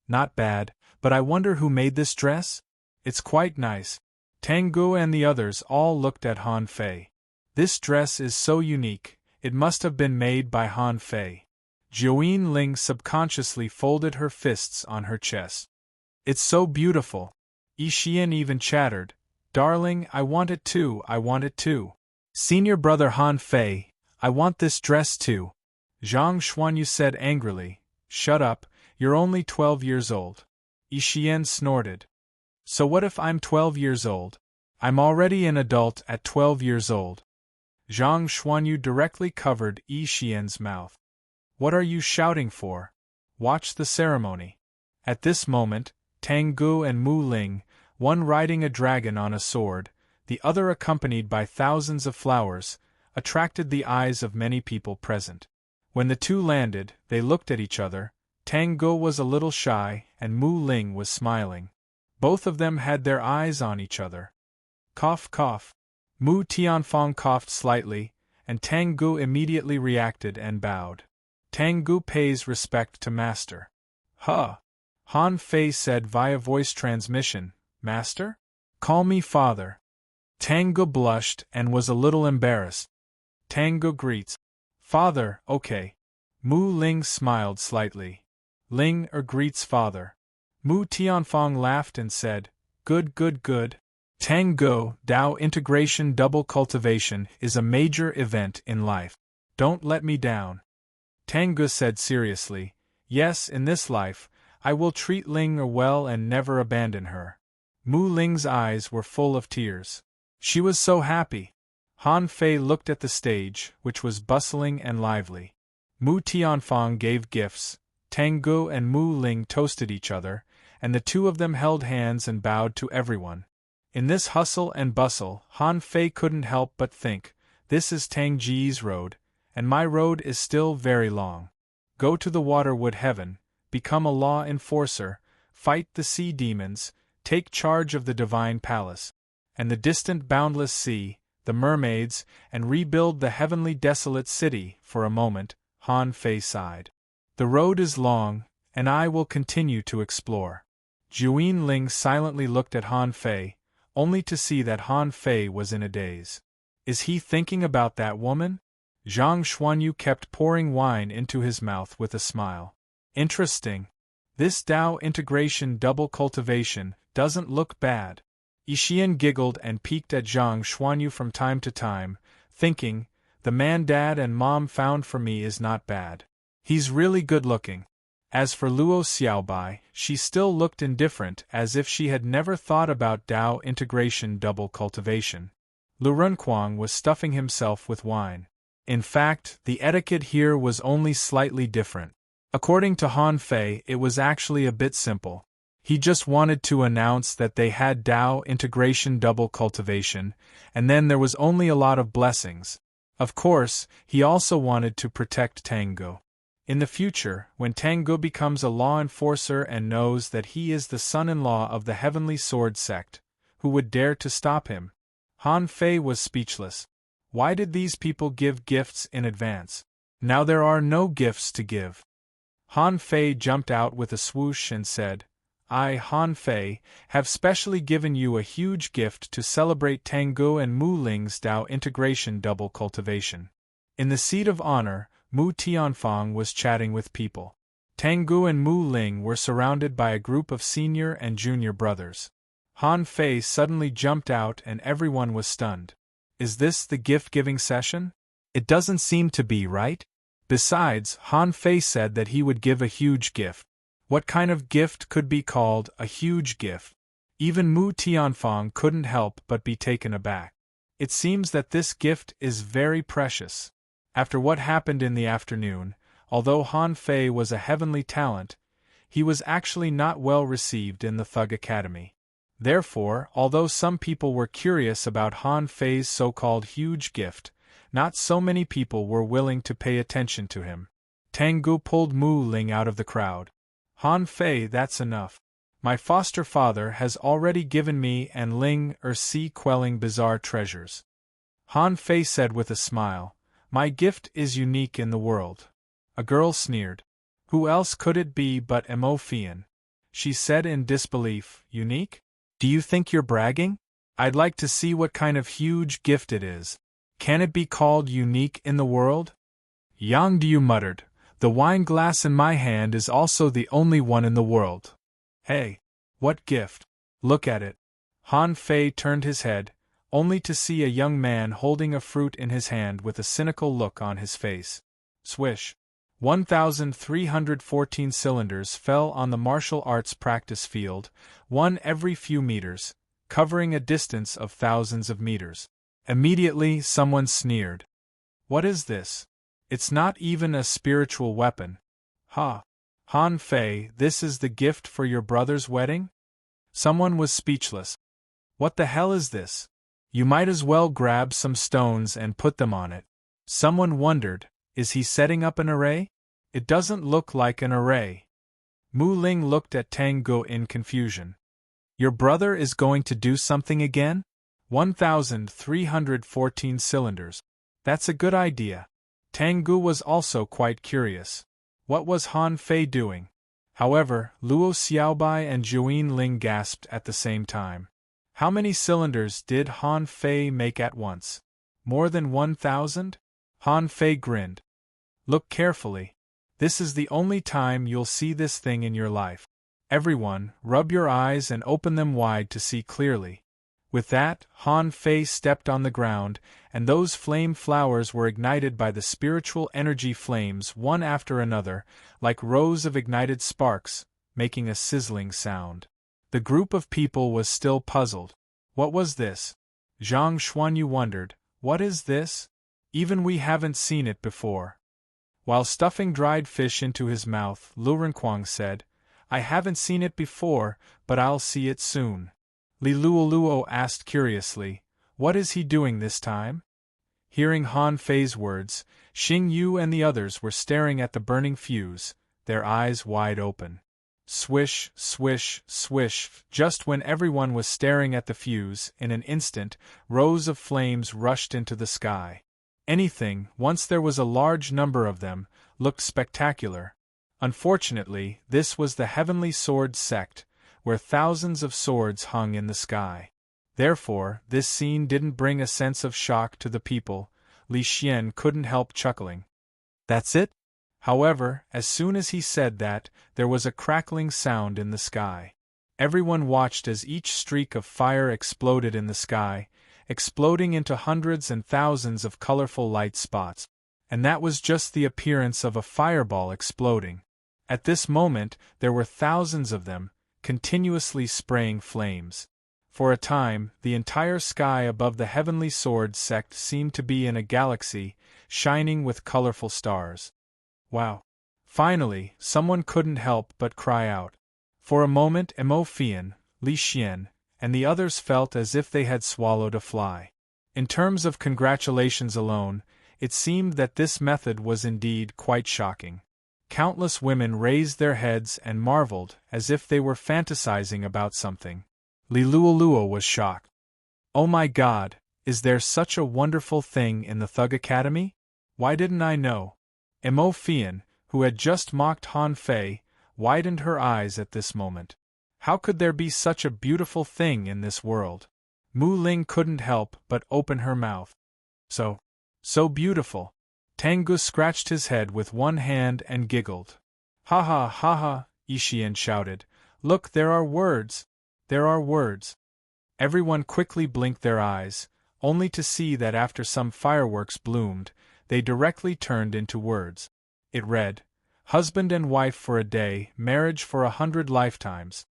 but I wonder who made this dress? It's quite nice. Tang Gu and the others all looked at Han Fei. This dress is so unique, it must have been made by Han Fei. Juyin Ling subconsciously folded her fists on her chest. It's so beautiful. Yi Xian even chattered, Darling, I want it too. Senior brother Han Fei, I want this dress too. Zhang Xuanyu said angrily, Shut up, you're only 12 years old. Yi Xian snorted. So what if I'm 12 years old? I'm already an adult at 12 years old. Zhang Xuanyu directly covered Yi Xian's mouth. What are you shouting for? Watch the ceremony. At this moment, Tang Gu and Mu Ling, one riding a dragon on a sword, the other accompanied by thousands of flowers, attracted the eyes of many people present. When the 2 landed, they looked at each other. Tang Gu was a little shy, and Mu Ling was smiling. Both of them had their eyes on each other. Cough, cough. Mu Tianfang coughed slightly, and Tang Gu immediately reacted and bowed. Tang Gu pays respect to Master. Huh. Han Fei said via voice transmission, Master? Call me Father. Tang Gu blushed and was a little embarrassed. Tang Gu greets. Father, okay. Mu Ling smiled slightly. Ling greets Father. Mu Tianfang laughed and said, Good. Tang Gu, Dao integration double cultivation is a major event in life. Don't let me down. Tang Gu said seriously, Yes, in this life, I will treat Ling well and never abandon her. Mu Ling's eyes were full of tears. She was so happy. Han Fei looked at the stage, which was bustling and lively. Mu Tianfang gave gifts, Tang Gu and Mu Ling toasted each other, and the 2 of them held hands and bowed to everyone. In this hustle and bustle, Han Fei couldn't help but think, this is Tang Ji's road, and my road is still very long. Go to the Waterwood Heaven, become a law enforcer, fight the sea demons, take charge of the divine palace, and the distant boundless sea, the mermaids, and rebuild the heavenly desolate city. For a moment, Han Fei sighed. The road is long, and I will continue to explore. Juin Ling silently looked at Han Fei, only to see that Han Fei was in a daze. Is he thinking about that woman? Zhang Xuanyu kept pouring wine into his mouth with a smile. Interesting. This Dao integration double cultivation doesn't look bad. Yixian giggled and peeked at Zhang Xuanyu from time to time, thinking, the man Dad and Mom found for me is not bad. He's really good looking. As for Luo Xiaobai, she still looked indifferent, as if she had never thought about Dao integration double cultivation. Lu Renkuang was stuffing himself with wine. In fact, the etiquette here was only slightly different. According to Han Fei, it was actually a bit simple. He just wanted to announce that they had Dao integration double cultivation, and then there was only a lot of blessings. Of course, he also wanted to protect Tango. In the future, when Tango becomes a law enforcer and knows that he is the son-in-law of the Heavenly Sword sect, who would dare to stop him? Han Fei was speechless. Why did these people give gifts in advance? Now there are no gifts to give. Han Fei jumped out with a swoosh and said, I, Han Fei, have specially given you a huge gift to celebrate Tango and Mu Ling's Dao integration double cultivation. In the seat of honor, Mu Tianfang was chatting with people. Tangu and Mu Ling were surrounded by a group of senior and junior brothers. Han Fei suddenly jumped out and everyone was stunned. Is this the gift-giving session? It doesn't seem to be, right? Besides, Han Fei said that he would give a huge gift. What kind of gift could be called a huge gift? Even Mu Tianfang couldn't help but be taken aback. It seems that this gift is very precious. After what happened in the afternoon, although Han Fei was a heavenly talent, he was actually not well received in the Thug Academy. Therefore, although some people were curious about Han Fei's so-called huge gift, not so many people were willing to pay attention to him. Tangu pulled Mu Ling out of the crowd. Han Fei, that's enough. My foster father has already given me and Ling Si quelling bizarre treasures. Han Fei said with a smile, my gift is unique in the world. A girl sneered. Who else could it be but Mo Fian? She said in disbelief, unique? Do you think you're bragging? I'd like to see what kind of huge gift it is. Can it be called unique in the world? Yang Diu muttered, the wine glass in my hand is also the only one in the world. Hey, what gift? Look at it. Han Fei turned his head, only to see a young man holding a fruit in his hand with a cynical look on his face. Swish. 1,314 cylinders fell on the martial arts practice field, one every few meters, covering a distance of thousands of meters. Immediately, someone sneered. What is this? It's not even a spiritual weapon. Ha! Han Fei, this is the gift for your brother's wedding? Someone was speechless. What the hell is this? You might as well grab some stones and put them on it. Someone wondered, is he setting up an array? It doesn't look like an array. Mu Ling looked at Tango in confusion. Your brother is going to do something again? 1,314 cylinders. That's a good idea. Tangu was also quite curious. What was Han Fei doing? However, Luo Xiaobai and Juin Ling gasped at the same time. How many cylinders did Han Fei make at once? More than 1,000? Han Fei grinned. Look carefully. This is the only time you'll see this thing in your life. Everyone, rub your eyes and open them wide to see clearly. With that, Han Fei stepped on the ground, and those flame flowers were ignited by the spiritual energy flames one after another, like rows of ignited sparks, making a sizzling sound. The group of people was still puzzled. What was this? Zhang Xuanyu wondered, what is this? Even we haven't seen it before. While stuffing dried fish into his mouth, Lu Renkuang said, I haven't seen it before, but I'll see it soon. Li Luoluo asked curiously, what is he doing this time? Hearing Han Fei's words, Xing Yu and the others were staring at the burning fuse, their eyes wide open. Swish, swish, swish. Just when everyone was staring at the fuse, in an instant, rows of flames rushed into the sky. Anything, once there was a large number of them, looked spectacular. Unfortunately, this was the Heavenly Sword sect, where thousands of swords hung in the sky. Therefore, this scene didn't bring a sense of shock to the people. Li Xian couldn't help chuckling. That's it? However, as soon as he said that, there was a crackling sound in the sky. Everyone watched as each streak of fire exploded in the sky, exploding into hundreds and thousands of colorful light spots. And that was just the appearance of a fireball exploding. At this moment, there were thousands of them, continuously spraying flames. For a time, the entire sky above the Heavenly Sword sect seemed to be in a galaxy, shining with colorful stars. Wow! Finally, someone couldn't help but cry out. For a moment Emofian, Li Xian, and the others felt as if they had swallowed a fly. In terms of congratulations alone, it seemed that this method was indeed quite shocking. Countless women raised their heads and marveled as if they were fantasizing about something. Li Luoluo was shocked. Oh my God, is there such a wonderful thing in the Thug Academy? Why didn't I know? Emofian, who had just mocked Han Fei, widened her eyes at this moment. How could there be such a beautiful thing in this world? Mu Ling couldn't help but open her mouth. So beautiful. Tengu scratched his head with one hand and giggled. Ha ha ha ha, Ishian shouted. Look, there are words! There are words! Everyone quickly blinked their eyes, only to see that after some fireworks bloomed, they directly turned into words. It read, Husband and wife for a day, marriage for 100 lifetimes.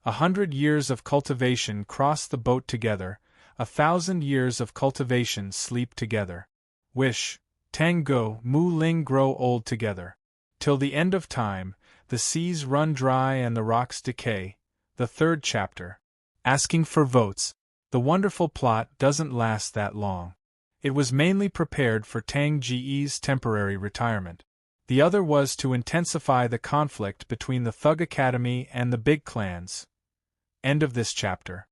100 years of cultivation cross the boat together, 1,000 years of cultivation sleep together. Wish, Tango, Mu Ling grow old together. Till the end of time, the seas run dry and the rocks decay. The third chapter. Asking for votes. The wonderful plot doesn't last that long. It was mainly prepared for Tang Ji's temporary retirement. The other was to intensify the conflict between the Thug Academy and the big clans. End of this chapter.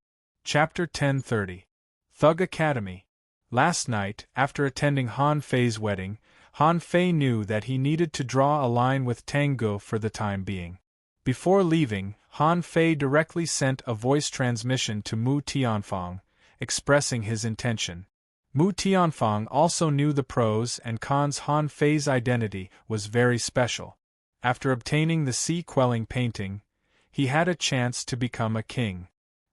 Chapter 1030. Thug Academy. Last night, after attending Han Fei's wedding, Han Fei knew that he needed to draw a line with Tango for the time being. Before leaving, Han Fei directly sent a voice transmission to Mu Tianfang, expressing his intention. Mu Tianfang also knew the pros and cons. Han Fei's identity was very special. After obtaining the sea-quelling painting, he had a chance to become a king.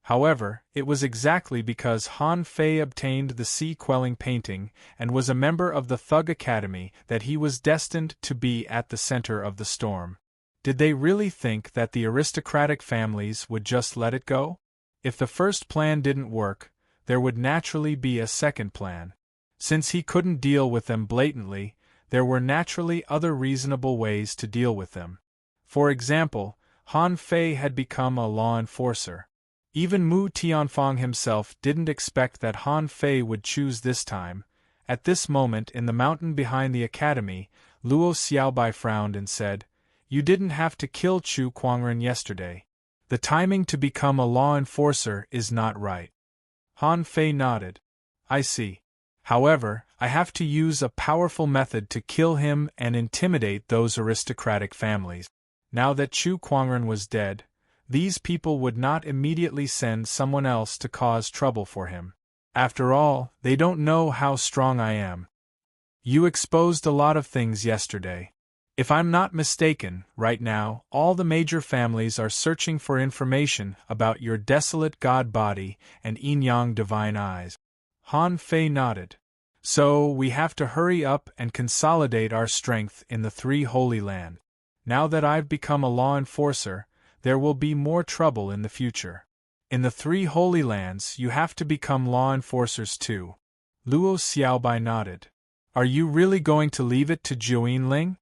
However, it was exactly because Han Fei obtained the sea-quelling painting and was a member of the Thug Academy that he was destined to be at the center of the storm. Did they really think that the aristocratic families would just let it go? If the first plan didn't work, there would naturally be a second plan. Since he couldn't deal with them blatantly, there were naturally other reasonable ways to deal with them. For example, Han Fei had become a law enforcer. Even Mu Tianfang himself didn't expect that Han Fei would choose this time. At this moment in the mountain behind the academy, Luo Xiaobai frowned and said, You didn't have to kill Chu Kuangren yesterday. The timing to become a law enforcer is not right. Han Fei nodded. I see. However, I have to use a powerful method to kill him and intimidate those aristocratic families. Now that Chu Kuangren was dead, these people would not immediately send someone else to cause trouble for him. After all, they don't know how strong I am. You exposed a lot of things yesterday. If I'm not mistaken, right now, all the major families are searching for information about your desolate god body and yin-yang divine eyes. Han Fei nodded. So, we have to hurry up and consolidate our strength in the Three Holy Land. Now that I've become a law enforcer, there will be more trouble in the future. In the Three Holy Lands, you have to become law enforcers too. Luo Xiaobai nodded. Are you really going to leave it to Join Ling?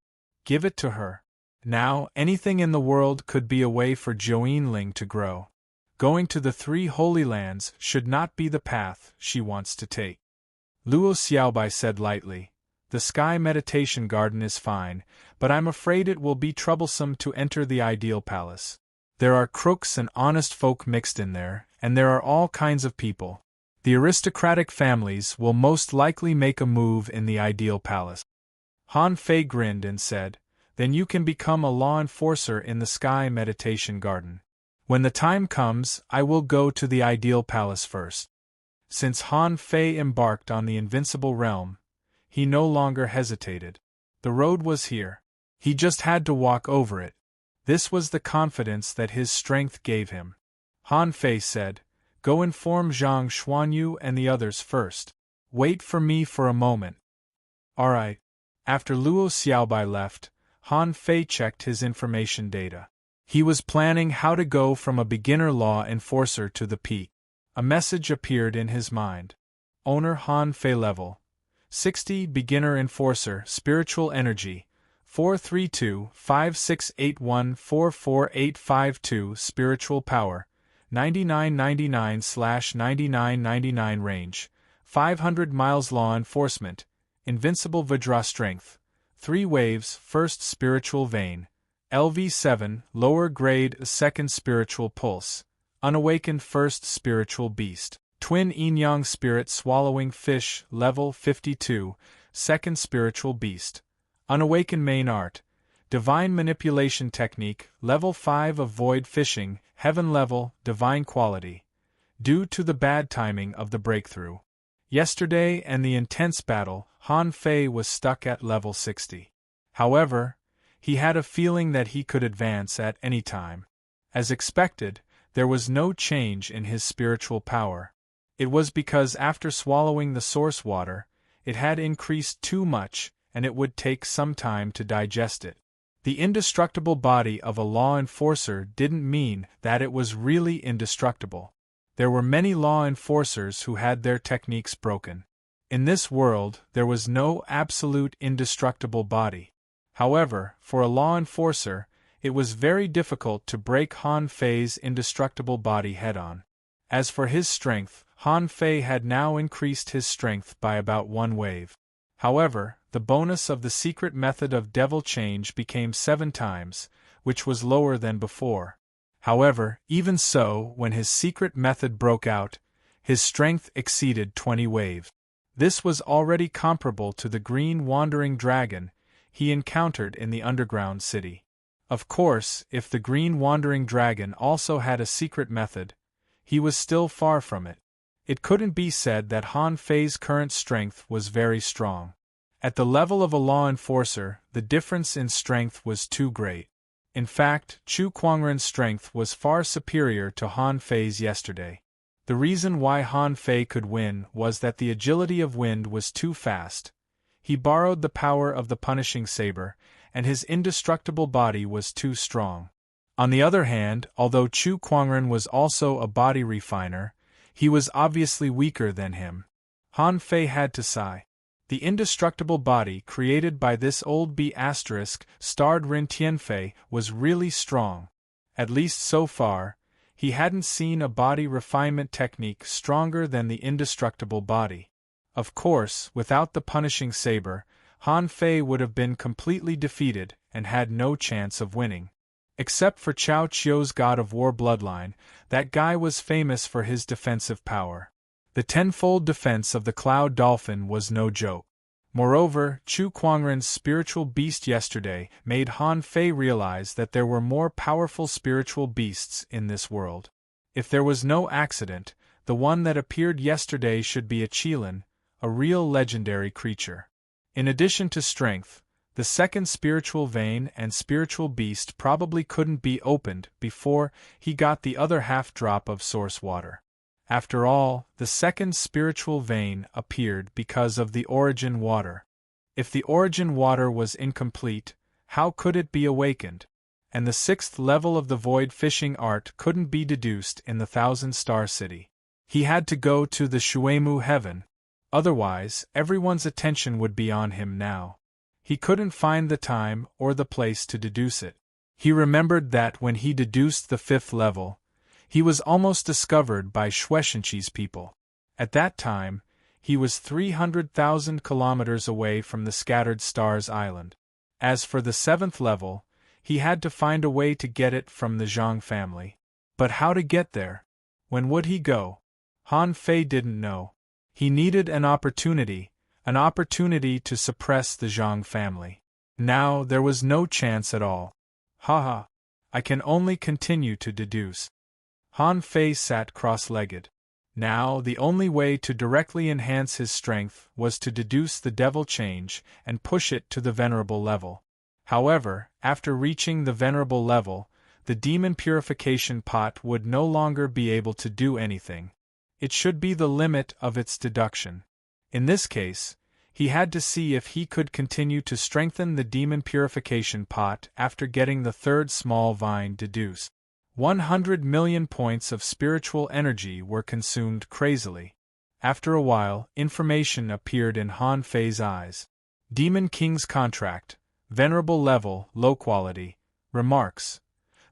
Give it to her. Now, anything in the world could be a way for Join Ling to grow. Going to the Three Holy Lands should not be the path she wants to take. Luo Xiaobai said lightly, The Sky Meditation Garden is fine, but I'm afraid it will be troublesome to enter the ideal palace. There are crooks and honest folk mixed in there, and there are all kinds of people. The aristocratic families will most likely make a move in the ideal palace. Han Fei grinned and said, Then you can become a law enforcer in the Sky Meditation Garden. When the time comes, I will go to the Ideal Palace first. Since Han Fei embarked on the invincible realm, he no longer hesitated. The road was here. He just had to walk over it. This was the confidence that his strength gave him. Han Fei said, "Go inform Zhang Xuanyu and the others first. Wait for me for a moment." Alright. After Luo Xiaobai left, Han Fei checked his information data. He was planning how to go from a beginner law enforcer to the peak. A message appeared in his mind. Owner Han Fei level 60 beginner enforcer spiritual energy 432-5681-44852 spiritual power 9999/9999 range 500 miles law enforcement invincible Vajra strength 3 waves first spiritual vein LV7 lower grade second spiritual pulse unawakened first spiritual beast twin yin-yang spirit swallowing fish level 52 second spiritual beast unawakened main art divine manipulation technique level 5 of void fishing heaven level divine quality due to the bad timing of the breakthrough yesterday and the intense battle. Han Fei was stuck at level 60. However, he had a feeling that he could advance at any time. As expected, there was no change in his spiritual power. It was because after swallowing the source water, it had increased too much, and it would take some time to digest it. The indestructible body of a law enforcer didn't mean that it was really indestructible. There were many law enforcers who had their techniques broken. In this world, there was no absolute indestructible body. However, for a law enforcer, it was very difficult to break Han Fei's indestructible body head-on. As for his strength, Han Fei had now increased his strength by about 1 wave. However, the bonus of the secret method of devil change became 7 times, which was lower than before. However, even so, when his secret method broke out, his strength exceeded 20 waves. This was already comparable to the green wandering dragon he encountered in the underground city. Of course, if the green wandering dragon also had a secret method, he was still far from it. It couldn't be said that Han Fei's current strength was very strong. At the level of a law enforcer, the difference in strength was too great. In fact, Chu Kuangren's strength was far superior to Han Fei's yesterday. The reason why Han Fei could win was that the agility of wind was too fast. He borrowed the power of the punishing saber, and his indestructible body was too strong. On the other hand, although Chu Kuangren was also a body refiner, he was obviously weaker than him. Han Fei had to sigh. The indestructible body created by this old B***starred Rin Tianfei was really strong. At least so far, he hadn't seen a body refinement technique stronger than the indestructible body. Of course, without the punishing saber, Han Fei would have been completely defeated and had no chance of winning. Except for Cao Qiu's God of War bloodline, that guy was famous for his defensive power. The tenfold defense of the Cloud Dolphin was no joke. Moreover, Chu Kuangren's spiritual beast yesterday made Han Fei realize that there were more powerful spiritual beasts in this world. If there was no accident, the one that appeared yesterday should be a Qilin, a real legendary creature. In addition to strength, the second spiritual vein and spiritual beast probably couldn't be opened before he got the other half-drop of source water. After all, the second spiritual vein appeared because of the origin water. If the origin water was incomplete, how could it be awakened? And the 6th level of the void fishing art couldn't be deduced in the 1,000-star city. He had to go to the Shuemu heaven. Otherwise, everyone's attention would be on him now. He couldn't find the time or the place to deduce it. He remembered that when he deduced the 5th level, he was almost discovered by Shueshenqi's people. At that time, he was 300,000 kilometers away from the Scattered Stars Island. As for the 7th level, he had to find a way to get it from the Zhang family. But how to get there? When would he go? Han Fei didn't know. He needed an opportunity to suppress the Zhang family. Now there was no chance at all. Ha! I can only continue to deduce. Han Fei sat cross-legged. Now the only way to directly enhance his strength was to deduce the devil change and push it to the venerable level. However, after reaching the venerable level, the demon purification pot would no longer be able to do anything. It should be the limit of its deduction. In this case, he had to see if he could continue to strengthen the demon purification pot after getting the third small vine deduced. 100 million points of spiritual energy were consumed crazily. After a while, information appeared in Han Fei's eyes. Demon King's contract, venerable level, low quality, remarks.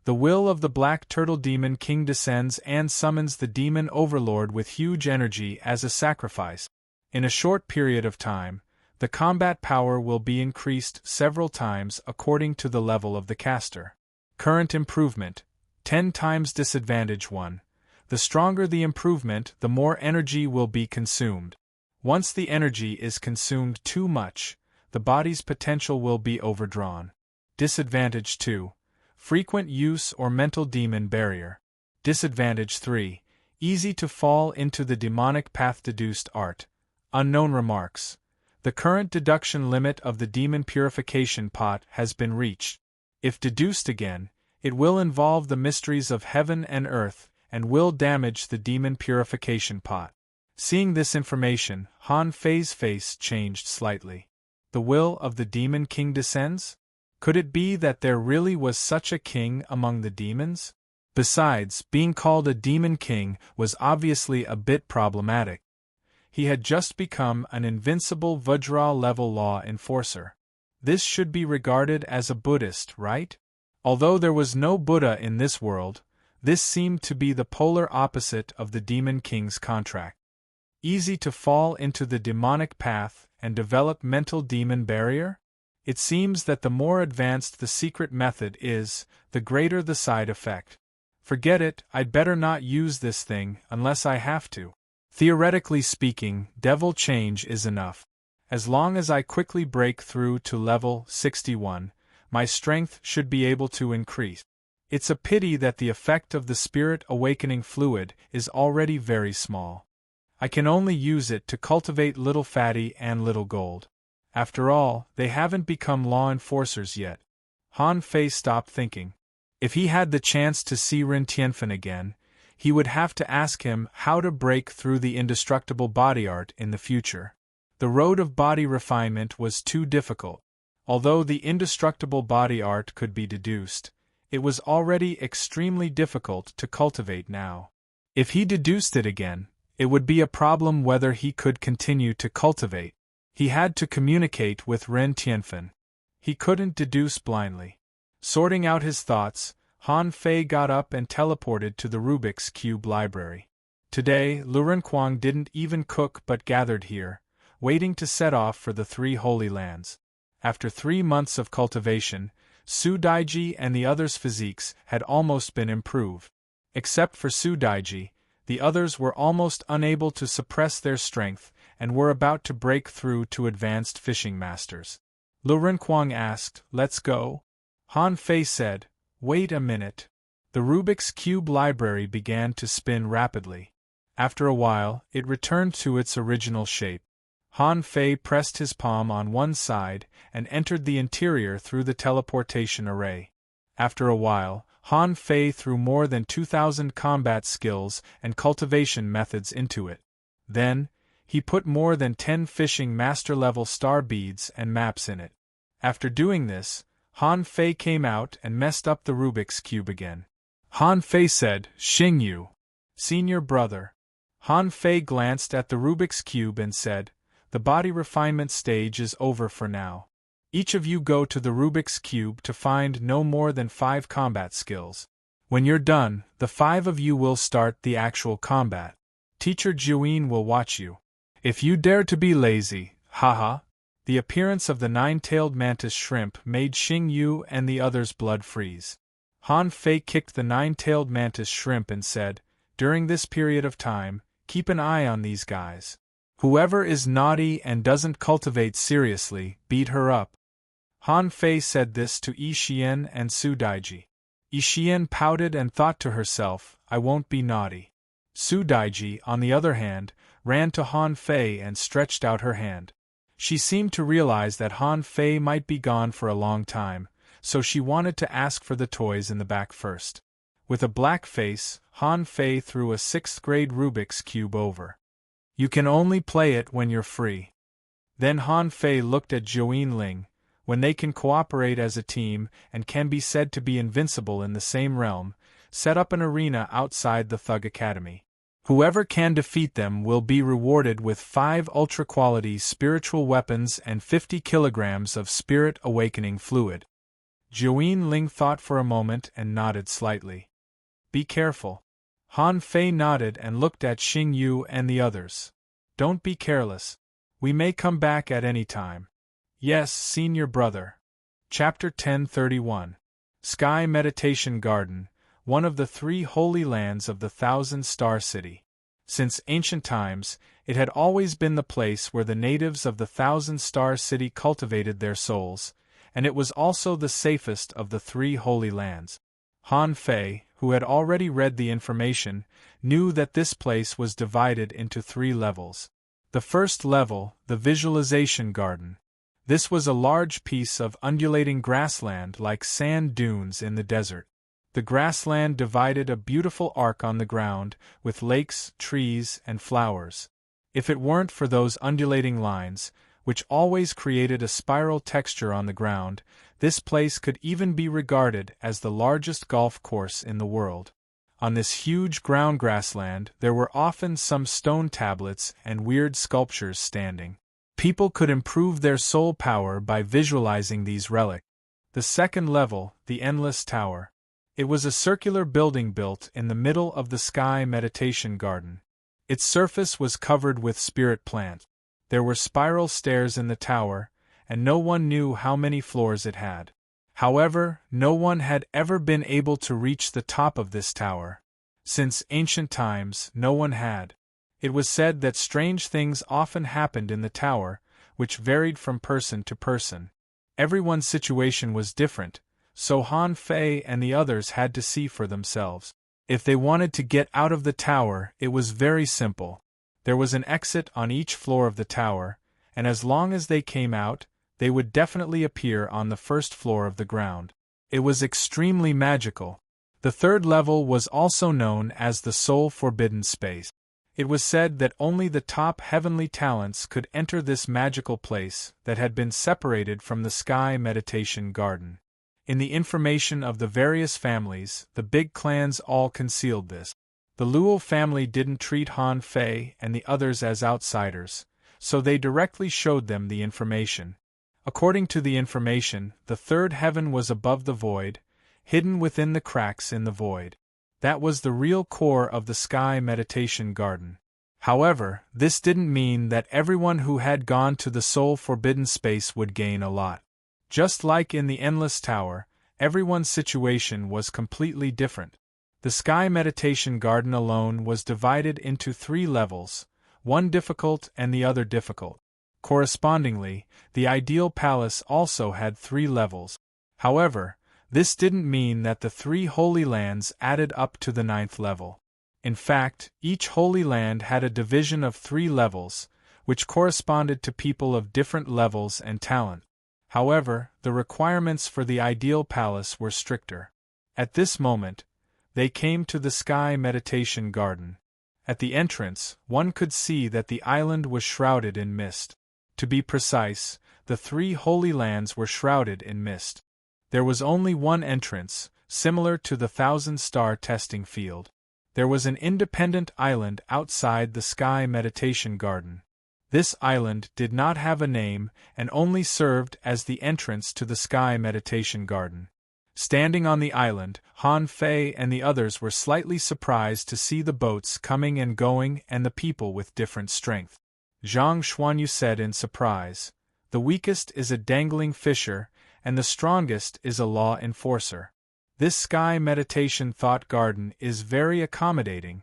The will of the Black Turtle Demon King descends and summons the demon overlord with huge energy as a sacrifice. In a short period of time, the combat power will be increased several times according to the level of the caster. Current improvement, 10 times disadvantage 1. The stronger the improvement, the more energy will be consumed. Once the energy is consumed too much, the body's potential will be overdrawn. Disadvantage 2. Frequent use or mental demon barrier. Disadvantage 3. Easy to fall into the demonic path. Deduced art. Unknown remarks. The current deduction limit of the demon purification pot has been reached. If deduced again, it will involve the mysteries of heaven and earth, and will damage the demon purification pot. Seeing this information, Han Fei's face changed slightly. The will of the Demon King descends? Could it be that there really was such a king among the demons? Besides, being called a Demon King was obviously a bit problematic. He had just become an invincible Vajra-level law enforcer. This should be regarded as a Buddhist, right? Although there was no Buddha in this world, this seemed to be the polar opposite of the Demon King's contract. Easy to fall into the demonic path and develop mental demon barrier? It seems that the more advanced the secret method is, the greater the side effect. Forget it, I'd better not use this thing unless I have to. Theoretically speaking, devil change is enough. As long as I quickly break through to level 61, my strength should be able to increase. It's a pity that the effect of the spirit awakening fluid is already very small. I can only use it to cultivate Little Fatty and Little Gold. After all, they haven't become law enforcers yet. Han Fei stopped thinking. If he had the chance to see Ren Tianfen again, he would have to ask him how to break through the indestructible body art in the future. The road of body refinement was too difficult. Although the indestructible body art could be deduced, it was already extremely difficult to cultivate now. If he deduced it again, it would be a problem whether he could continue to cultivate. He had to communicate with Ren Tianfen. He couldn't deduce blindly. Sorting out his thoughts, Han Fei got up and teleported to the Rubik's Cube library. Today, Lu Renkuang didn't even cook but gathered here, waiting to set off for the 3 Holy Lands. After 3 months of cultivation, Su Daiji and the others' physiques had almost been improved. Except for Su Daiji, the others were almost unable to suppress their strength and were about to break through to advanced fishing masters. Lu Renkuang asked, "Let's go?" Han Fei said, "Wait a minute." The Rubik's Cube library began to spin rapidly. After a while, it returned to its original shape. Han Fei pressed his palm on one side and entered the interior through the teleportation array. After a while, Han Fei threw more than 2,000 combat skills and cultivation methods into it. Then, he put more than 10 fishing master-level star beads and maps in it. After doing this, Han Fei came out and messed up the Rubik's Cube again. Han Fei said, "Xing Yu, senior brother." Han Fei glanced at the Rubik's Cube and said, "The body refinement stage is over for now. Each of you go to the Rubik's Cube to find no more than 5 combat skills. When you're done, the 5 of you will start the actual combat. Teacher Juin will watch you. If you dare to be lazy, haha." The appearance of the 9-tailed mantis shrimp made Xing Yu and the others' blood freeze. Han Fei kicked the 9-tailed mantis shrimp and said, "During this period of time, keep an eye on these guys. Whoever is naughty and doesn't cultivate seriously, beat her up." Han Fei said this to Yi Xian and Su Daiji. Yi Xian pouted and thought to herself, I won't be naughty. Su Daiji, on the other hand, ran to Han Fei and stretched out her hand. She seemed to realize that Han Fei might be gone for a long time, so she wanted to ask for the toys in the back first. With a black face, Han Fei threw a 6th grade Rubik's Cube over. You can only play it when you're free. Then Han Fei looked at Zhou Ling. When they can cooperate as a team and can be said to be invincible in the same realm, set up an arena outside the Thug Academy. Whoever can defeat them will be rewarded with 5 ultra-quality spiritual weapons and 50 kilograms of spirit awakening fluid. Zhou Ling thought for a moment and nodded slightly. Be careful. Han Fei nodded and looked at Xing Yu and the others. Don't be careless. We may come back at any time. Yes, senior brother. Chapter 1031. Sky Meditation Garden, one of the 3 holy lands of the Thousand-Star City. Since ancient times, it had always been the place where the natives of the Thousand-Star City cultivated their souls, and it was also the safest of the 3 holy lands. Han Fei, who had already read the information, knew that this place was divided into 3 levels. The first level, the Visualization Garden. This was a large piece of undulating grassland like sand dunes in the desert. The grassland divided a beautiful arc on the ground, with lakes, trees, and flowers. If it weren't for those undulating lines, which always created a spiral texture on the ground, this place could even be regarded as the largest golf course in the world. On this huge ground grassland there were often some stone tablets and weird sculptures standing. People could improve their soul power by visualizing these relics. The second level, the Endless Tower. It was a circular building built in the middle of the Sky Meditation Garden. Its surface was covered with spirit plants. There were spiral stairs in the tower, and no one knew how many floors it had. However, no one had ever been able to reach the top of this tower. Since ancient times, no one had. It was said that strange things often happened in the tower, which varied from person to person. Everyone's situation was different, so Han Fei and the others had to see for themselves. If they wanted to get out of the tower, it was very simple. There was an exit on each floor of the tower, and as long as they came out, they would definitely appear on the first floor of the ground. It was extremely magical. The third level was also known as the Soul Forbidden Space. It was said that only the top heavenly talents could enter this magical place that had been separated from the Sky Meditation Garden. In the information of the various families, the big clans all concealed this. The Luo family didn't treat Han Fei and the others as outsiders, so they directly showed them the information. According to the information, the third heaven was above the void, hidden within the cracks in the void. That was the real core of the Sky Meditation Garden. However, this didn't mean that everyone who had gone to the Soul Forbidden Space would gain a lot. Just like in the Endless Tower, everyone's situation was completely different. The Sky Meditation Garden alone was divided into 3 levels, one difficult and the other difficult. Correspondingly, the Ideal Palace also had 3 levels. However, this didn't mean that the 3 Holy Lands added up to the 9th level. In fact, each Holy Land had a division of 3 levels, which corresponded to people of different levels and talent. However, the requirements for the Ideal Palace were stricter. At this moment, they came to the Sky Meditation Garden. At the entrance, one could see that the island was shrouded in mist. To be precise, the 3 Holy Lands were shrouded in mist. There was only one entrance, similar to the Thousand-Star Testing Field. There was an independent island outside the Sky Meditation Garden. This island did not have a name and only served as the entrance to the Sky Meditation Garden. Standing on the island, Han Fei and the others were slightly surprised to see the boats coming and going and the people with different strength. Zhang Xuanyu said in surprise, "The weakest is a dangling fisher, and the strongest is a law enforcer. This Sky Meditation Thought Garden is very accommodating."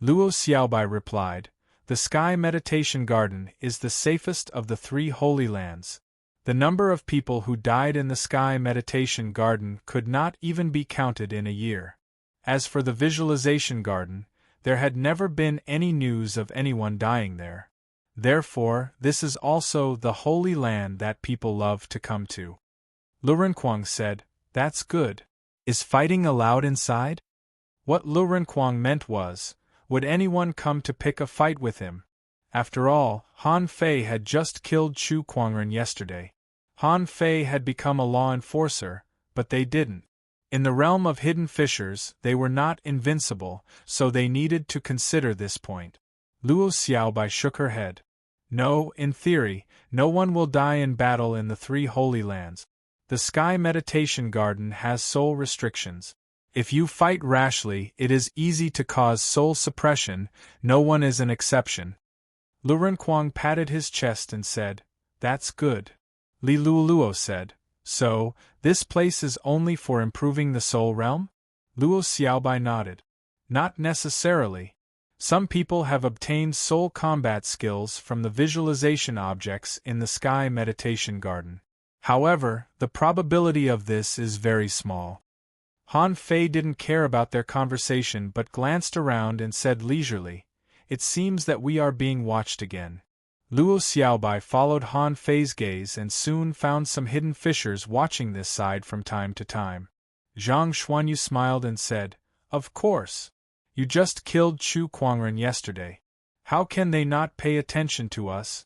Luo Xiaobai replied, "The Sky Meditation Garden is the safest of the 3 Holy Lands. The number of people who died in the Sky Meditation Garden could not even be counted in a year. As for the Visualization Garden, there had never been any news of anyone dying there. Therefore, this is also the holy land that people love to come to. Lurenquang said, "That's good. Is fighting allowed inside?" What Lurenquang meant was, would anyone come to pick a fight with him? After all, Han Fei had just killed Chu Kuangren yesterday. Han Fei had become a law enforcer, but they didn't. In the realm of hidden fishers, they were not invincible, so they needed to consider this point. Luo Xiaobai shook her head. No, in theory, no one will die in battle in the three holy lands. The Sky Meditation Garden has soul restrictions. If you fight rashly, it is easy to cause soul suppression. No one is an exception. Lurenquang patted his chest and said, "That's good." Li Luoluo said, "So, this place is only for improving the soul realm?" Luo Xiaobai nodded. "Not necessarily. Some people have obtained soul combat skills from the visualization objects in the Sky Meditation Garden. However, the probability of this is very small." Han Fei didn't care about their conversation but glanced around and said leisurely, "It seems that we are being watched again." Luo Xiaobai followed Han Fei's gaze and soon found some hidden fishers watching this side from time to time. Zhang Xuanyu smiled and said, "Of course. You just killed Chu Kuangren yesterday. How can they not pay attention to us?"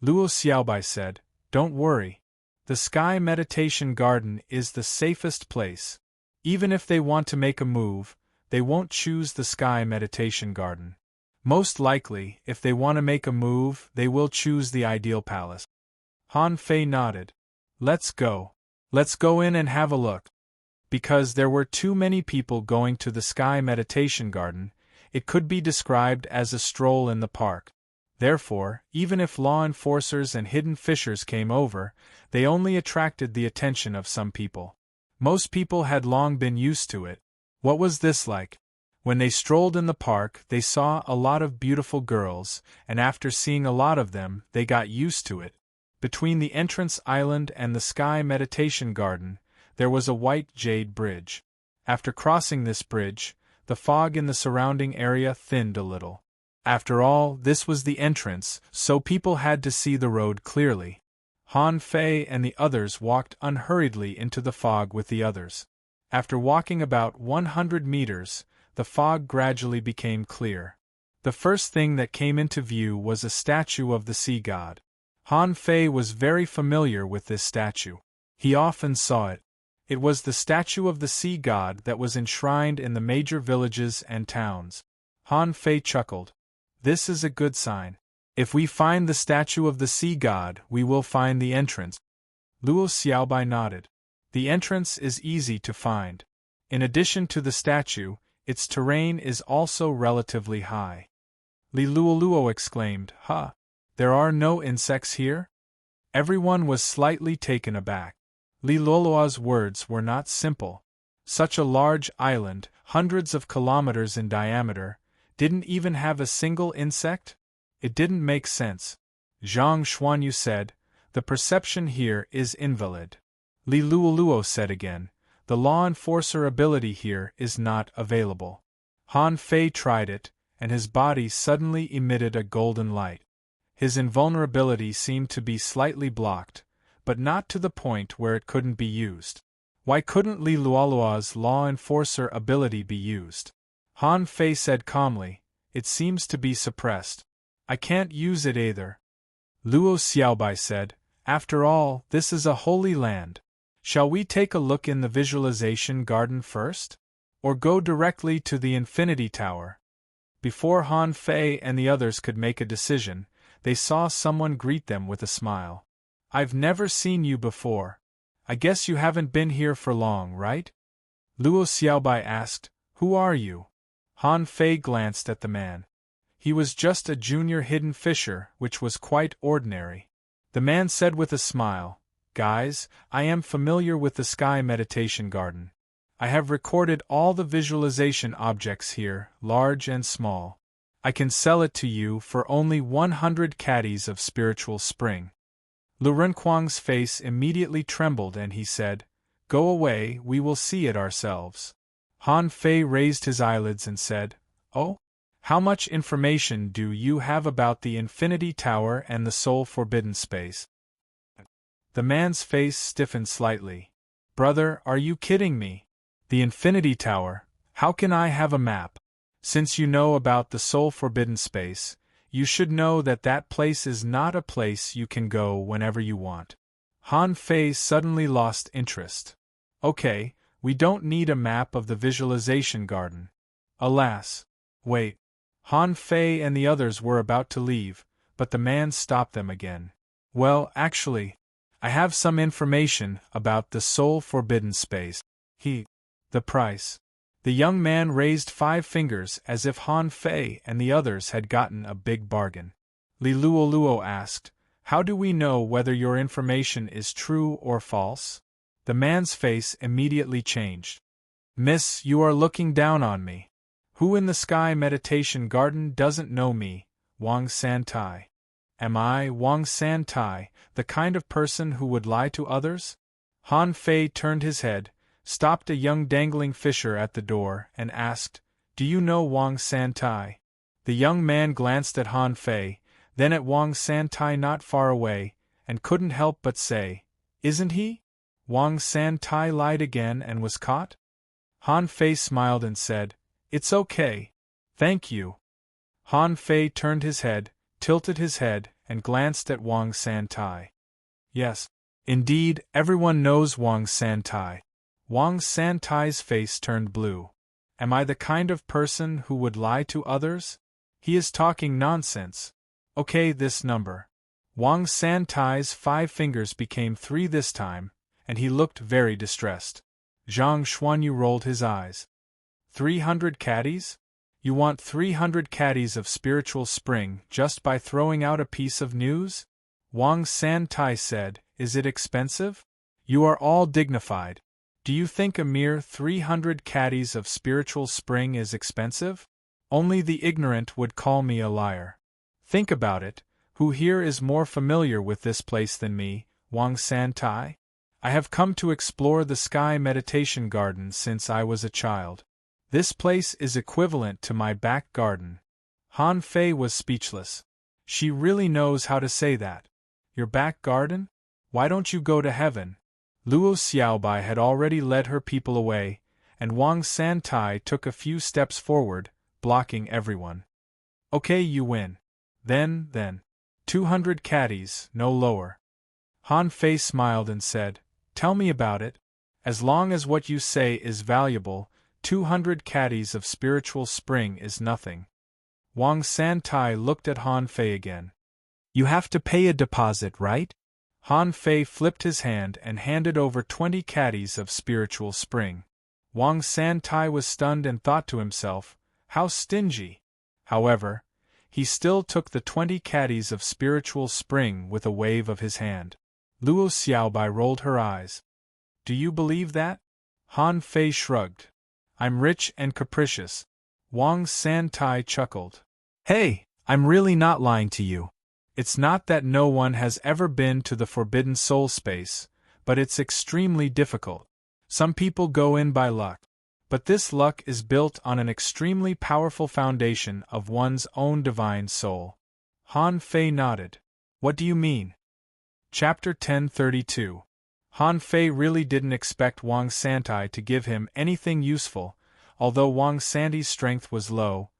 Luo Xiaobai said, "Don't worry. The Sky Meditation Garden is the safest place. Even if they want to make a move, they won't choose the Sky Meditation Garden. Most likely, if they want to make a move, they will choose the ideal palace." Han Fei nodded. "Let's go. Let's go in and have a look." Because there were too many people going to the Sky Meditation Garden, it could be described as a stroll in the park. Therefore, even if law enforcers and hidden fishers came over, they only attracted the attention of some people. Most people had long been used to it. What was this like? When they strolled in the park, they saw a lot of beautiful girls, and after seeing a lot of them, they got used to it. Between the entrance island and the Sky Meditation Garden, there was a white jade bridge. After crossing this bridge, the fog in the surrounding area thinned a little. After all, this was the entrance, so people had to see the road clearly. Han Fei and the others walked unhurriedly into the fog with the others. After walking about 100 meters, the fog gradually became clear. The first thing that came into view was a statue of the sea god. Han Fei was very familiar with this statue. He often saw it. It was the statue of the sea god that was enshrined in the major villages and towns. Han Fei chuckled. "This is a good sign. If we find the statue of the sea god, we will find the entrance." Luo Xiaobai nodded. The entrance is easy to find. In addition to the statue, its terrain is also relatively high. Li Luoluo exclaimed, "Huh! There are no insects here?" Everyone was slightly taken aback. Li Luoluo's words were not simple. Such a large island, hundreds of kilometers in diameter, didn't even have a single insect? It didn't make sense. Zhang Xuanyu said, "The perception here is invalid." Li Luoluo said again, "The law enforcer ability here is not available." Han Fei tried it, and his body suddenly emitted a golden light. His invulnerability seemed to be slightly blocked, but not to the point where it couldn't be used. Why couldn't Li Luoluo's law enforcer ability be used? Han Fei said calmly, "It seems to be suppressed. I can't use it either." Luo Xiaobai said, "After all, this is a holy land. Shall we take a look in the visualization garden first? Or go directly to the Infinity Tower?" Before Han Fei and the others could make a decision, they saw someone greet them with a smile. "I've never seen you before. I guess you haven't been here for long, right?" Luo Xiaobai asked, "Who are you?" Han Fei glanced at the man. He was just a junior hidden fisher, which was quite ordinary. The man said with a smile, "Guys, I am familiar with the Sky Meditation Garden. I have recorded all the visualization objects here, large and small. I can sell it to you for only 100 caddies of spiritual spring." Lu Renkuang's face immediately trembled and he said, "Go away, we will see it ourselves." Han Fei raised his eyelids and said, "Oh? How much information do you have about the Infinity Tower and the Soul Forbidden Space?" The man's face stiffened slightly. "Brother, are you kidding me? The Infinity Tower? How can I have a map? Since you know about the Soul Forbidden Space, you should know that that place is not a place you can go whenever you want." Han Fei suddenly lost interest. "Okay, we don't need a map of the visualization garden. Alas. Wait." Han Fei and the others were about to leave, but the man stopped them again. "Well, actually, I have some information about the Soul Forbidden Space." The price. The young man raised 5 fingers as if Han Fei and the others had gotten a big bargain. Li Luoluo asked, "How do we know whether your information is true or false?" The man's face immediately changed. "Miss, you are looking down on me. Who in the Sky Meditation Garden doesn't know me, Wang Santai? Am I, Wang Santai, the kind of person who would lie to others?" Han Fei turned his head, stopped a young dangling fisher at the door, and asked, "Do you know Wang Santai?" The young man glanced at Han Fei, then at Wang Santai not far away, and couldn't help but say, "Isn't he? Wang Santai lied again and was caught?" Han Fei smiled and said, "It's okay. Thank you." Han Fei turned his head, tilted his head, and glanced at Wang Santai. "Yes, indeed, everyone knows Wang Santai." Wang Santai's face turned blue. "Am I the kind of person who would lie to others? He is talking nonsense. Okay, this number." Wang Santai's 5 fingers became 3 this time, and he looked very distressed. Zhang Xuanyu rolled his eyes. 300 caddies? You want 300 caddies of spiritual spring just by throwing out a piece of news? Wang Santai said, "Is it expensive? You are all dignified. Do you think a mere 300 caddies of spiritual spring is expensive? Only the ignorant would call me a liar. Think about it, who here is more familiar with this place than me, Wang Santai? I have come to explore the Sky Meditation Garden since I was a child. This place is equivalent to my back garden." Han Fei was speechless. She really knows how to say that. Your back garden? Why don't you go to heaven? Luo Xiaobai had already led her people away, and Wang Santai took a few steps forward, blocking everyone. "Okay, you win. Then, 200 caddies, no lower." Han Fei smiled and said, "Tell me about it. As long as what you say is valuable, 200 caddies of spiritual spring is nothing." Wang Santai looked at Han Fei again. "You have to pay a deposit, right?" Han Fei flipped his hand and handed over 20 caddies of spiritual spring. Wang Santai was stunned and thought to himself, "How stingy!" However, he still took the 20 caddies of spiritual spring with a wave of his hand. Luo Xiaobai rolled her eyes. "Do you believe that?" Han Fei shrugged. "I'm rich and capricious." Wang Santai chuckled. "Hey, I'm really not lying to you. It's not that no one has ever been to the Forbidden Soul Space, but it's extremely difficult. Some people go in by luck. But this luck is built on an extremely powerful foundation of one's own divine soul." Han Fei nodded. "What do you mean?" Chapter 1032. Han Fei really didn't expect Wang Santai to give him anything useful. Although Wang Santai's strength was low,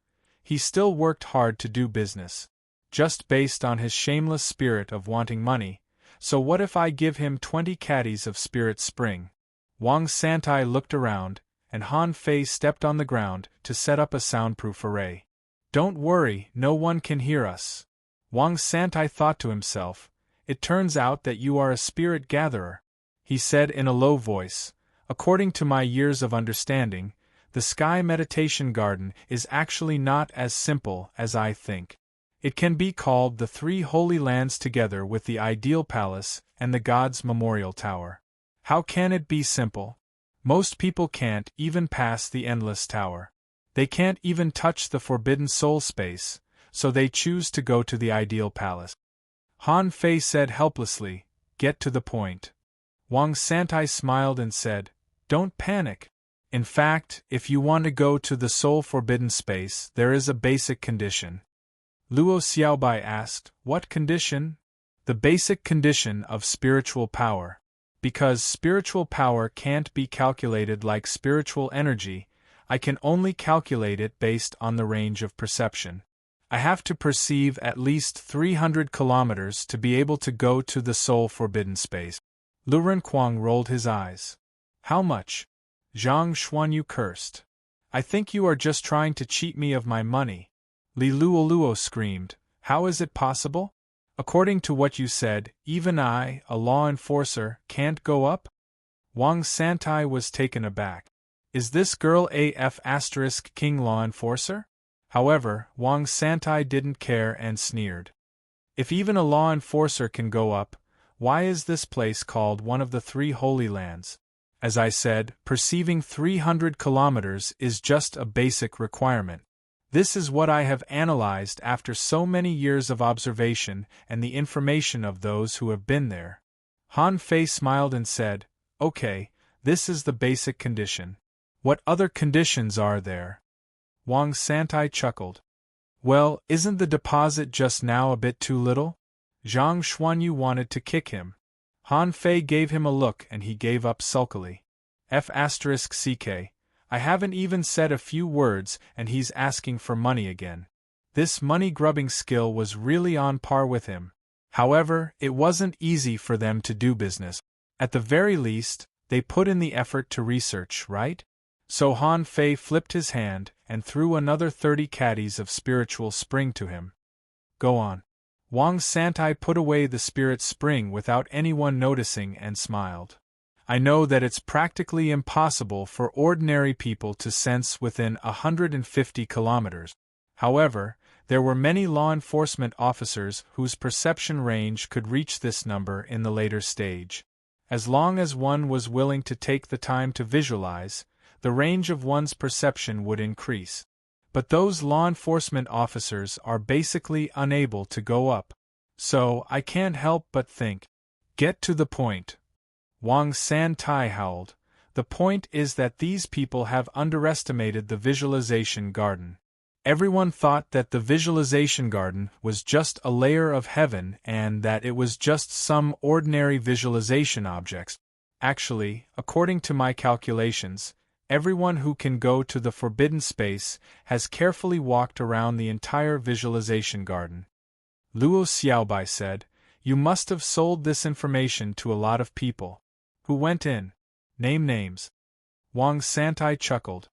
he still worked hard to do business. Just based on his shameless spirit of wanting money, so what if I give him 20 caddies of spirit spring? Wang Santai looked around, and Han Fei stepped on the ground to set up a soundproof array. "Don't worry, no one can hear us." Wang Santai thought to himself, "It turns out that you are a spirit gatherer," he said in a low voice. "According to my years of understanding, the Sky Meditation Garden is actually not as simple as I think. It can be called the 3 Holy Lands together with the Ideal Palace and the God's Memorial Tower. How can it be simple? Most people can't even pass the Endless Tower. They can't even touch the Forbidden Soul Space, so they choose to go to the Ideal Palace." Han Fei said helplessly, "Get to the point." Wang Santai smiled and said, "Don't panic. In fact, if you want to go to the soul forbidden space, there is a basic condition." Luo Xiaobai asked, "What condition?" "The basic condition of spiritual power. Because spiritual power can't be calculated like spiritual energy, I can only calculate it based on the range of perception. I have to perceive at least 300 kilometers to be able to go to the soul forbidden space." Lu Renkuang rolled his eyes. "How much?" Zhang Xuanyu cursed. "I think you are just trying to cheat me of my money." Li Luoluo screamed, "How is it possible? According to what you said, even I, a law enforcer, can't go up?" Wang Santai was taken aback. Is this girl AF * King law enforcer? However, Wang Santai didn't care and sneered. "If even a law enforcer can go up, why is this place called one of the 3 holy lands? As I said, perceiving 300 kilometers is just a basic requirement. This is what I have analyzed after so many years of observation and the information of those who have been there." Han Fei smiled and said, "Okay, this is the basic condition. What other conditions are there?" Wang Santai chuckled. "Well, isn't the deposit just now a bit too little?" Zhang Xuanyu wanted to kick him. Han Fei gave him a look and he gave up sulkily. F***ck, I haven't even said a few words and he's asking for money again. This money-grubbing skill was really on par with him. However, it wasn't easy for them to do business. At the very least, they put in the effort to research, right? So Han Fei flipped his hand and threw another 30 caddies of spiritual spring to him. "Go on." Wang Santai put away the spirit spring without anyone noticing and smiled. "I know that it's practically impossible for ordinary people to sense within 150 kilometers. However, there were many law enforcement officers whose perception range could reach this number in the later stage. As long as one was willing to take the time to visualize, the range of one's perception would increase. But those law enforcement officers are basically unable to go up. So, I can't help but think. Get to the point." Wang Santai howled. "The point is that these people have underestimated the visualization garden. Everyone thought that the visualization garden was just a layer of heaven and that it was just some ordinary visualization objects. Actually, according to my calculations, everyone who can go to the forbidden space has carefully walked around the entire visualization garden." Luo Xiaobai said, "You must have sold this information to a lot of people. Who went in? Name names." Wang Santai chuckled.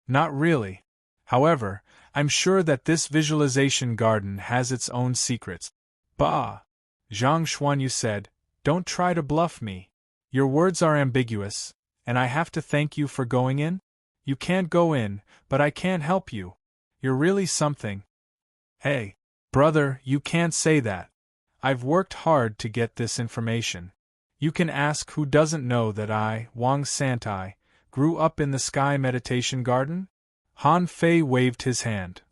"Not really. However, I'm sure that this visualization garden has its own secrets." "Bah!" Zhang Xuanyu said, "Don't try to bluff me. Your words are ambiguous, and I have to thank you for going in? You can't go in, but I can't help you. You're really something." "Hey, brother, you can't say that. I've worked hard to get this information. You can ask who doesn't know that I, Wang Santai, grew up in the Sky Meditation Garden?" Han Fei waved his hand.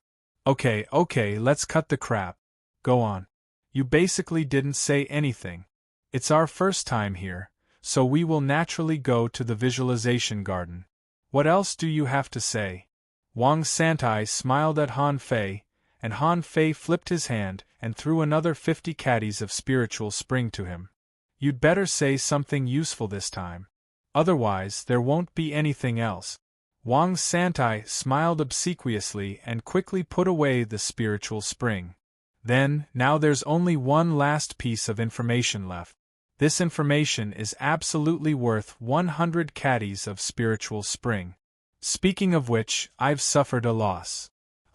Okay, let's cut the crap. Go on. You basically didn't say anything. It's our first time here, so we will naturally go to the visualization garden. What else do you have to say?" Wang Santai smiled at Han Fei, and Han Fei flipped his hand and threw another 50 caddies of spiritual spring to him. "You'd better say something useful this time. Otherwise, there won't be anything else." Wang Santai smiled obsequiously and quickly put away the spiritual spring. "Then, now there's only one last piece of information left. This information is absolutely worth 100 caddies of spiritual spring. Speaking of which, I've suffered a loss."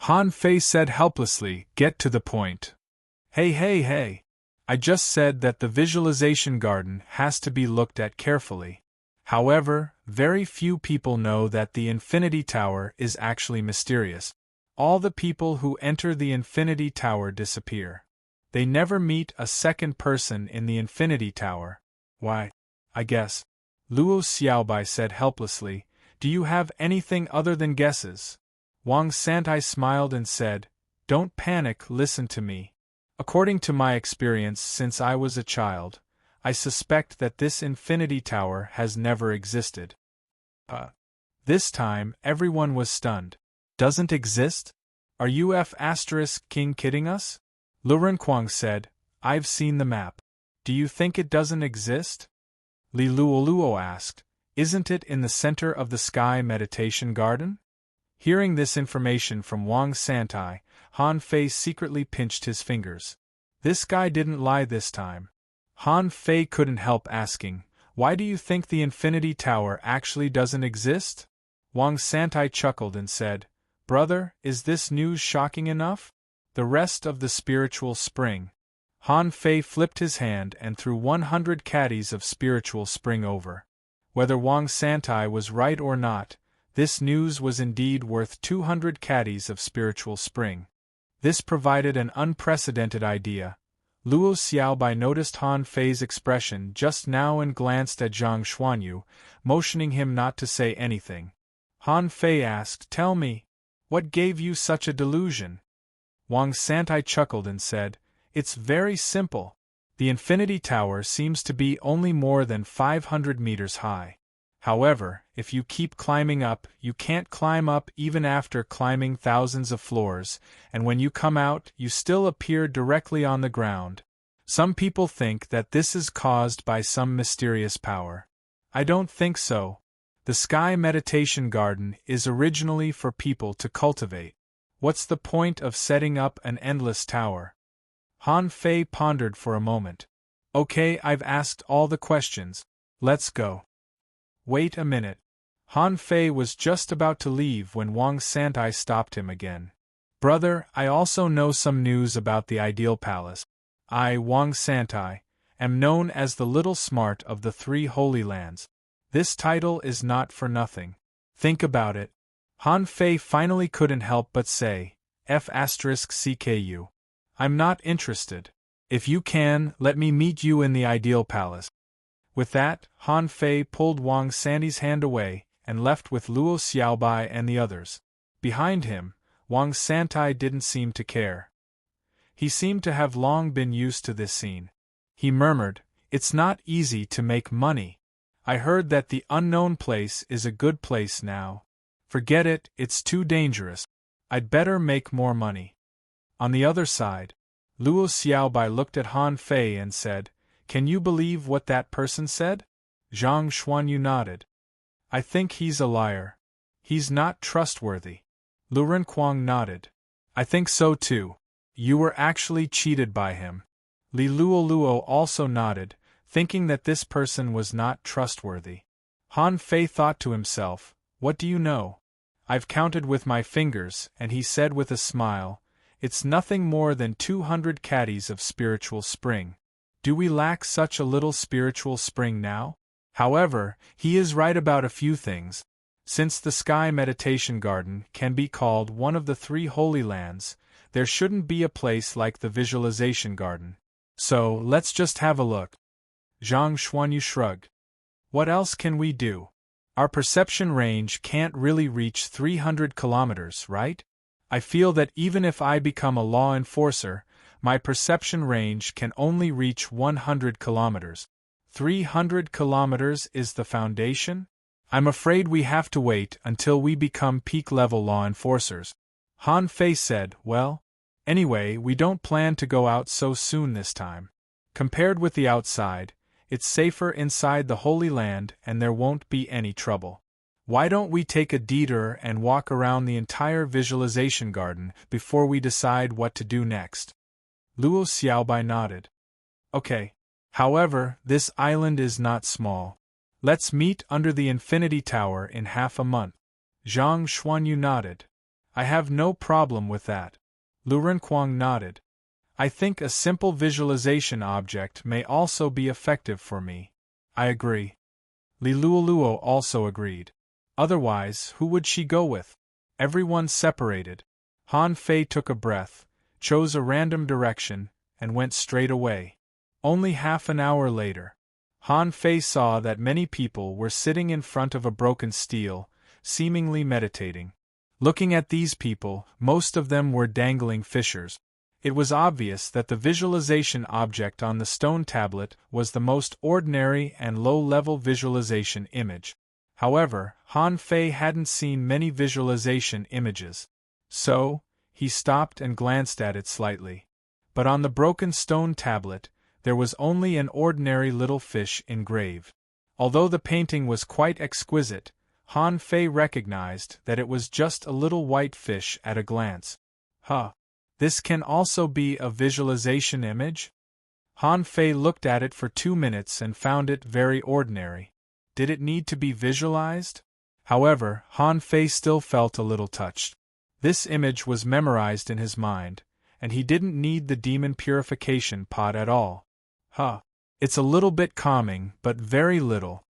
Han Fei said helplessly, "Get to the point." Hey. I just said that the visualization garden has to be looked at carefully. However, very few people know that the Infinity Tower is actually mysterious. All the people who enter the Infinity Tower disappear. They never meet a second person in the Infinity Tower. Why, I guess. Luo Xiaobai said helplessly, "Do you have anything other than guesses?" Wang Santai smiled and said, "Don't panic, listen to me. According to my experience since I was a child, I suspect that this infinity tower has never existed. This time, everyone was stunned. Doesn't exist? Are you King kidding us? Lu Renquang said, I've seen the map. Do you think it doesn't exist? Li Luoluo asked, Isn't it in the center of the sky meditation garden? Hearing this information from Wang Santai, Han Fei secretly pinched his fingers. This guy didn't lie this time. Han Fei couldn't help asking, Why do you think the Infinity Tower actually doesn't exist? Wang Santai chuckled and said, Brother, is this news shocking enough? The rest of the spiritual spring. Han Fei flipped his hand and threw 100 caddies of spiritual spring over. Whether Wang Santai was right or not, this news was indeed worth 200 caddies of spiritual spring. This provided an unprecedented idea. Luo Xiaobai noticed Han Fei's expression just now and glanced at Zhang Xuanyu, motioning him not to say anything. Han Fei asked, Tell me, what gave you such a delusion? Wang Santai chuckled and said, It's very simple. The Infinity Tower seems to be only more than 500 meters high. However, if you keep climbing up, you can't climb up even after climbing thousands of floors, and when you come out, you still appear directly on the ground. Some people think that this is caused by some mysterious power. I don't think so. The Sky Meditation Garden is originally for people to cultivate. What's the point of setting up an endless tower? Han Fei pondered for a moment. Okay, I've asked all the questions. Let's go. Wait a minute. Han Fei was just about to leave when Wang Santai stopped him again. Brother, I also know some news about the Ideal Palace. I, Wang Santai, am known as the Little Smart of the Three Holy Lands. This title is not for nothing. Think about it. Han Fei finally couldn't help but say, F*CKU. I'm not interested. If you can, let me meet you in the Ideal Palace. With that, Han Fei pulled Wang Santi's hand away and left with Luo Xiaobai and the others. Behind him, Wang Santai didn't seem to care. He seemed to have long been used to this scene. He murmured, It's not easy to make money. I heard that the unknown place is a good place now. Forget it, it's too dangerous. I'd better make more money. On the other side, Luo Xiaobai looked at Han Fei and said, Can you believe what that person said? Zhang Xuanyu nodded. I think he's a liar. He's not trustworthy. Lu Renquang nodded. I think so too. You were actually cheated by him. Li Luoluo also nodded, thinking that this person was not trustworthy. Han Fei thought to himself, What do you know? I've counted with my fingers, and he said with a smile, It's nothing more than 200 caddies of spiritual spring. Do we lack such a little spiritual spring now? However, he is right about a few things. Since the Sky Meditation Garden can be called one of the three holy lands, there shouldn't be a place like the Visualization Garden. So, let's just have a look. Zhang Xuanyu shrugged. What else can we do? Our perception range can't really reach 300 kilometers, right? I feel that even if I become a law enforcer, my perception range can only reach 100 kilometers. 300 kilometers is the foundation? I'm afraid we have to wait until we become peak-level law enforcers. Han Fei said, Well, anyway, we don't plan to go out so soon this time. Compared with the outside, it's safer inside the Holy Land and there won't be any trouble. Why don't we take a detour and walk around the entire Visualization Garden before we decide what to do next? Luo Xiaobai nodded. Okay. However, this island is not small. Let's meet under the Infinity Tower in half a month. Zhang Xuanyu nodded. I have no problem with that. Lu Renquang nodded. I think a simple visualization object may also be effective for me. I agree. Li Luoluo also agreed. Otherwise, who would she go with? Everyone separated. Han Fei took a breath, chose a random direction, and went straight away. Only half an hour later, Han Fei saw that many people were sitting in front of a broken stele, seemingly meditating. Looking at these people, most of them were dangling fishers. It was obvious that the visualization object on the stone tablet was the most ordinary and low-level visualization image. However, Han Fei hadn't seen many visualization images. So, he stopped and glanced at it slightly. But on the broken stone tablet, there was only an ordinary little fish engraved. Although the painting was quite exquisite, Han Fei recognized that it was just a little white fish at a glance. Huh. This can also be a visualization image? Han Fei looked at it for 2 minutes and found it very ordinary. Did it need to be visualized? However, Han Fei still felt a little touched. This image was memorized in his mind, and he didn't need the demon purification pot at all. Huh. It's a little bit calming, but very little.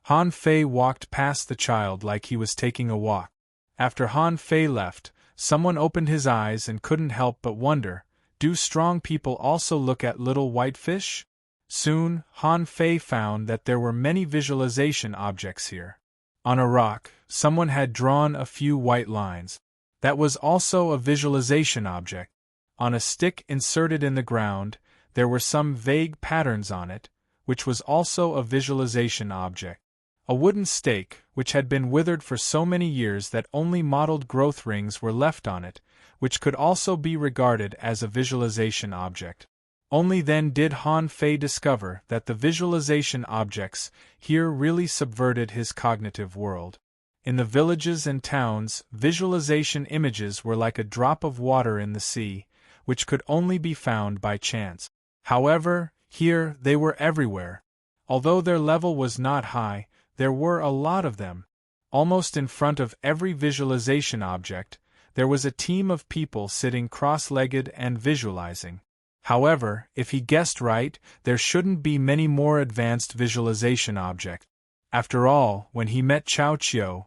Han Fei walked past the child like he was taking a walk. After Han Fei left, someone opened his eyes and couldn't help but wonder, do strong people also look at little white fish? Soon, Han Fei found that there were many visualization objects here. On a rock, someone had drawn a few white lines. That was also a visualization object. On a stick inserted in the ground, there were some vague patterns on it, which was also a visualization object. A wooden stake, which had been withered for so many years that only mottled growth rings were left on it, which could also be regarded as a visualization object. Only then did Han Fei discover that the visualization objects here really subverted his cognitive world. In the villages and towns, visualization images were like a drop of water in the sea, which could only be found by chance. However, here they were everywhere. Although their level was not high, there were a lot of them. Almost in front of every visualization object, there was a team of people sitting cross-legged and visualizing. However, if he guessed right, there shouldn't be many more advanced visualization objects. After all, when he met Chao Qiu,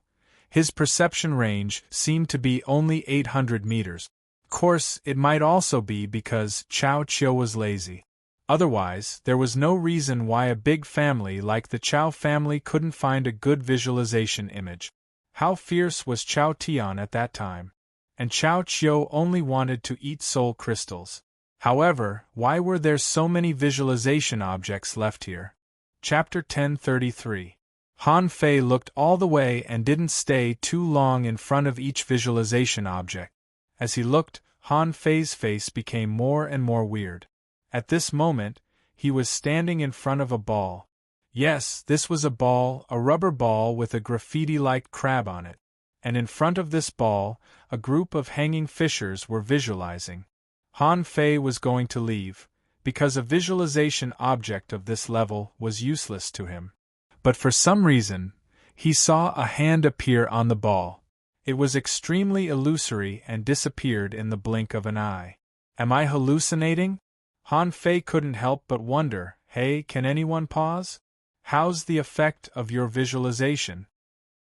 his perception range seemed to be only 800 meters. Of course, it might also be because Chao Qiu was lazy. Otherwise, there was no reason why a big family like the Chao family couldn't find a good visualization image. How fierce was Chao Tian at that time? And Chao Qiu only wanted to eat soul crystals. However, why were there so many visualization objects left here? Chapter 1033. Han Fei looked all the way and didn't stay too long in front of each visualization object. As he looked, Han Fei's face became more and more weird. At this moment, he was standing in front of a ball. Yes, this was a ball, a rubber ball with a graffiti-like crab on it. And in front of this ball, a group of hanging fishers were visualizing. Han Fei was going to leave, because a visualization object of this level was useless to him. But for some reason, he saw a hand appear on the ball. It was extremely illusory and disappeared in the blink of an eye. Am I hallucinating? Han Fei couldn't help but wonder, hey, can anyone pause? How's the effect of your visualization?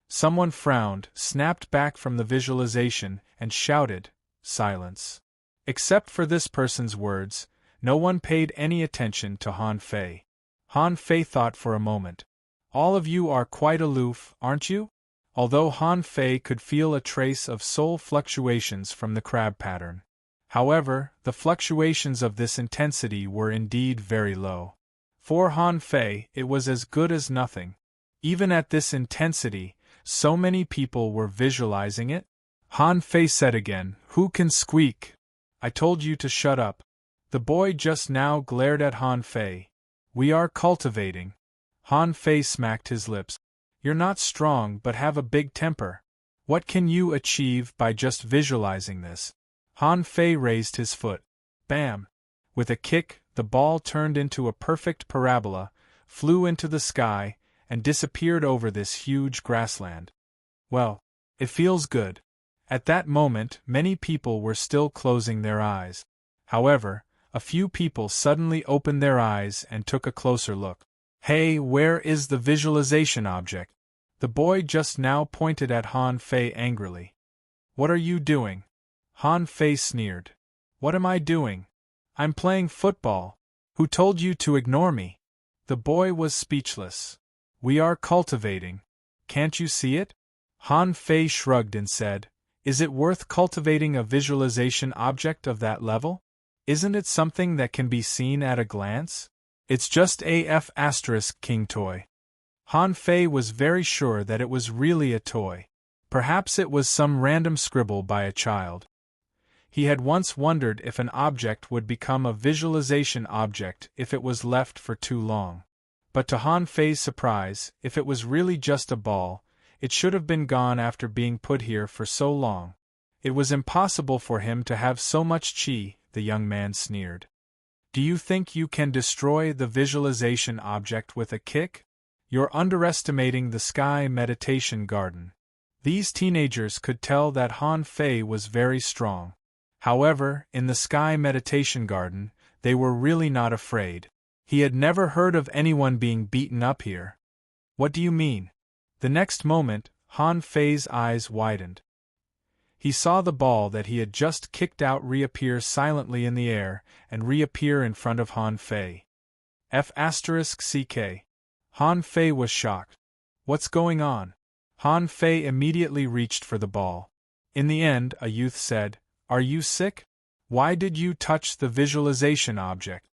Someone frowned, snapped back from the visualization, and shouted, silence. Except for this person's words, no one paid any attention to Han Fei. Han Fei thought for a moment. All of you are quite aloof, aren't you? Although Han Fei could feel a trace of soul fluctuations from the crab pattern. However, the fluctuations of this intensity were indeed very low. For Han Fei, it was as good as nothing. Even at this intensity, so many people were visualizing it. Han Fei said again, "Who can squeak? I told you to shut up." The boy just now glared at Han Fei. "We are cultivating." Han Fei smacked his lips. "You're not strong but have a big temper. What can you achieve by just visualizing this?" Han Fei raised his foot. Bam! With a kick, the ball turned into a perfect parabola, flew into the sky, and disappeared over this huge grassland. Well, it feels good. At that moment, many people were still closing their eyes. However, a few people suddenly opened their eyes and took a closer look. Hey, where is the visualization object? The boy just now pointed at Han Fei angrily. What are you doing? Han Fei sneered. What am I doing? I'm playing football. Who told you to ignore me? The boy was speechless. We are cultivating. Can't you see it? Han Fei shrugged and said, Is it worth cultivating a visualization object of that level? Isn't it something that can be seen at a glance? It's just AF * king toy. Han Fei was very sure that it was really a toy. Perhaps it was some random scribble by a child. He had once wondered if an object would become a visualization object if it was left for too long. But to Han Fei's surprise, if it was really just a ball, it should have been gone after being put here for so long. It was impossible for him to have so much qi, the young man sneered. Do you think you can destroy the visualization object with a kick? You're underestimating the Sky Meditation Garden. These teenagers could tell that Han Fei was very strong. However, in the Sky Meditation Garden, they were really not afraid. He had never heard of anyone being beaten up here. What do you mean? The next moment, Han Fei's eyes widened. He saw the ball that he had just kicked out reappear silently in the air and reappear in front of Han Fei. F***ck. Han Fei was shocked. What's going on? Han Fei immediately reached for the ball. In the end, a youth said, Are you sick? Why did you touch the visualization object?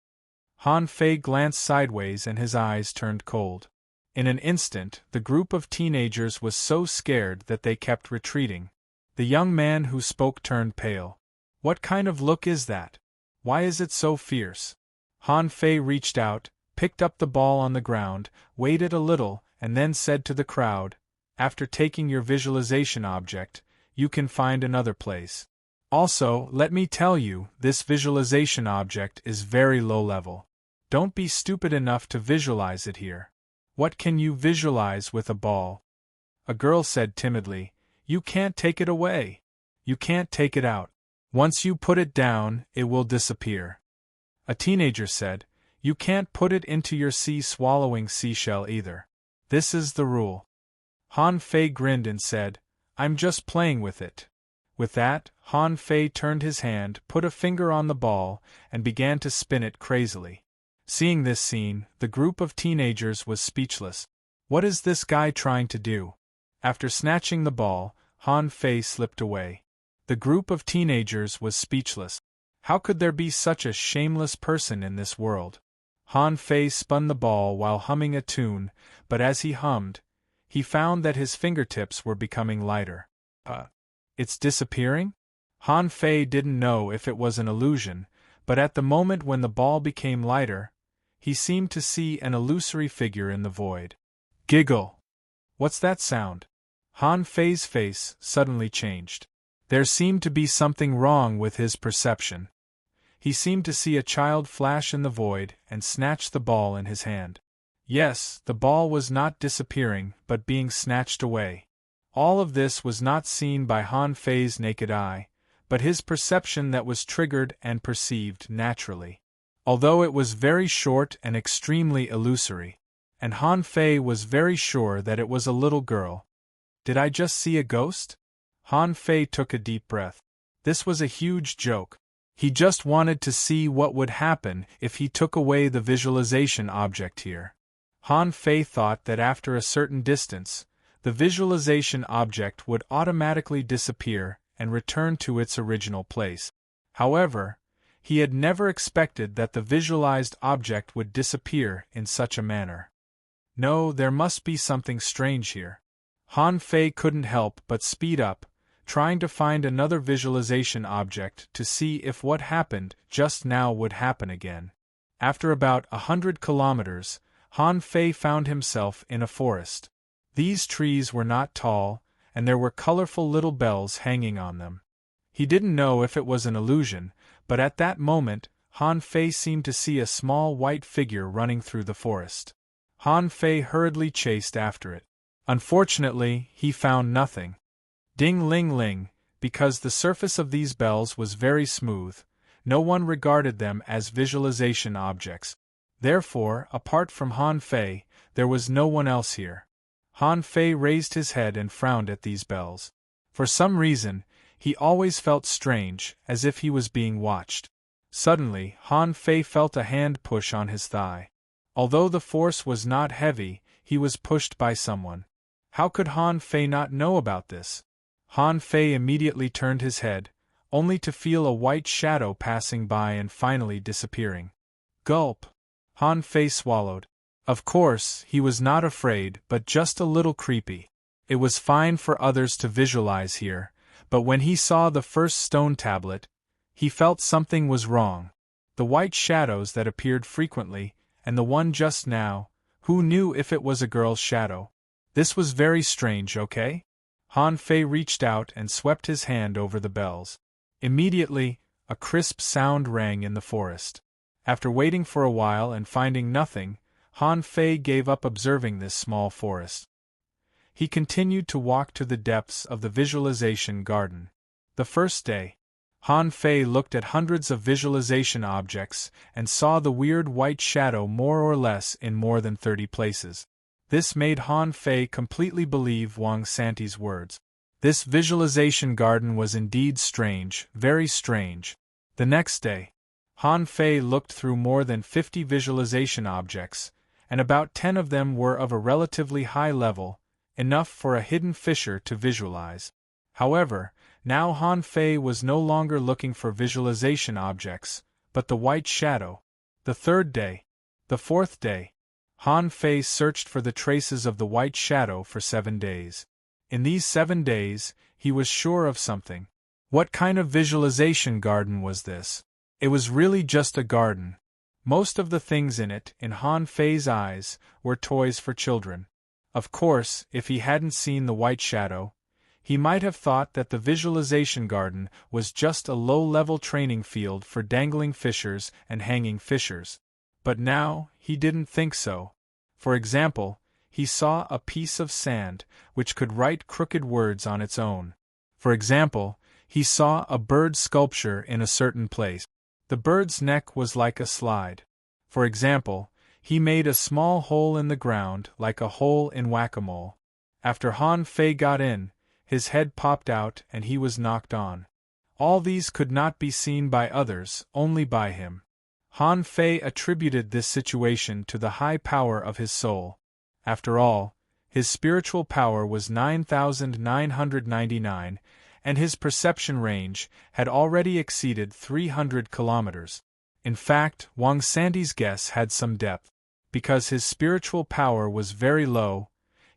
Han Fei glanced sideways and his eyes turned cold. In an instant, the group of teenagers was so scared that they kept retreating. The young man who spoke turned pale. What kind of look is that? Why is it so fierce? Han Fei reached out, picked up the ball on the ground, waited a little, and then said to the crowd, After taking your visualization object, you can find another place. Also, let me tell you, this visualization object is very low level. Don't be stupid enough to visualize it here. What can you visualize with a ball? A girl said timidly, You can't take it away. You can't take it out. Once you put it down, it will disappear. A teenager said, You can't put it into your sea-swallowing seashell either. This is the rule. Han Fei grinned and said, I'm just playing with it. With that, Han Fei turned his hand, put a finger on the ball, and began to spin it crazily. Seeing this scene, the group of teenagers was speechless. What is this guy trying to do? After snatching the ball, Han Fei slipped away. The group of teenagers was speechless. How could there be such a shameless person in this world? Han Fei spun the ball while humming a tune, but as he hummed, he found that his fingertips were becoming lighter. It's disappearing? Han Fei didn't know if it was an illusion, but at the moment when the ball became lighter, he seemed to see an illusory figure in the void. Giggle! What's that sound? Han Fei's face suddenly changed. There seemed to be something wrong with his perception. He seemed to see a child flash in the void and snatch the ball in his hand. Yes, the ball was not disappearing, but being snatched away. All of this was not seen by Han Fei's naked eye, but his perception that was triggered and perceived naturally. Although it was very short and extremely illusory, and Han Fei was very sure that it was a little girl. Did I just see a ghost? Han Fei took a deep breath. This was a huge joke. He just wanted to see what would happen if he took away the visualization object here. Han Fei thought that after a certain distance, the visualization object would automatically disappear and return to its original place. However, he had never expected that the visualized object would disappear in such a manner. No, there must be something strange here. Han Fei couldn't help but speed up, trying to find another visualization object to see if what happened just now would happen again. After about 100 kilometers, Han Fei found himself in a forest. These trees were not tall, and there were colorful little bells hanging on them. He didn't know if it was an illusion, but at that moment, Han Fei seemed to see a small white figure running through the forest. Han Fei hurriedly chased after it. Unfortunately, he found nothing. Ding-ling-ling, because the surface of these bells was very smooth, no one regarded them as visualization objects. Therefore, apart from Han Fei, there was no one else here. Han Fei raised his head and frowned at these bells. For some reason, he always felt strange, as if he was being watched. Suddenly, Han Fei felt a hand push on his thigh. Although the force was not heavy, he was pushed by someone. How could Han Fei not know about this? Han Fei immediately turned his head, only to feel a white shadow passing by and finally disappearing. Gulp! Han Fei swallowed. Of course, he was not afraid, but just a little creepy. It was fine for others to visualize here, but when he saw the first stone tablet, he felt something was wrong. The white shadows that appeared frequently, and the one just now, who knew if it was a girl's shadow? This was very strange, okay? Han Fei reached out and swept his hand over the bells. Immediately, a crisp sound rang in the forest. After waiting for a while and finding nothing, Han Fei gave up observing this small forest. He continued to walk to the depths of the visualization garden. The first day, Han Fei looked at hundreds of visualization objects and saw the weird white shadow more or less in more than 30 places. This made Han Fei completely believe Wang Santi's words. This visualization garden was indeed strange, very strange. The next day, Han Fei looked through more than 50 visualization objects, and about 10 of them were of a relatively high level, enough for a hidden fisher to visualize. However, now Han Fei was no longer looking for visualization objects, but the white shadow. The third day, the fourth day, Han Fei searched for the traces of the white shadow for 7 days. In these 7 days, he was sure of something. What kind of visualization garden was this? It was really just a garden. Most of the things in it, in Han Fei's eyes, were toys for children. Of course, if he hadn't seen the white shadow, he might have thought that the visualization garden was just a low-level training field for dangling fishers and hanging fishers. But now, he didn't think so. For example, he saw a piece of sand which could write crooked words on its own. For example, he saw a bird sculpture in a certain place. The bird's neck was like a slide. For example, he made a small hole in the ground like a hole in whack-a-mole. After Han Fei got in, his head popped out and he was knocked on. All these could not be seen by others, only by him. Han Fei attributed this situation to the high power of his soul. After all, his spiritual power was 9,999, and his perception range had already exceeded 300 kilometers. In fact, Wang Santi's guess had some depth. Because his spiritual power was very low,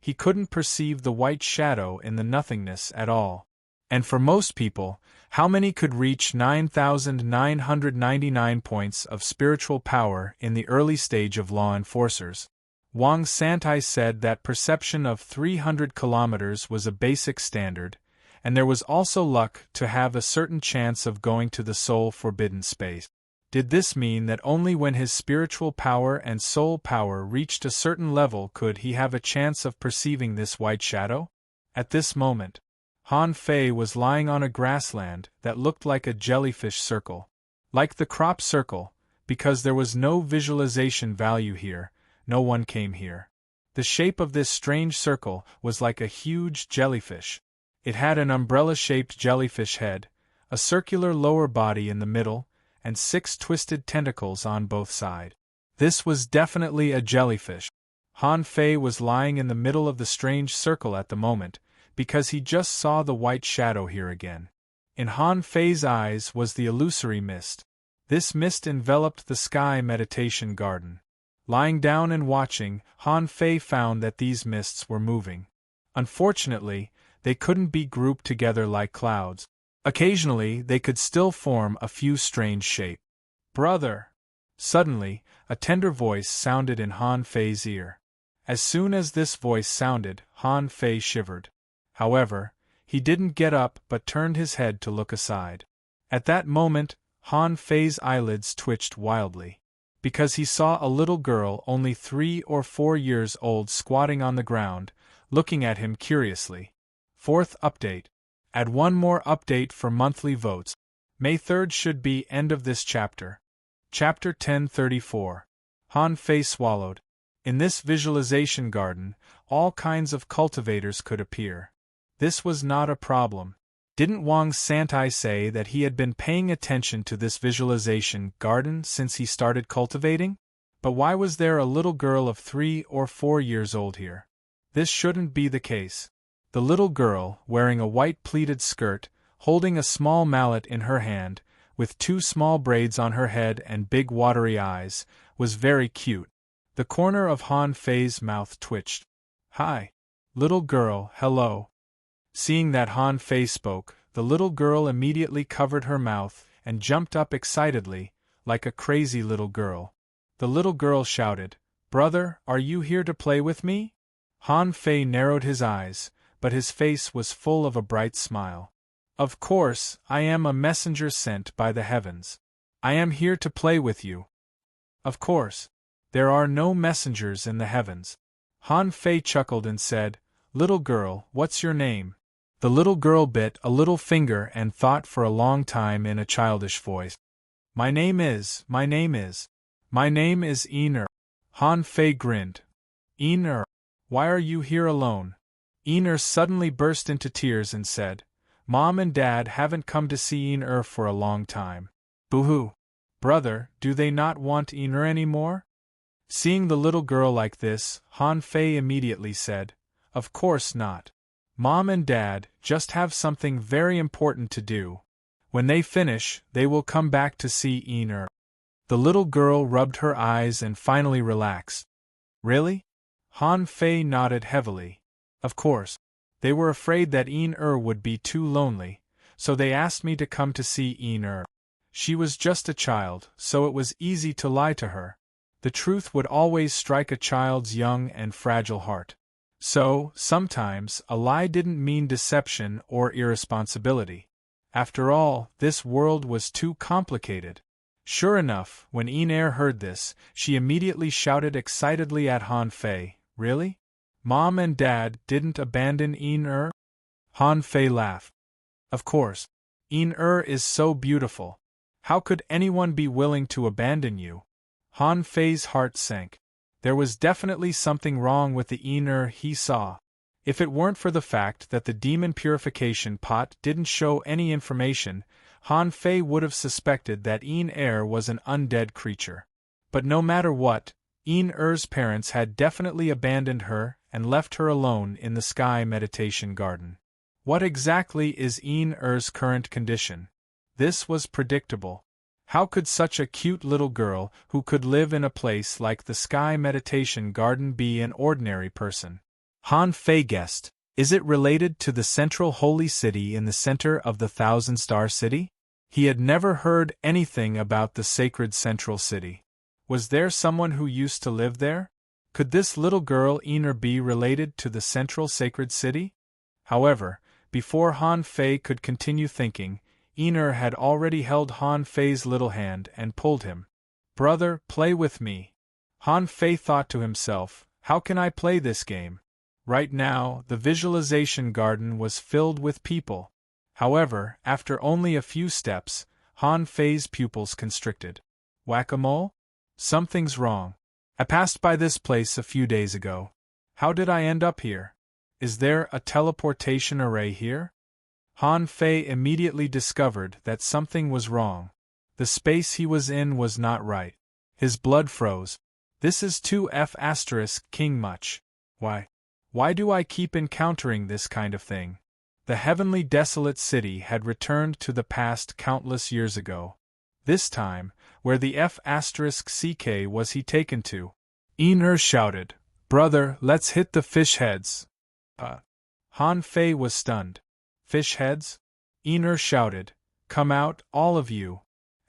he couldn't perceive the white shadow in the nothingness at all. And for most people, how many could reach 9,999 points of spiritual power in the early stage of law enforcers? Wang Santi said that perception of 300 kilometers was a basic standard, and there was also luck to have a certain chance of going to the soul forbidden space. Did this mean that only when his spiritual power and soul power reached a certain level could he have a chance of perceiving this white shadow? At this moment, Han Fei was lying on a grassland that looked like a jellyfish circle. Like the crop circle, because there was no visualization value here, no one came here. The shape of this strange circle was like a huge jellyfish. It had an umbrella-shaped jellyfish head, a circular lower body in the middle, and 6 twisted tentacles on both sides. This was definitely a jellyfish. Han Fei was lying in the middle of the strange circle at the moment, because he just saw the white shadow here again. In Han Fei's eyes was the illusory mist. This mist enveloped the sky meditation garden. Lying down and watching, Han Fei found that these mists were moving. Unfortunately, they couldn't be grouped together like clouds. Occasionally, they could still form a few strange shapes. "Brother!" Suddenly, a tender voice sounded in Han Fei's ear. As soon as this voice sounded, Han Fei shivered. However, he didn't get up but turned his head to look aside. At that moment, Han Fei's eyelids twitched wildly. Because he saw a little girl only 3 or 4 years old squatting on the ground, looking at him curiously. 4th update. Add one more update for monthly votes. May 3rd should be end of this chapter. Chapter 1034. Han Fei swallowed. In this visualization garden, all kinds of cultivators could appear. This was not a problem. Didn't Wang Santi say that he had been paying attention to this visualization garden since he started cultivating? But why was there a little girl of 3 or 4 years old here? This shouldn't be the case. The little girl, wearing a white pleated skirt, holding a small mallet in her hand, with 2 small braids on her head and big watery eyes, was very cute. The corner of Han Fei's mouth twitched. "Hi. Little girl, hello." Seeing that Han Fei spoke, the little girl immediately covered her mouth and jumped up excitedly, like a crazy little girl. The little girl shouted, "Brother, are you here to play with me?" Han Fei narrowed his eyes, but his face was full of a bright smile. "Of course, I am a messenger sent by the heavens. I am here to play with you." "Of course. There are no messengers in the heavens." Han Fei chuckled and said, "Little girl, what's your name?" The little girl bit a little finger and thought for a long time in a childish voice. My name is Een-Er." Han Fei grinned. "Een-Er? Why are you here alone?" Een-Er suddenly burst into tears and said, "Mom and Dad haven't come to see Een-Er for a long time." "Boo-hoo. Brother, do they not want Een-Er anymore?" Seeing the little girl like this, Han Fei immediately said, "Of course not. Mom and Dad just have something very important to do. When they finish, they will come back to see Een-Er." The little girl rubbed her eyes and finally relaxed. "Really?" Han Fei nodded heavily. "Of course. They were afraid that Een-Er would be too lonely, so they asked me to come to see Een-Er. She was just a child, so it was easy to lie to her. The truth would always strike a child's young and fragile heart. So, sometimes, a lie didn't mean deception or irresponsibility. After all, this world was too complicated." Sure enough, when Een-Er heard this, she immediately shouted excitedly at Han Fei, "Really? Mom and Dad didn't abandon Een-Er?" Han Fei laughed. "Of course. Een-Er is so beautiful. How could anyone be willing to abandon you?" Han Fei's heart sank. There was definitely something wrong with the Een-Er he saw. If it weren't for the fact that the demon purification pot didn't show any information, Han Fei would have suspected that Een-Er was an undead creature. But no matter what, Een-Er's parents had definitely abandoned her and left her alone in the Sky Meditation Garden. What exactly is Een-Er's current condition? This was predictable. How could such a cute little girl who could live in a place like the Sky Meditation Garden be an ordinary person? Han Fei guessed. Is it related to the central holy city in the center of the Thousand-Star City? He had never heard anything about the sacred central city. Was there someone who used to live there? Could this little girl Een-Er be related to the central sacred city? However, before Han Fei could continue thinking, Een-Er had already held Han Fei's little hand and pulled him. "Brother, play with me." Han Fei thought to himself, "How can I play this game?" Right now, the visualization garden was filled with people. However, after only a few steps, Han Fei's pupils constricted. "Whack-a-mole? Something's wrong. I passed by this place a few days ago. How did I end up here? Is there a teleportation array here?" Han Fei immediately discovered that something was wrong. The space he was in was not right. His blood froze. This is 2F** King much. Why do I keep encountering this kind of thing? The heavenly desolate city had returned to the past countless years ago. This time, where the F*** was he taken to? Een-Er shouted, "Brother, let's hit the fish heads." Han Fei was stunned. "Fish heads?" Een-Er shouted, "Come out, all of you."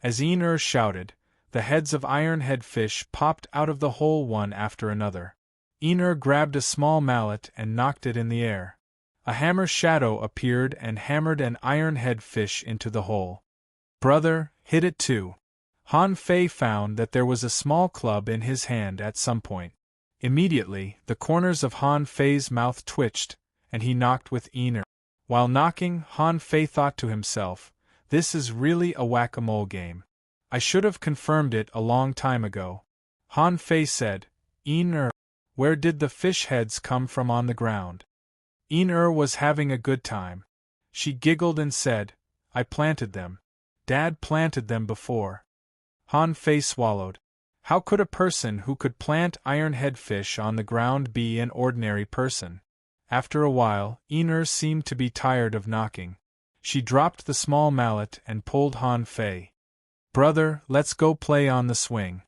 As Een-Er shouted, the heads of iron-head fish popped out of the hole one after another. Een-Er grabbed a small mallet and knocked it in the air. A hammer shadow appeared and hammered an iron-head fish into the hole. "Brother, hit it too." Han Fei found that there was a small club in his hand at some point. Immediately, the corners of Han Fei's mouth twitched, and he knocked with Een-Er. While knocking, Han Fei thought to himself, "This is really a whack-a-mole game. I should have confirmed it a long time ago." Han Fei said, "Een-Er, where did the fish heads come from on the ground?" Een-Er was having a good time. She giggled and said, "I planted them. Dad planted them before." Han Fei swallowed. How could a person who could plant iron-head fish on the ground be an ordinary person? After a while, Een-Er seemed to be tired of knocking. She dropped the small mallet and pulled Han Fei. "Brother, let's go play on the swing."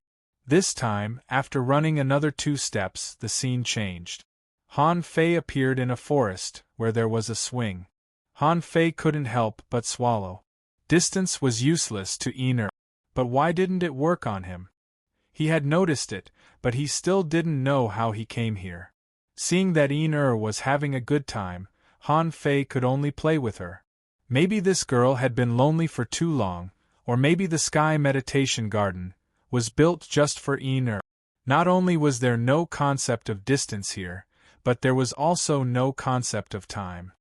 This time, after running another 2 steps, the scene changed. Han Fei appeared in a forest, where there was a swing. Han Fei couldn't help but swallow. Distance was useless to Yin. But why didn't it work on him? He had noticed it, but he still didn't know how he came here. Seeing that Yin was having a good time, Han Fei could only play with her. Maybe this girl had been lonely for too long, or maybe the Sky Meditation Garden was built just for Yin. Not only was there no concept of distance here, but there was also no concept of time.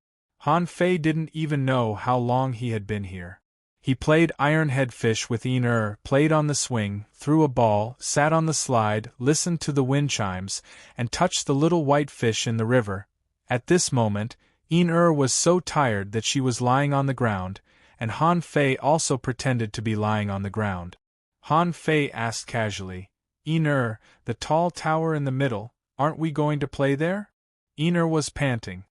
Han Fei didn't even know how long he had been here. He played ironhead fish with Yin, played on the swing, threw a ball, sat on the slide, listened to the wind chimes, and touched the little white fish in the river. At this moment, Yin was so tired that she was lying on the ground, and Han Fei also pretended to be lying on the ground. Han Fei asked casually, "Yin, the tall tower in the middle, aren't we going to play there?" Yin was panting.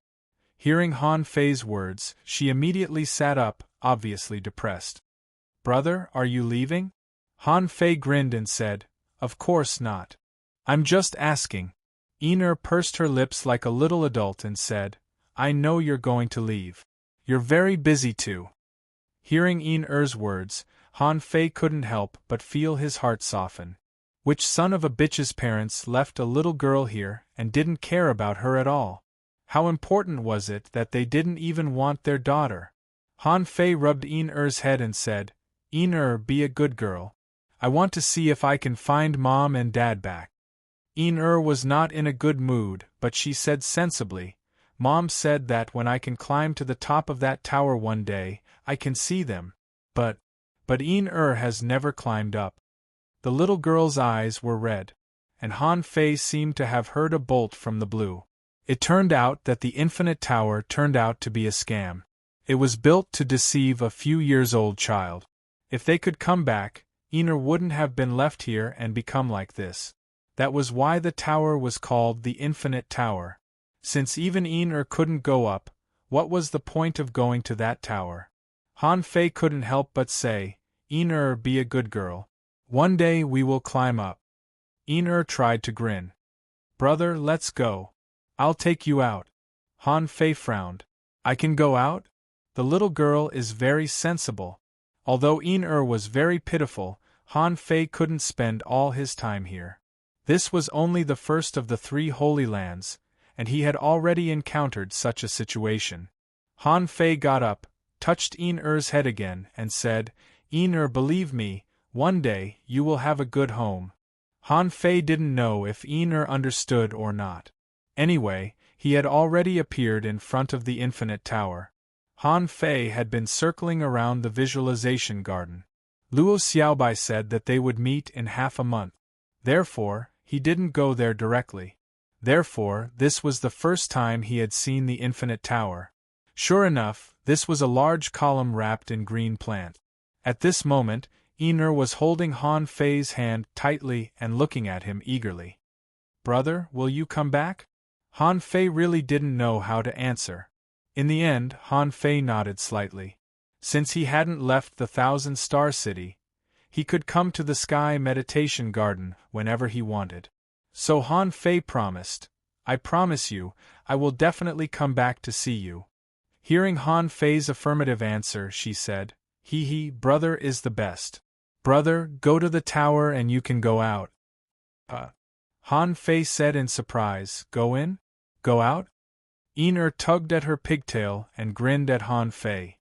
Hearing Han Fei's words, she immediately sat up, obviously depressed. "Brother, are you leaving?" Han Fei grinned and said, "Of course not. I'm just asking." Yin pursed her lips like a little adult and said, "I know you're going to leave. You're very busy too." Hearing Yin's words, Han Fei couldn't help but feel his heart soften. Which son of a bitch's parents left a little girl here and didn't care about her at all? How important was it that they didn't even want their daughter? Han Fei rubbed Yin's head and said, "Yin, be a good girl. I want to see if I can find Mom and Dad back." Yin was not in a good mood, but she said sensibly, "Mom said that when I can climb to the top of that tower one day, I can see them. But Yin has never climbed up." The little girl's eyes were red, and Han Fei seemed to have heard a bolt from the blue. It turned out that the Infinite Tower turned out to be a scam. It was built to deceive a few years old child. If they could come back, Yin wouldn't have been left here and become like this. That was why the tower was called the Infinite Tower. Since even Yin couldn't go up, what was the point of going to that tower? Han Fei couldn't help but say, "Yin, be a good girl. One day we will climb up." Yin tried to grin. "Brother, let's go. I'll take you out." Han Fei frowned. "I can go out?" The little girl is very sensible. Although Yin was very pitiful, Han Fei couldn't spend all his time here. This was only the first of the 3 Holy Lands, and he had already encountered such a situation. Han Fei got up, touched Yin's head again, and said, "Yin, believe me, one day you will have a good home." Han Fei didn't know if Yin understood or not. Anyway, he had already appeared in front of the Infinite Tower. Han Fei had been circling around the visualization garden. Luo Xiaobai said that they would meet in half a month. Therefore, he didn't go there directly. Therefore, this was the first time he had seen the Infinite Tower. Sure enough, this was a large column wrapped in green plant. At this moment, Yin was holding Han Fei's hand tightly and looking at him eagerly. "Brother, will you come back?" Han Fei really didn't know how to answer. In the end, Han Fei nodded slightly. Since he hadn't left the Thousand-Star City, he could come to the Sky Meditation Garden whenever he wanted. So Han Fei promised, "I promise you, I will definitely come back to see you." Hearing Han Fei's affirmative answer, she said, "Hee, brother is the best. Brother, go to the tower and you can go out." Han Fei said in surprise, "Go in? Go out?" Yin tugged at her pigtail and grinned at Han Fei.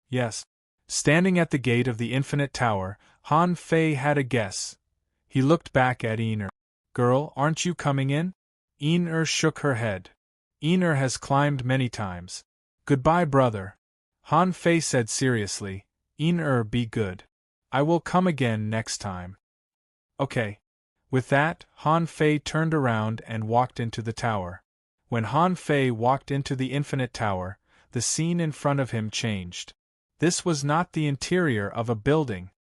Yes. Standing at the gate of the Infinite Tower, Han Fei had a guess. He looked back at Yin. "Girl, aren't you coming in?" Yin shook her head. "Yin has climbed many times. Goodbye, brother." Han Fei said seriously, "Yin, be good. I will come again next time." Okay. With that, Han Fei turned around and walked into the tower. When Han Fei walked into the Infinite Tower, the scene in front of him changed. This was not the interior of a building.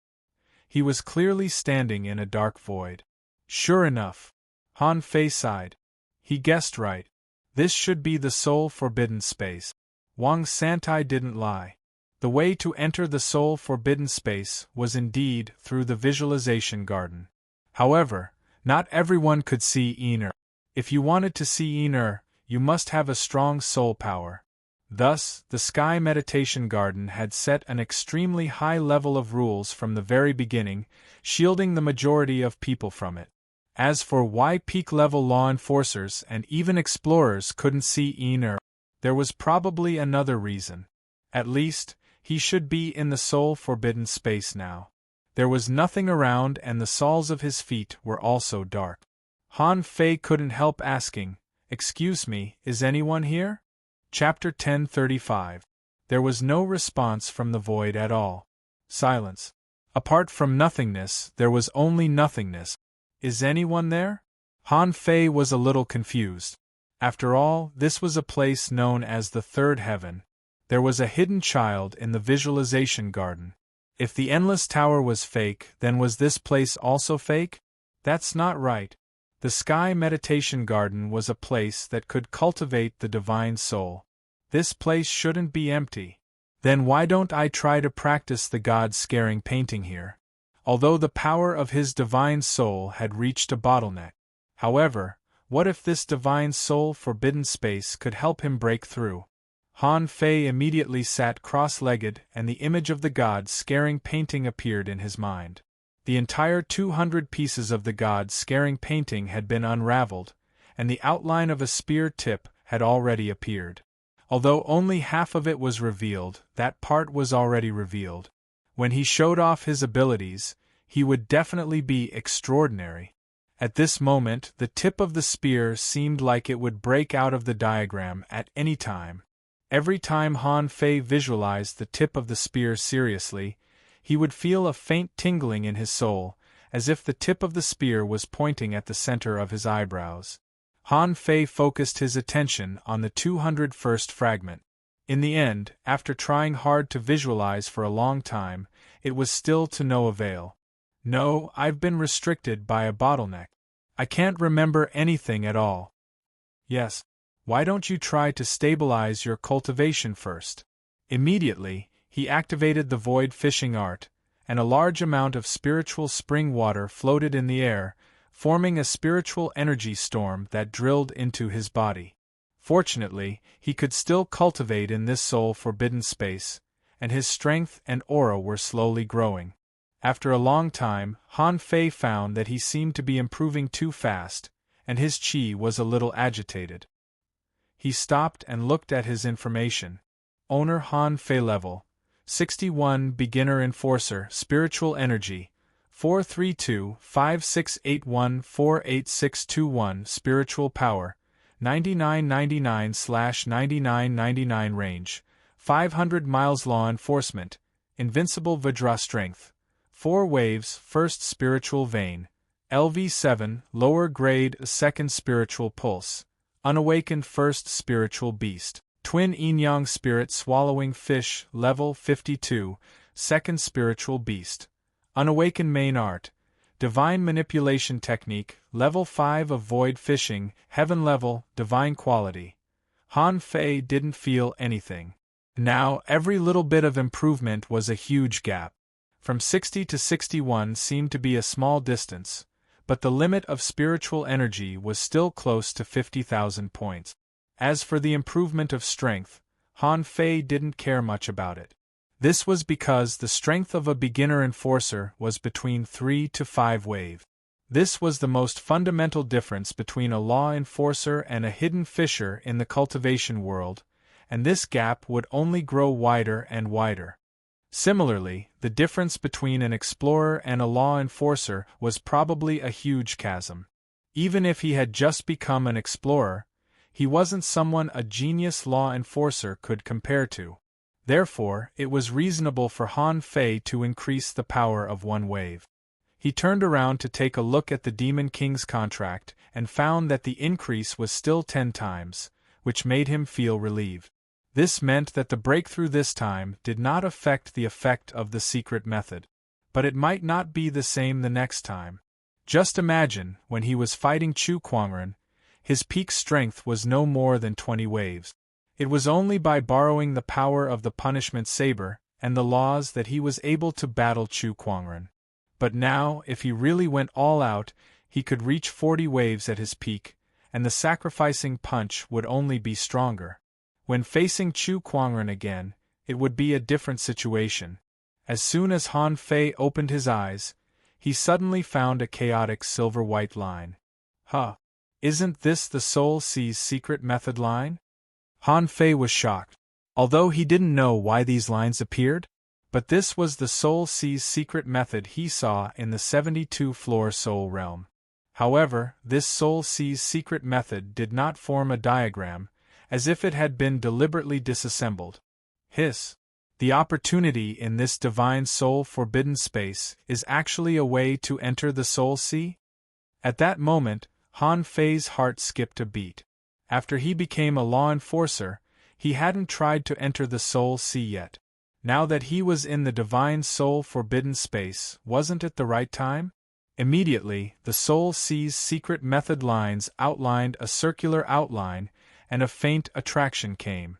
He was clearly standing in a dark void. Sure enough. Han Fei sighed. He guessed right. This should be the Soul Forbidden Space. Wang Santai didn't lie. The way to enter the soul forbidden space was indeed through the visualization garden. However, not everyone could see inner. If you wanted to see inner, you must have a strong soul power. Thus, the Sky Meditation Garden had set an extremely high level of rules from the very beginning, shielding the majority of people from it. As for why peak-level law enforcers and even explorers couldn't see inner, there was probably another reason. At least, he should be in the soul forbidden space now. There was nothing around and the soles of his feet were also dark. Han Fei couldn't help asking, "Excuse me, is anyone here?" Chapter 10:35. There was no response from the void at all. Silence. Apart from nothingness, there was only nothingness. Is anyone there? Han Fei was a little confused. After all, this was a place known as the Third Heaven. There was a hidden child in the visualization garden. If the Endless Tower was fake, then was this place also fake? That's not right. The Sky Meditation Garden was a place that could cultivate the divine soul. This place shouldn't be empty. Then why don't I try to practice the God-scaring painting here? Although the power of his divine soul had reached a bottleneck. However, what if this divine soul forbidden space could help him break through? Han Fei immediately sat cross-legged and the image of the God-scaring painting appeared in his mind. The entire 200 pieces of the God-scaring painting had been unraveled, and the outline of a spear tip had already appeared. Although only half of it was revealed, that part was already revealed. When he showed off his abilities, he would definitely be extraordinary. At this moment, the tip of the spear seemed like it would break out of the diagram at any time. Every time Han Fei visualized the tip of the spear seriously, he would feel a faint tingling in his soul, as if the tip of the spear was pointing at the center of his eyebrows. Han Fei focused his attention on the 201st fragment. In the end, after trying hard to visualize for a long time, it was still to no avail. No, I've been restricted by a bottleneck. I can't remember anything at all. Yes. Why don't you try to stabilize your cultivation first? Immediately, he activated the void fishing art, and a large amount of spiritual spring water floated in the air, forming a spiritual energy storm that drilled into his body. Fortunately, he could still cultivate in this soul forbidden space, and his strength and aura were slowly growing. After a long time, Han Fei found that he seemed to be improving too fast, and his qi was a little agitated. He stopped and looked at his information. Owner Han Fei level 61 Beginner Enforcer Spiritual Energy 432-5681-48621 Spiritual Power 9999/9999 Range 500 miles Law Enforcement Invincible Vajra Strength 4 Waves First Spiritual Vein LV7 Lower Grade Second Spiritual Pulse Unawakened First Spiritual Beast. Twin Yin-Yang Spirit Swallowing Fish Level 52 Second Spiritual Beast. Unawakened Main Art. Divine Manipulation Technique Level 5 of Void Fishing Heaven Level Divine Quality. Han Fei didn't feel anything. Now, every little bit of improvement was a huge gap. From 60 to 61 seemed to be a small distance, but the limit of spiritual energy was still close to 50,000 points. As for the improvement of strength, Han Fei didn't care much about it. This was because the strength of a beginner enforcer was between 3 to 5 wave. This was the most fundamental difference between a law enforcer and a hidden fisher in the cultivation world, and this gap would only grow wider and wider. Similarly, the difference between an explorer and a law enforcer was probably a huge chasm. Even if he had just become an explorer, he wasn't someone a genius law enforcer could compare to. Therefore, it was reasonable for Han Fei to increase the power of 1 wave. He turned around to take a look at the Demon King's contract and found that the increase was still 10 times, which made him feel relieved. This meant that the breakthrough this time did not affect the effect of the secret method. But it might not be the same the next time. Just imagine, when he was fighting Chu Kuangren, his peak strength was no more than 20 waves. It was only by borrowing the power of the punishment saber, and the laws that he was able to battle Chu Kuangren. But now, if he really went all out, he could reach 40 waves at his peak, and the sacrificing punch would only be stronger. When facing Chu Kuangren again, it would be a different situation. As soon as Han Fei opened his eyes, he suddenly found a chaotic silver-white line. Huh! Isn't this the Soul C's secret method line? Han Fei was shocked, although he didn't know why these lines appeared. But this was the Soul C's secret method he saw in the 72-floor Soul Realm. However, this Soul C's secret method did not form a diagram, as if it had been deliberately disassembled. Hiss! The opportunity in this divine soul forbidden space is actually a way to enter the Soul Sea? At that moment, Han Fei's heart skipped a beat. After he became a law enforcer, he hadn't tried to enter the Soul Sea yet. Now that he was in the divine soul forbidden space, wasn't it the right time? Immediately, the Soul C's secret method lines outlined a circular outline, and a faint attraction came.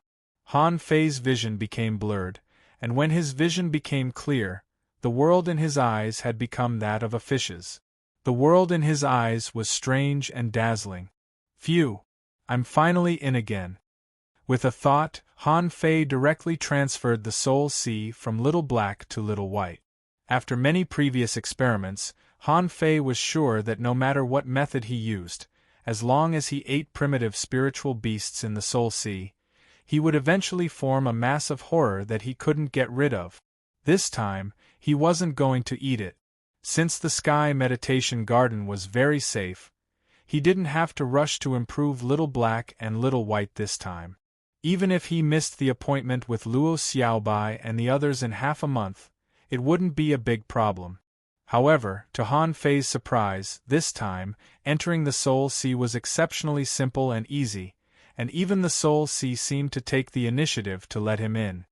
Han Fei's vision became blurred, and when his vision became clear, the world in his eyes had become that of a fish's. The world in his eyes was strange and dazzling. Phew! I'm finally in again. With a thought, Han Fei directly transferred the Soul Sea from Little Black to Little White. After many previous experiments, Han Fei was sure that no matter what method he used, as long as he ate primitive spiritual beasts in the Soul Sea, he would eventually form a mass of horror that he couldn't get rid of. This time, he wasn't going to eat it. Since the Sky Meditation Garden was very safe, he didn't have to rush to improve Little Black and Little White this time. Even if he missed the appointment with Luo Xiaobai and the others in half a month, it wouldn't be a big problem. However, to Han Fei's surprise, this time, entering the Soul Sea was exceptionally simple and easy, and even the Soul Sea seemed to take the initiative to let him in.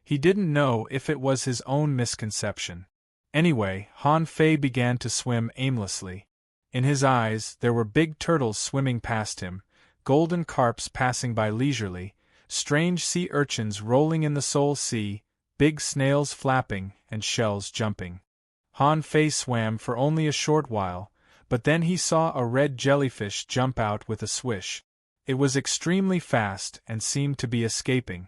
He didn't know if it was his own misconception. Anyway, Han Fei began to swim aimlessly. In his eyes, there were big turtles swimming past him, golden carps passing by leisurely, strange sea urchins rolling in the Soul Sea, big snails flapping, and shells jumping. Han Fei swam for only a short while, but then he saw a red jellyfish jump out with a swish. It was extremely fast and seemed to be escaping.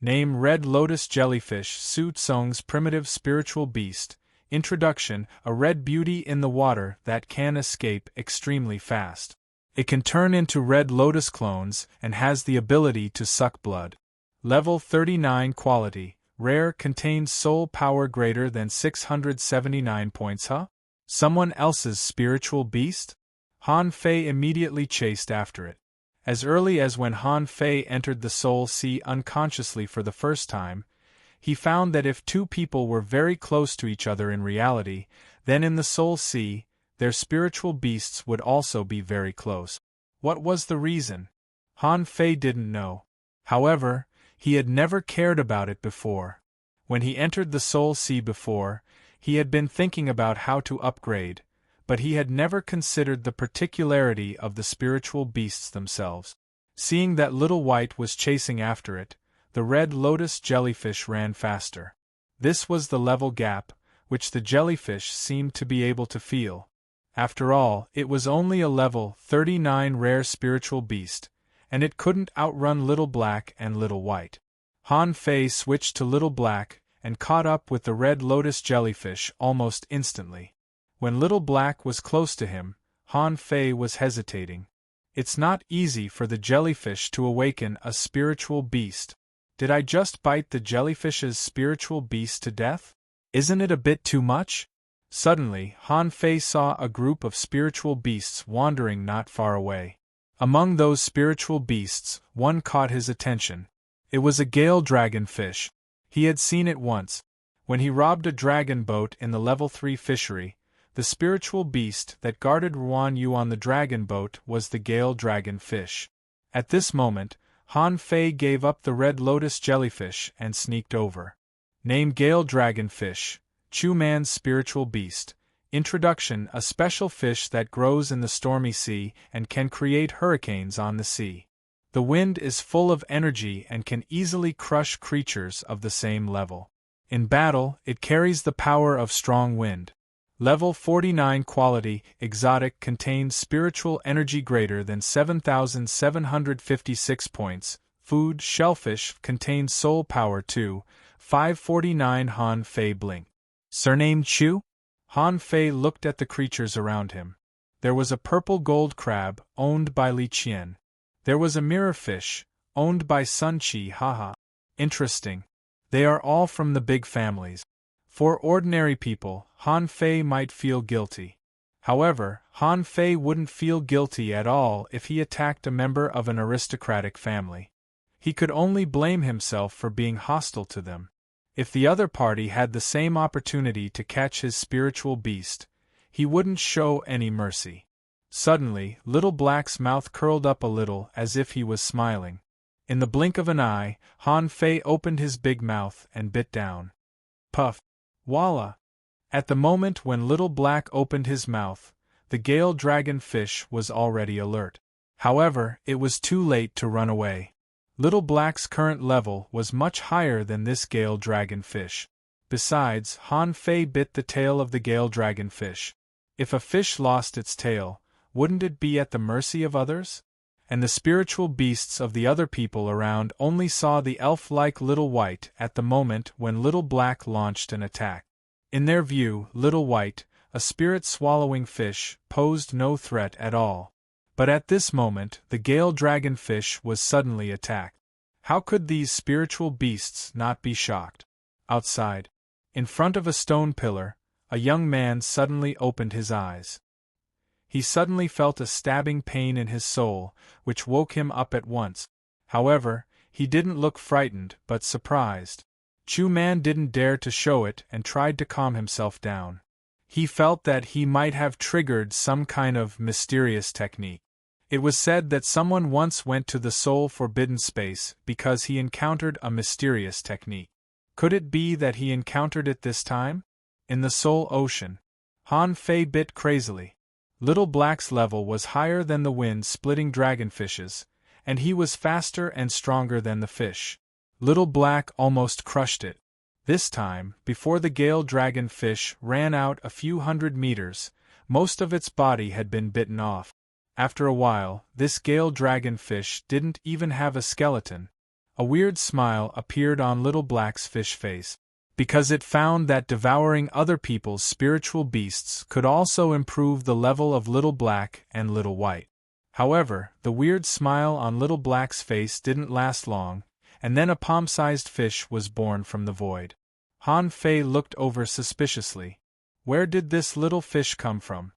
Name Red Lotus Jellyfish, Su Tsung's primitive spiritual beast. Introduction: a red beauty in the water that can escape extremely fast. It can turn into red lotus clones and has the ability to suck blood. Level 39 quality, rare, contains soul power greater than 679 points. Someone else's spiritual beast? Han Fei immediately chased after it. As early as when Han Fei entered the Soul Sea unconsciously for the first time, he found that if two people were very close to each other in reality, then in the Soul Sea, their spiritual beasts would also be very close. What was the reason? Han Fei didn't know. However, he had never cared about it before. When he entered the Soul Sea before, he had been thinking about how to upgrade, but he had never considered the particularity of the spiritual beasts themselves. Seeing that Little White was chasing after it, the red lotus jellyfish ran faster. This was the level gap, which the jellyfish seemed to be able to feel. After all, it was only a level 39 rare spiritual beast, and it couldn't outrun Little Black and Little White. Han Fei switched to Little Black and caught up with the red lotus jellyfish almost instantly. When Little Black was close to him, Han Fei was hesitating. It's not easy for the jellyfish to awaken a spiritual beast. Did I just bite the jellyfish's spiritual beast to death? Isn't it a bit too much? Suddenly, Han Fei saw a group of spiritual beasts wandering not far away. Among those spiritual beasts, one caught his attention. It was a gale dragonfish. He had seen it once. When he robbed a dragon boat in the level 3 fishery, the spiritual beast that guarded Ruan Yu on the dragon boat was the gale dragonfish. At this moment, Han Fei gave up the red lotus jellyfish and sneaked over. Name Gale Dragonfish, Chu Man's spiritual beast. Introduction: a special fish that grows in the stormy sea and can create hurricanes on the sea. The wind is full of energy and can easily crush creatures of the same level. In battle, it carries the power of strong wind. Level 49 quality, exotic, contains spiritual energy greater than 7,756 points. Food, shellfish, contains soul power 2, 549 Han Fei blink. Surname Chu? Han Fei looked at the creatures around him. There was a purple gold crab, owned by Li Qian. There was a mirror fish, owned by Sun Qi. Haha. Interesting. They are all from the big families. For ordinary people, Han Fei might feel guilty. However, Han Fei wouldn't feel guilty at all if he attacked a member of an aristocratic family. He could only blame himself for being hostile to them. If the other party had the same opportunity to catch his spiritual beast, he wouldn't show any mercy. Suddenly, Little Black's mouth curled up a little as if he was smiling. In the blink of an eye, Han Fei opened his big mouth and bit down. Puff! Voila! At the moment when Little Black opened his mouth, the Gale Dragon fish was already alert. However, it was too late to run away. Little Black's current level was much higher than this Gale Dragon fish. Besides, Han Fei bit the tail of the Gale Dragon fish. If a fish lost its tail, wouldn't it be at the mercy of others? And the spiritual beasts of the other people around only saw the elf-like Little White at the moment when Little Black launched an attack. In their view, Little White, a spirit-swallowing fish, posed no threat at all. But at this moment, the Gale Dragon fish was suddenly attacked. How could these spiritual beasts not be shocked? Outside, in front of a stone pillar, a young man suddenly opened his eyes. He suddenly felt a stabbing pain in his soul, which woke him up at once. However, he didn't look frightened but surprised. Chu Man didn't dare to show it and tried to calm himself down. He felt that he might have triggered some kind of mysterious technique. It was said that someone once went to the Soul Forbidden Space because he encountered a mysterious technique. Could it be that he encountered it this time? In the Soul Ocean. Han Fei bit crazily. Little Black's level was higher than the wind-splitting dragonfish's, and he was faster and stronger than the fish. Little Black almost crushed it. This time, before the Gale Dragon fish ran out a few hundred meters, most of its body had been bitten off. After a while, this Gale Dragon fish didn't even have a skeleton. A weird smile appeared on Little Black's fish face, because it found that devouring other people's spiritual beasts could also improve the level of Little Black and Little White. However, the weird smile on Little Black's face didn't last long, and then a palm-sized fish was born from the void. Han Fei looked over suspiciously. Where did this little fish come from?